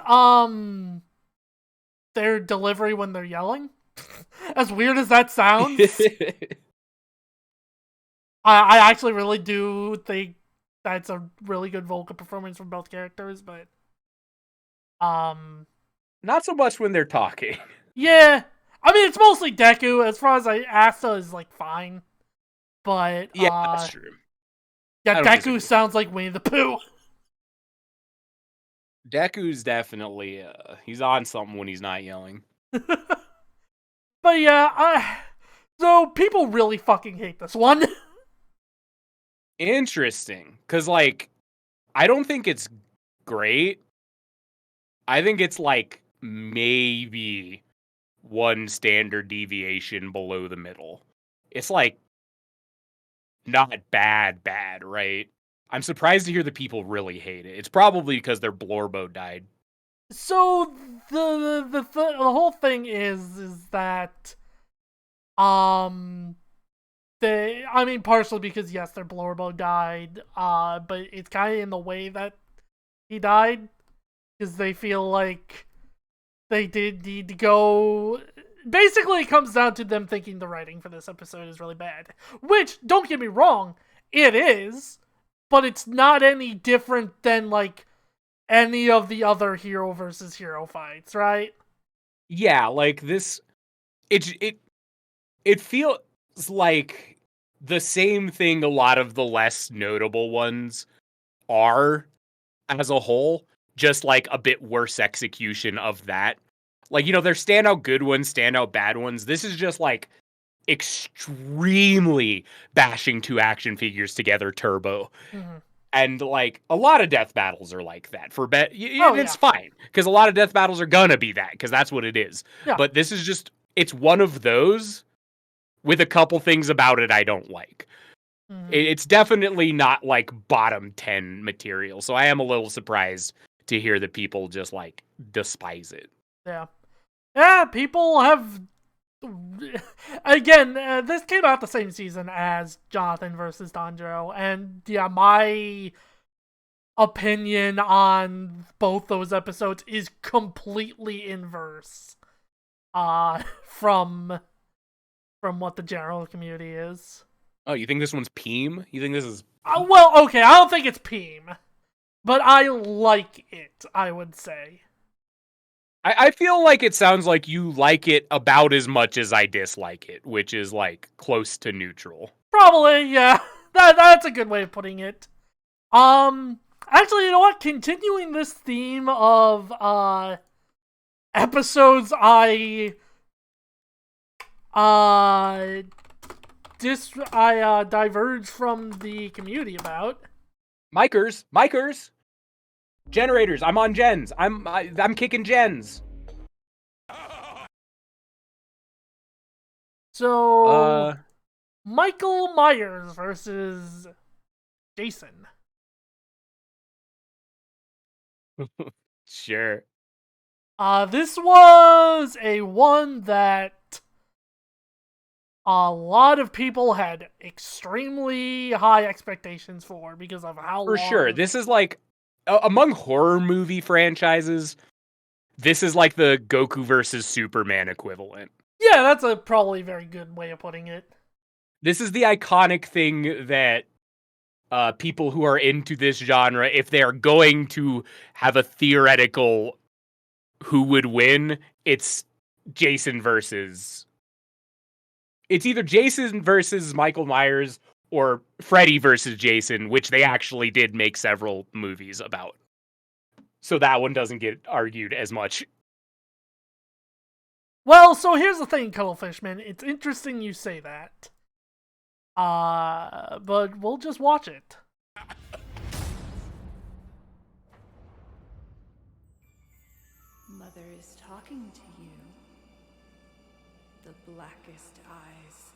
their delivery when they're yelling. As weird as that sounds. I actually really do think that's a really good vocal performance from both characters, but not so much when they're talking. Yeah, I mean it's mostly Deku. As far as Asta is like fine, but Yeah, that's true. Yeah, I don't Deku disagree. sounds like Winnie the Pooh. Deku's definitely he's on something when he's not yelling. But yeah, so people really fucking hate this one. Interesting, because like I don't think it's great. I think it's like maybe one standard deviation below the middle. It's like not bad, right? I'm surprised to hear the people really hate it. It's probably because their Blorbo died. So the whole thing is that partially because yes, their Blorbo died, but it's kind of in the way that he died because they feel like they did need to go. Basically, it comes down to them thinking the writing for this episode is really bad. Which, don't get me wrong, it is, but it's not any different than like any of the other hero versus hero fights, right? Yeah, like this, it feels like the same thing a lot of the less notable ones are as a whole, just like a bit worse execution of that. Like, you know, there's standout good ones, standout bad ones. This is just like extremely bashing two action figures together turbo. Mm-hmm. And like a lot of death battles are like that. It's yeah. fine because a lot of death battles are gonna be that because that's what it is. Yeah. But this is just it's one of those with a couple things about it I don't like. Mm-hmm. It's definitely not like bottom 10 material. So I am a little surprised to hear that people just like despise it. Yeah. Yeah, people have. Again, this came out the same season as Jonathan versus Tanjiro, and yeah, my opinion on both those episodes is completely inverse from what the general community is. Oh, you think this one's Peem? You think this is... Well, okay, I don't think it's Peem, but I like it, I would say. I feel like it sounds like you like it about as much as I dislike it, which is like close to neutral. Probably, yeah. That's a good way of putting it. Actually, you know what? Continuing this theme of episodes I diverge from the community about. Micers! Generators, I'm on gens. I'm kicking gens. So, Michael Myers versus Jason. Sure. This was a one that a lot of people had extremely high expectations for because of how For long... sure. This is like among horror movie franchises, this is like the Goku versus Superman equivalent. Yeah, that's a probably very good way of putting it. This is the iconic thing that people who are into this genre, if they are going to have a theoretical who would win, it's Jason versus... It's either Jason versus Michael Myers or Freddy versus Jason, which they actually did make several movies about. So that one doesn't get argued as much. Well, so here's the thing, Cuddlefishman. It's interesting you say that. But we'll just watch it. Mother is talking to you. The blackest eyes.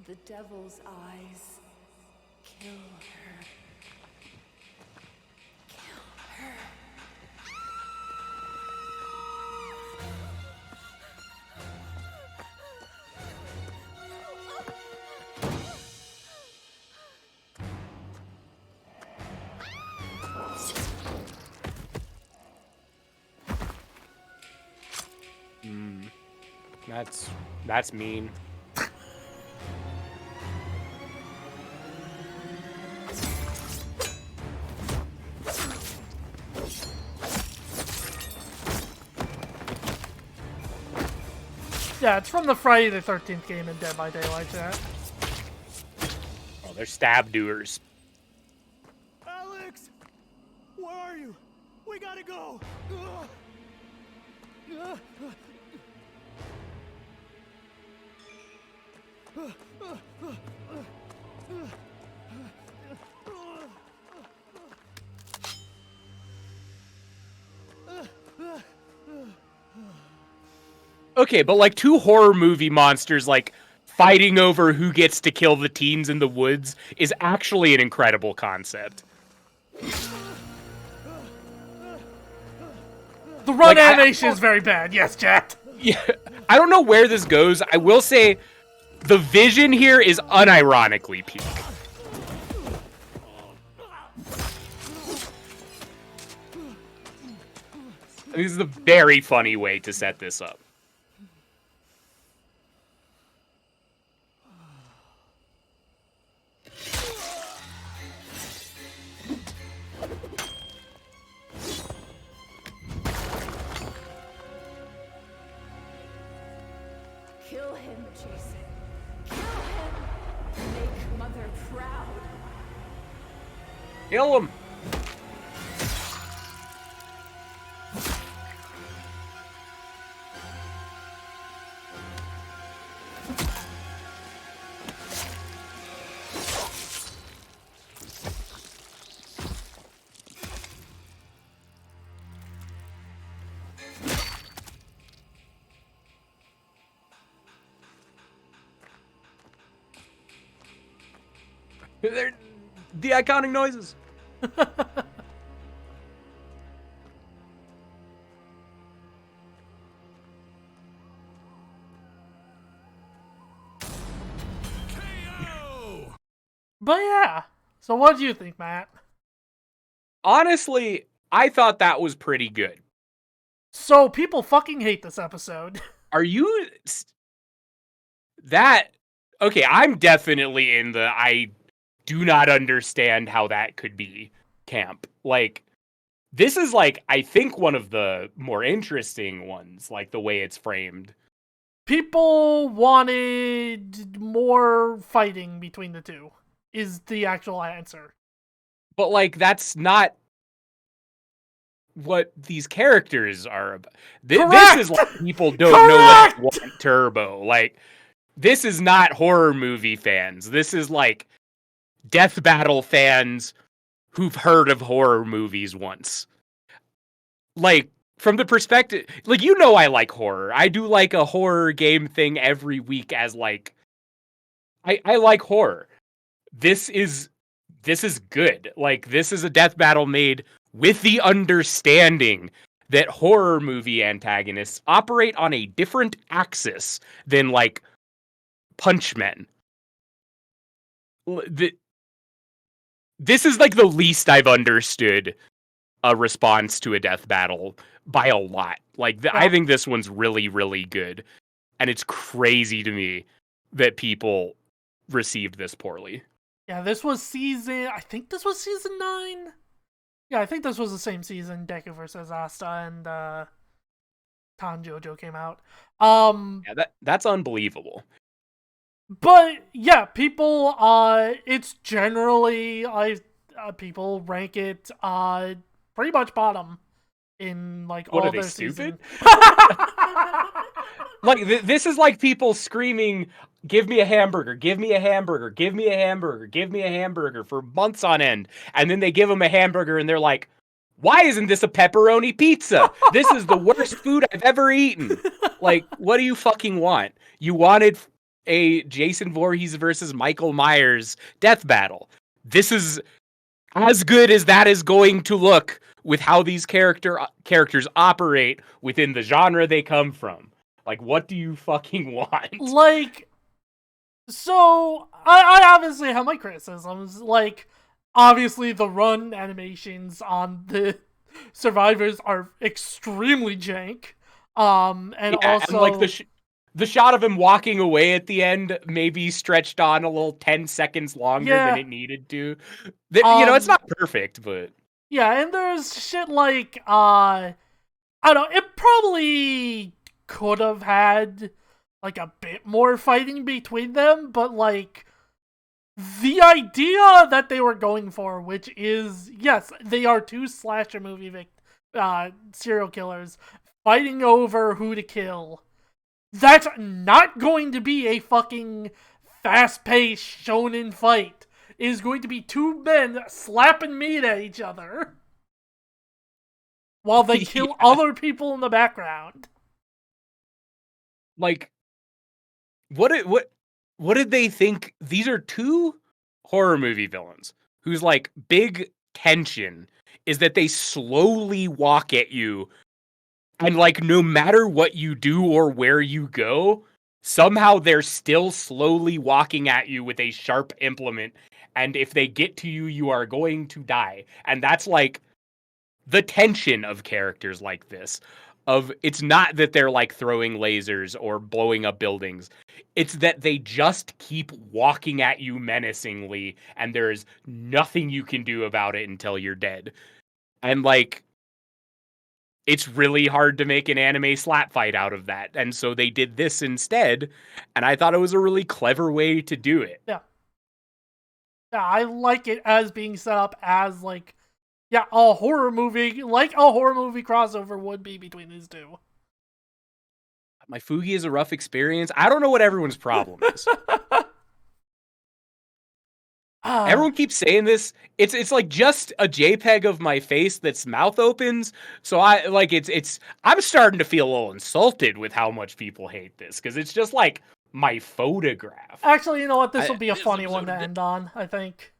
The devil's eyes. Kill her. Kill her. That's mean. Yeah, it's from the Friday the 13th game in Dead by Daylight chat. Oh, they're stab doers. Alex! Where are you? We gotta go! Okay, but like two horror movie monsters like fighting over who gets to kill the teens in the woods is actually an incredible concept. The run animation is very bad. Yes, chat. Yeah, I don't know where this goes. I will say the vision here is unironically peak. This is a very funny way to set this up. Kill him, Jason. Kill him. Make Mother proud. Kill him. They're the iconic noises. But yeah. So what do you think, Matt? Honestly, I thought that was pretty good. So people fucking hate this episode. Are you that okay, I'm definitely in the I do not understand how that could be camp. Like this is like I think one of the more interesting ones, like the way it's framed. People wanted more fighting between the two, is the actual answer. But like that's not what these characters are about. This is like people don't know what they want Turbo. Like this is not horror movie fans. This is like death battle fans who've heard of horror movies once. Like from the perspective, like I like horror. I do like a horror game thing every week as like I like horror. This is good. Like this is a death battle made with the understanding that horror movie antagonists operate on a different axis than like punchmen. This is like the least I've understood a response to a death battle by a lot. Like I think this one's really, really good. And it's crazy to me that people received this poorly. Yeah, I think this was season 9. Yeah, I think this was the same season Deku vs. Asta and Tanjojo came out. Yeah, that's unbelievable. But yeah, people it's generally people rank it pretty much bottom in like what all are they their stupid? season. Like this is like people screaming, "Give me a hamburger! Give me a hamburger! Give me a hamburger! Give me a hamburger!" for months on end, and then they give them a hamburger, and they're like, "Why isn't this a pepperoni pizza? This is the worst food I've ever eaten." Like, what do you fucking want? You wanted a Jason Voorhees versus Michael Myers death battle. This is as good as that is going to look with how these characters operate within the genre they come from. Like, what do you fucking want? Like, so I obviously have my criticisms. Like, obviously the run animations on the survivors are extremely jank. And also and like the shot of him walking away at the end maybe stretched on a little 10 seconds longer than it needed to. It's not perfect, but yeah, and there's shit like I don't know, it probably could have had like a bit more fighting between them, but like the idea that they were going for, which is, yes, they are two slasher movie serial killers fighting over who to kill. That's not going to be a fucking fast-paced shonen fight. It is going to be two men slapping meat at each other while they kill other people in the background. Like, what did they think? These are two horror movie villains whose like big tension is that they slowly walk at you, and like no matter what you do or where you go, somehow they're still slowly walking at you with a sharp implement, and if they get to you, you are going to die. And that's like the tension of characters like this. It's not that they're like throwing lasers or blowing up buildings. It's that they just keep walking at you menacingly, and there's nothing you can do about it until you're dead. And like, it's really hard to make an anime slap fight out of that. And so they did this instead, and I thought it was a really clever way to do it. Yeah. Yeah, I like it as being set up as like, yeah, a horror movie, like a horror movie crossover would be between these two. My Fugi is a rough experience. I don't know what everyone's problem is. Everyone keeps saying this. It's like just a JPEG of my face that's mouth opens. So I'm starting to feel a little insulted with how much people hate this, because it's just like my photograph. Actually, you know what? This will be a funny one to end on, I think.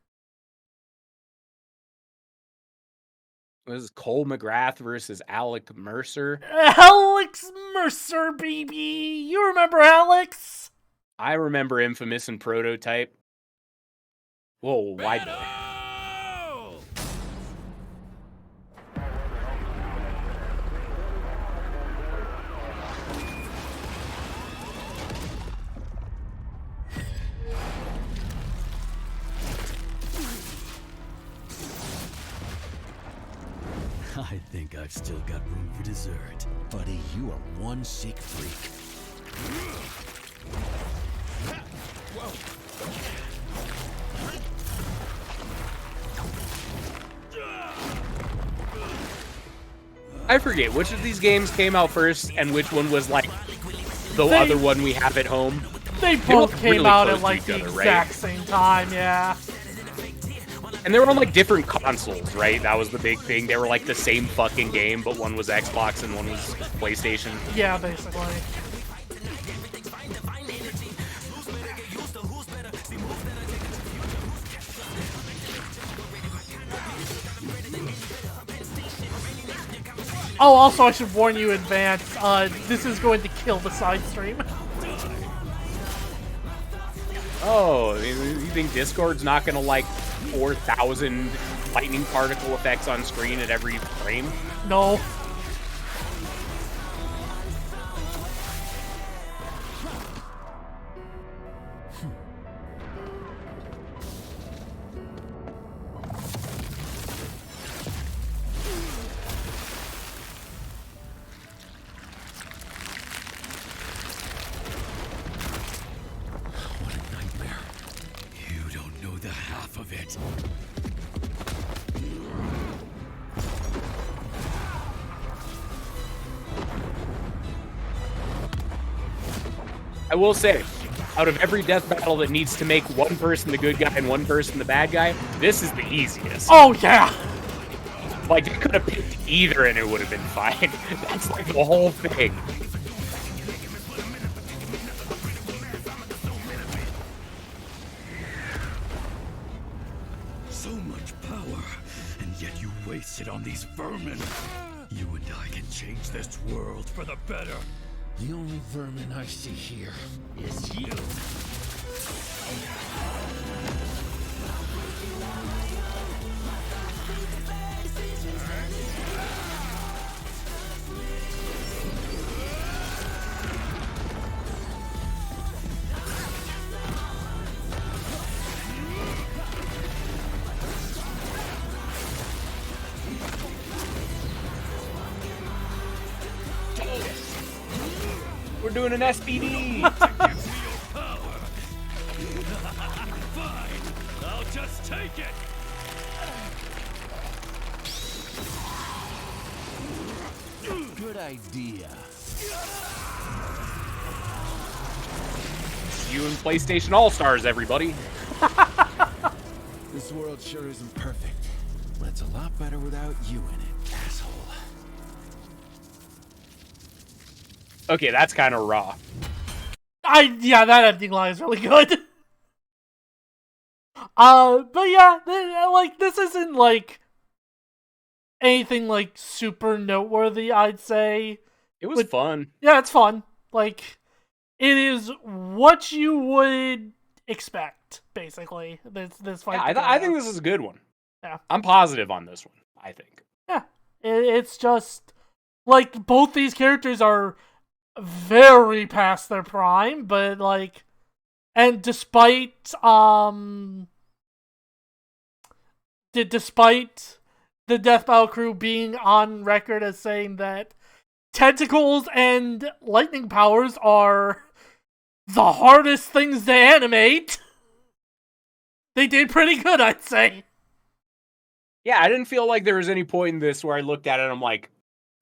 This is Cole McGrath versus Alec Mercer. Alex Mercer, baby! You remember Alex? I remember Infamous and Prototype. Whoa, why? I think I've still got room for dessert. Buddy, you are one sick freak. I forget which of these games came out first and which one was like the other one we have at home. They both came out at like the exact same time, yeah. And they were on like different consoles, right? That was the big thing. They were like the same fucking game, but one was Xbox and one was PlayStation. Yeah, basically. Oh, also, I should warn you in advance, this is going to kill the side stream. Oh, you think Discord's not gonna like 4,000 lightning particle effects on screen at every frame? No. I will say, out of every death battle that needs to make one person the good guy and one person the bad guy, this is the easiest. Oh, yeah! Like, you could have picked either and it would have been fine. That's like the whole thing. So much power, and yet you waste it on these vermin. You and I can change this world for the better. The only vermin I see here is you. We're doing an SPD. Fine, I'll just take it. Good idea. You and PlayStation All-Stars, everybody. This world sure isn't perfect, but it's a lot better without you in it, asshole. Okay, that's kind of raw. Yeah, that ending line is really good. But yeah, like, this isn't, like, anything, like, super noteworthy, I'd say. It was fun. Yeah, it's fun. Like, it is what you would expect, basically. This fight. Yeah, I think this is a good one. Yeah. I'm positive on this one, I think. Yeah. It's just, like, both these characters are very past their prime, but, like, and despite the Death Battle crew being on record as saying that tentacles and lightning powers are the hardest things to animate, they did pretty good, I'd say. Yeah, I didn't feel like there was any point in this where I looked at it and I'm like,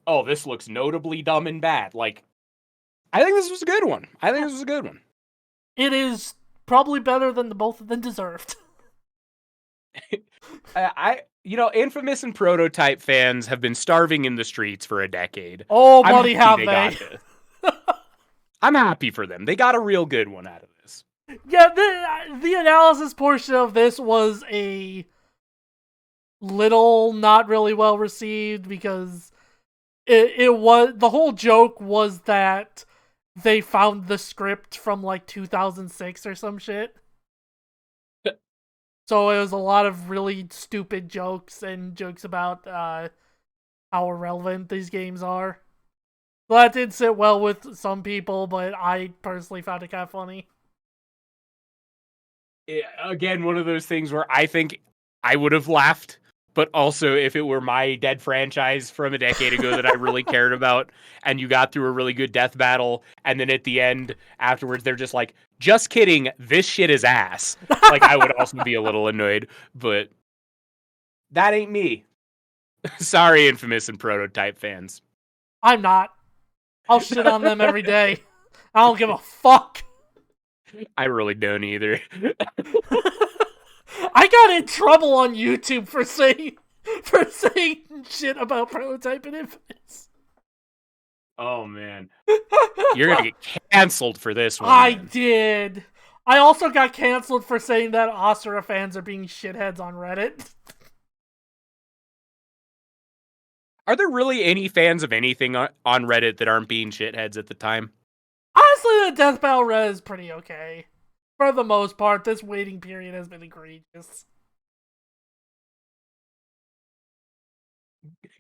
oh, this looks notably dumb and bad. Like, I think this was a good one. It is probably better than the both of them deserved. Infamous and Prototype fans have been starving in the streets for a decade. Oh, buddy, have they? I'm happy for them. They got a real good one out of this. Yeah, the analysis portion of this was a little not really well received because it was, the whole joke was that they found the script from like 2006 or some shit. So it was a lot of really stupid jokes and jokes about how irrelevant these games are. Well, that did sit well with some people, but I personally found it kind of funny. Again, one of those things where I think I would have laughed, but also if it were my dead franchise from a decade ago that I really cared about, and you got through a really good death battle, and then at the end, afterwards, they're just like, just kidding, this shit is ass. Like, I would also be a little annoyed, but that ain't me. Sorry, Infamous and Prototype fans. I'm not. I'll shit on them every day. I don't give a fuck. I really don't either. I got in trouble on YouTube for saying shit about Prototype and Infamous. Oh, man. You're gonna get canceled for this one. I did. I also got canceled for saying that Asura fans are being shitheads on Reddit. Are there really any fans of anything on Reddit that aren't being shitheads at the time? Honestly, the Death Battle Reddit is pretty okay. For the most part, this waiting period has been egregious.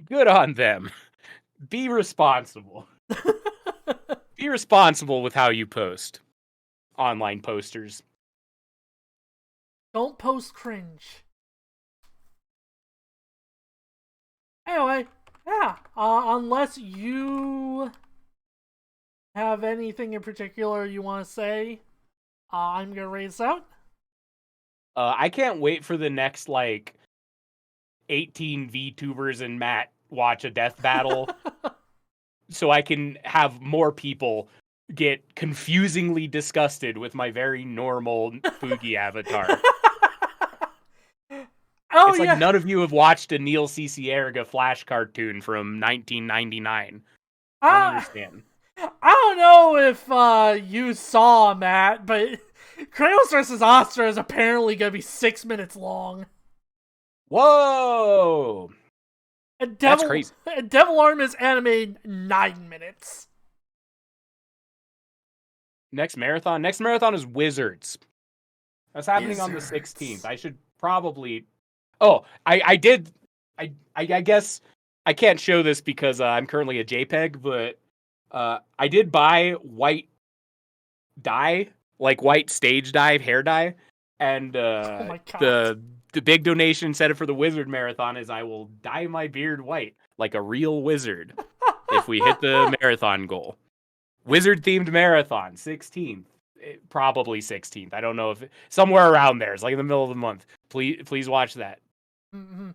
Good on them. Be responsible. Be responsible with how you post online posters. Don't post cringe. Anyway, yeah. Unless you have anything in particular you want to say, I'm gonna raise this out. I can't wait for the next 18 VTubers and Matt watch a death battle, so I can have more people get confusingly disgusted with my very normal Fugi avatar. It's like none of you have watched a Neil Cicierega Flash cartoon from 1999. I don't understand. I don't know if you saw, Matt, but Kratos vs. Astra is apparently going to be 6 minutes long. Whoa! That's crazy. Devil Arm is animated 9 minutes. Next marathon is Wizards. That's happening on the 16th. I should probably... Oh, I guess I can't show this because I'm currently a JPEG, but I did buy white dye, like white stage dye, hair dye, and oh my God. The big donation incentive for the Wizard Marathon is I will dye my beard white like a real wizard if we hit the marathon goal. Wizard-themed marathon, 16th. Probably 16th. I don't know if somewhere around there. It's like in the middle of the month. Please watch that. Mm-hmm.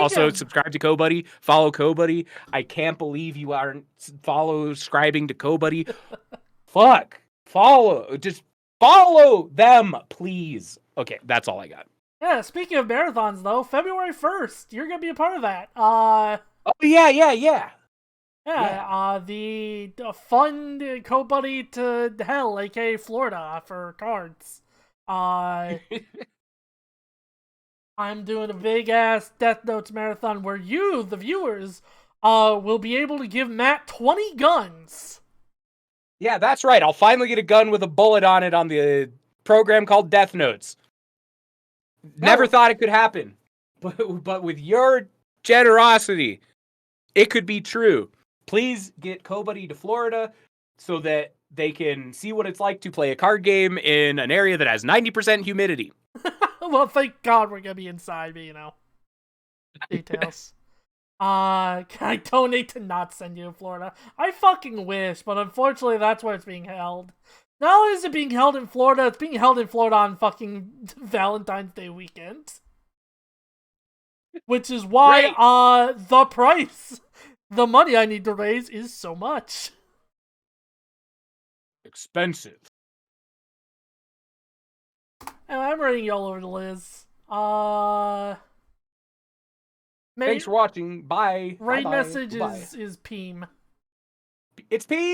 Also, subscribe to CoBuddy. Follow CoBuddy. I can't believe you aren't subscribing to CoBuddy. Fuck. Just follow them, please. Okay, that's all I got. Yeah, speaking of marathons, though, February 1st, you're going to be a part of that. Oh, yeah. Yeah, the Fund CoBuddy to Hell, aka Florida, for cards. I'm doing a big-ass Death Notes marathon where you, the viewers, will be able to give Matt 20 guns. Yeah, that's right. I'll finally get a gun with a bullet on it on the program called Death Notes. Never thought it could happen. But with your generosity, it could be true. Please get CoBuddy to Florida so that they can see what it's like to play a card game in an area that has 90% humidity. Well, thank God we're gonna be inside, but details. Can I donate to not send you to Florida? I fucking wish, but unfortunately that's where it's being held. Not only is it being held in Florida, it's being held in Florida on fucking Valentine's Day weekend. Which is why, the price, the money I need to raise is so much. Expensive. And I'm writing y'all over to Liz. Thanks for watching. Bye. Right Bye-bye. message Bye-bye. is Peem. It's Peem!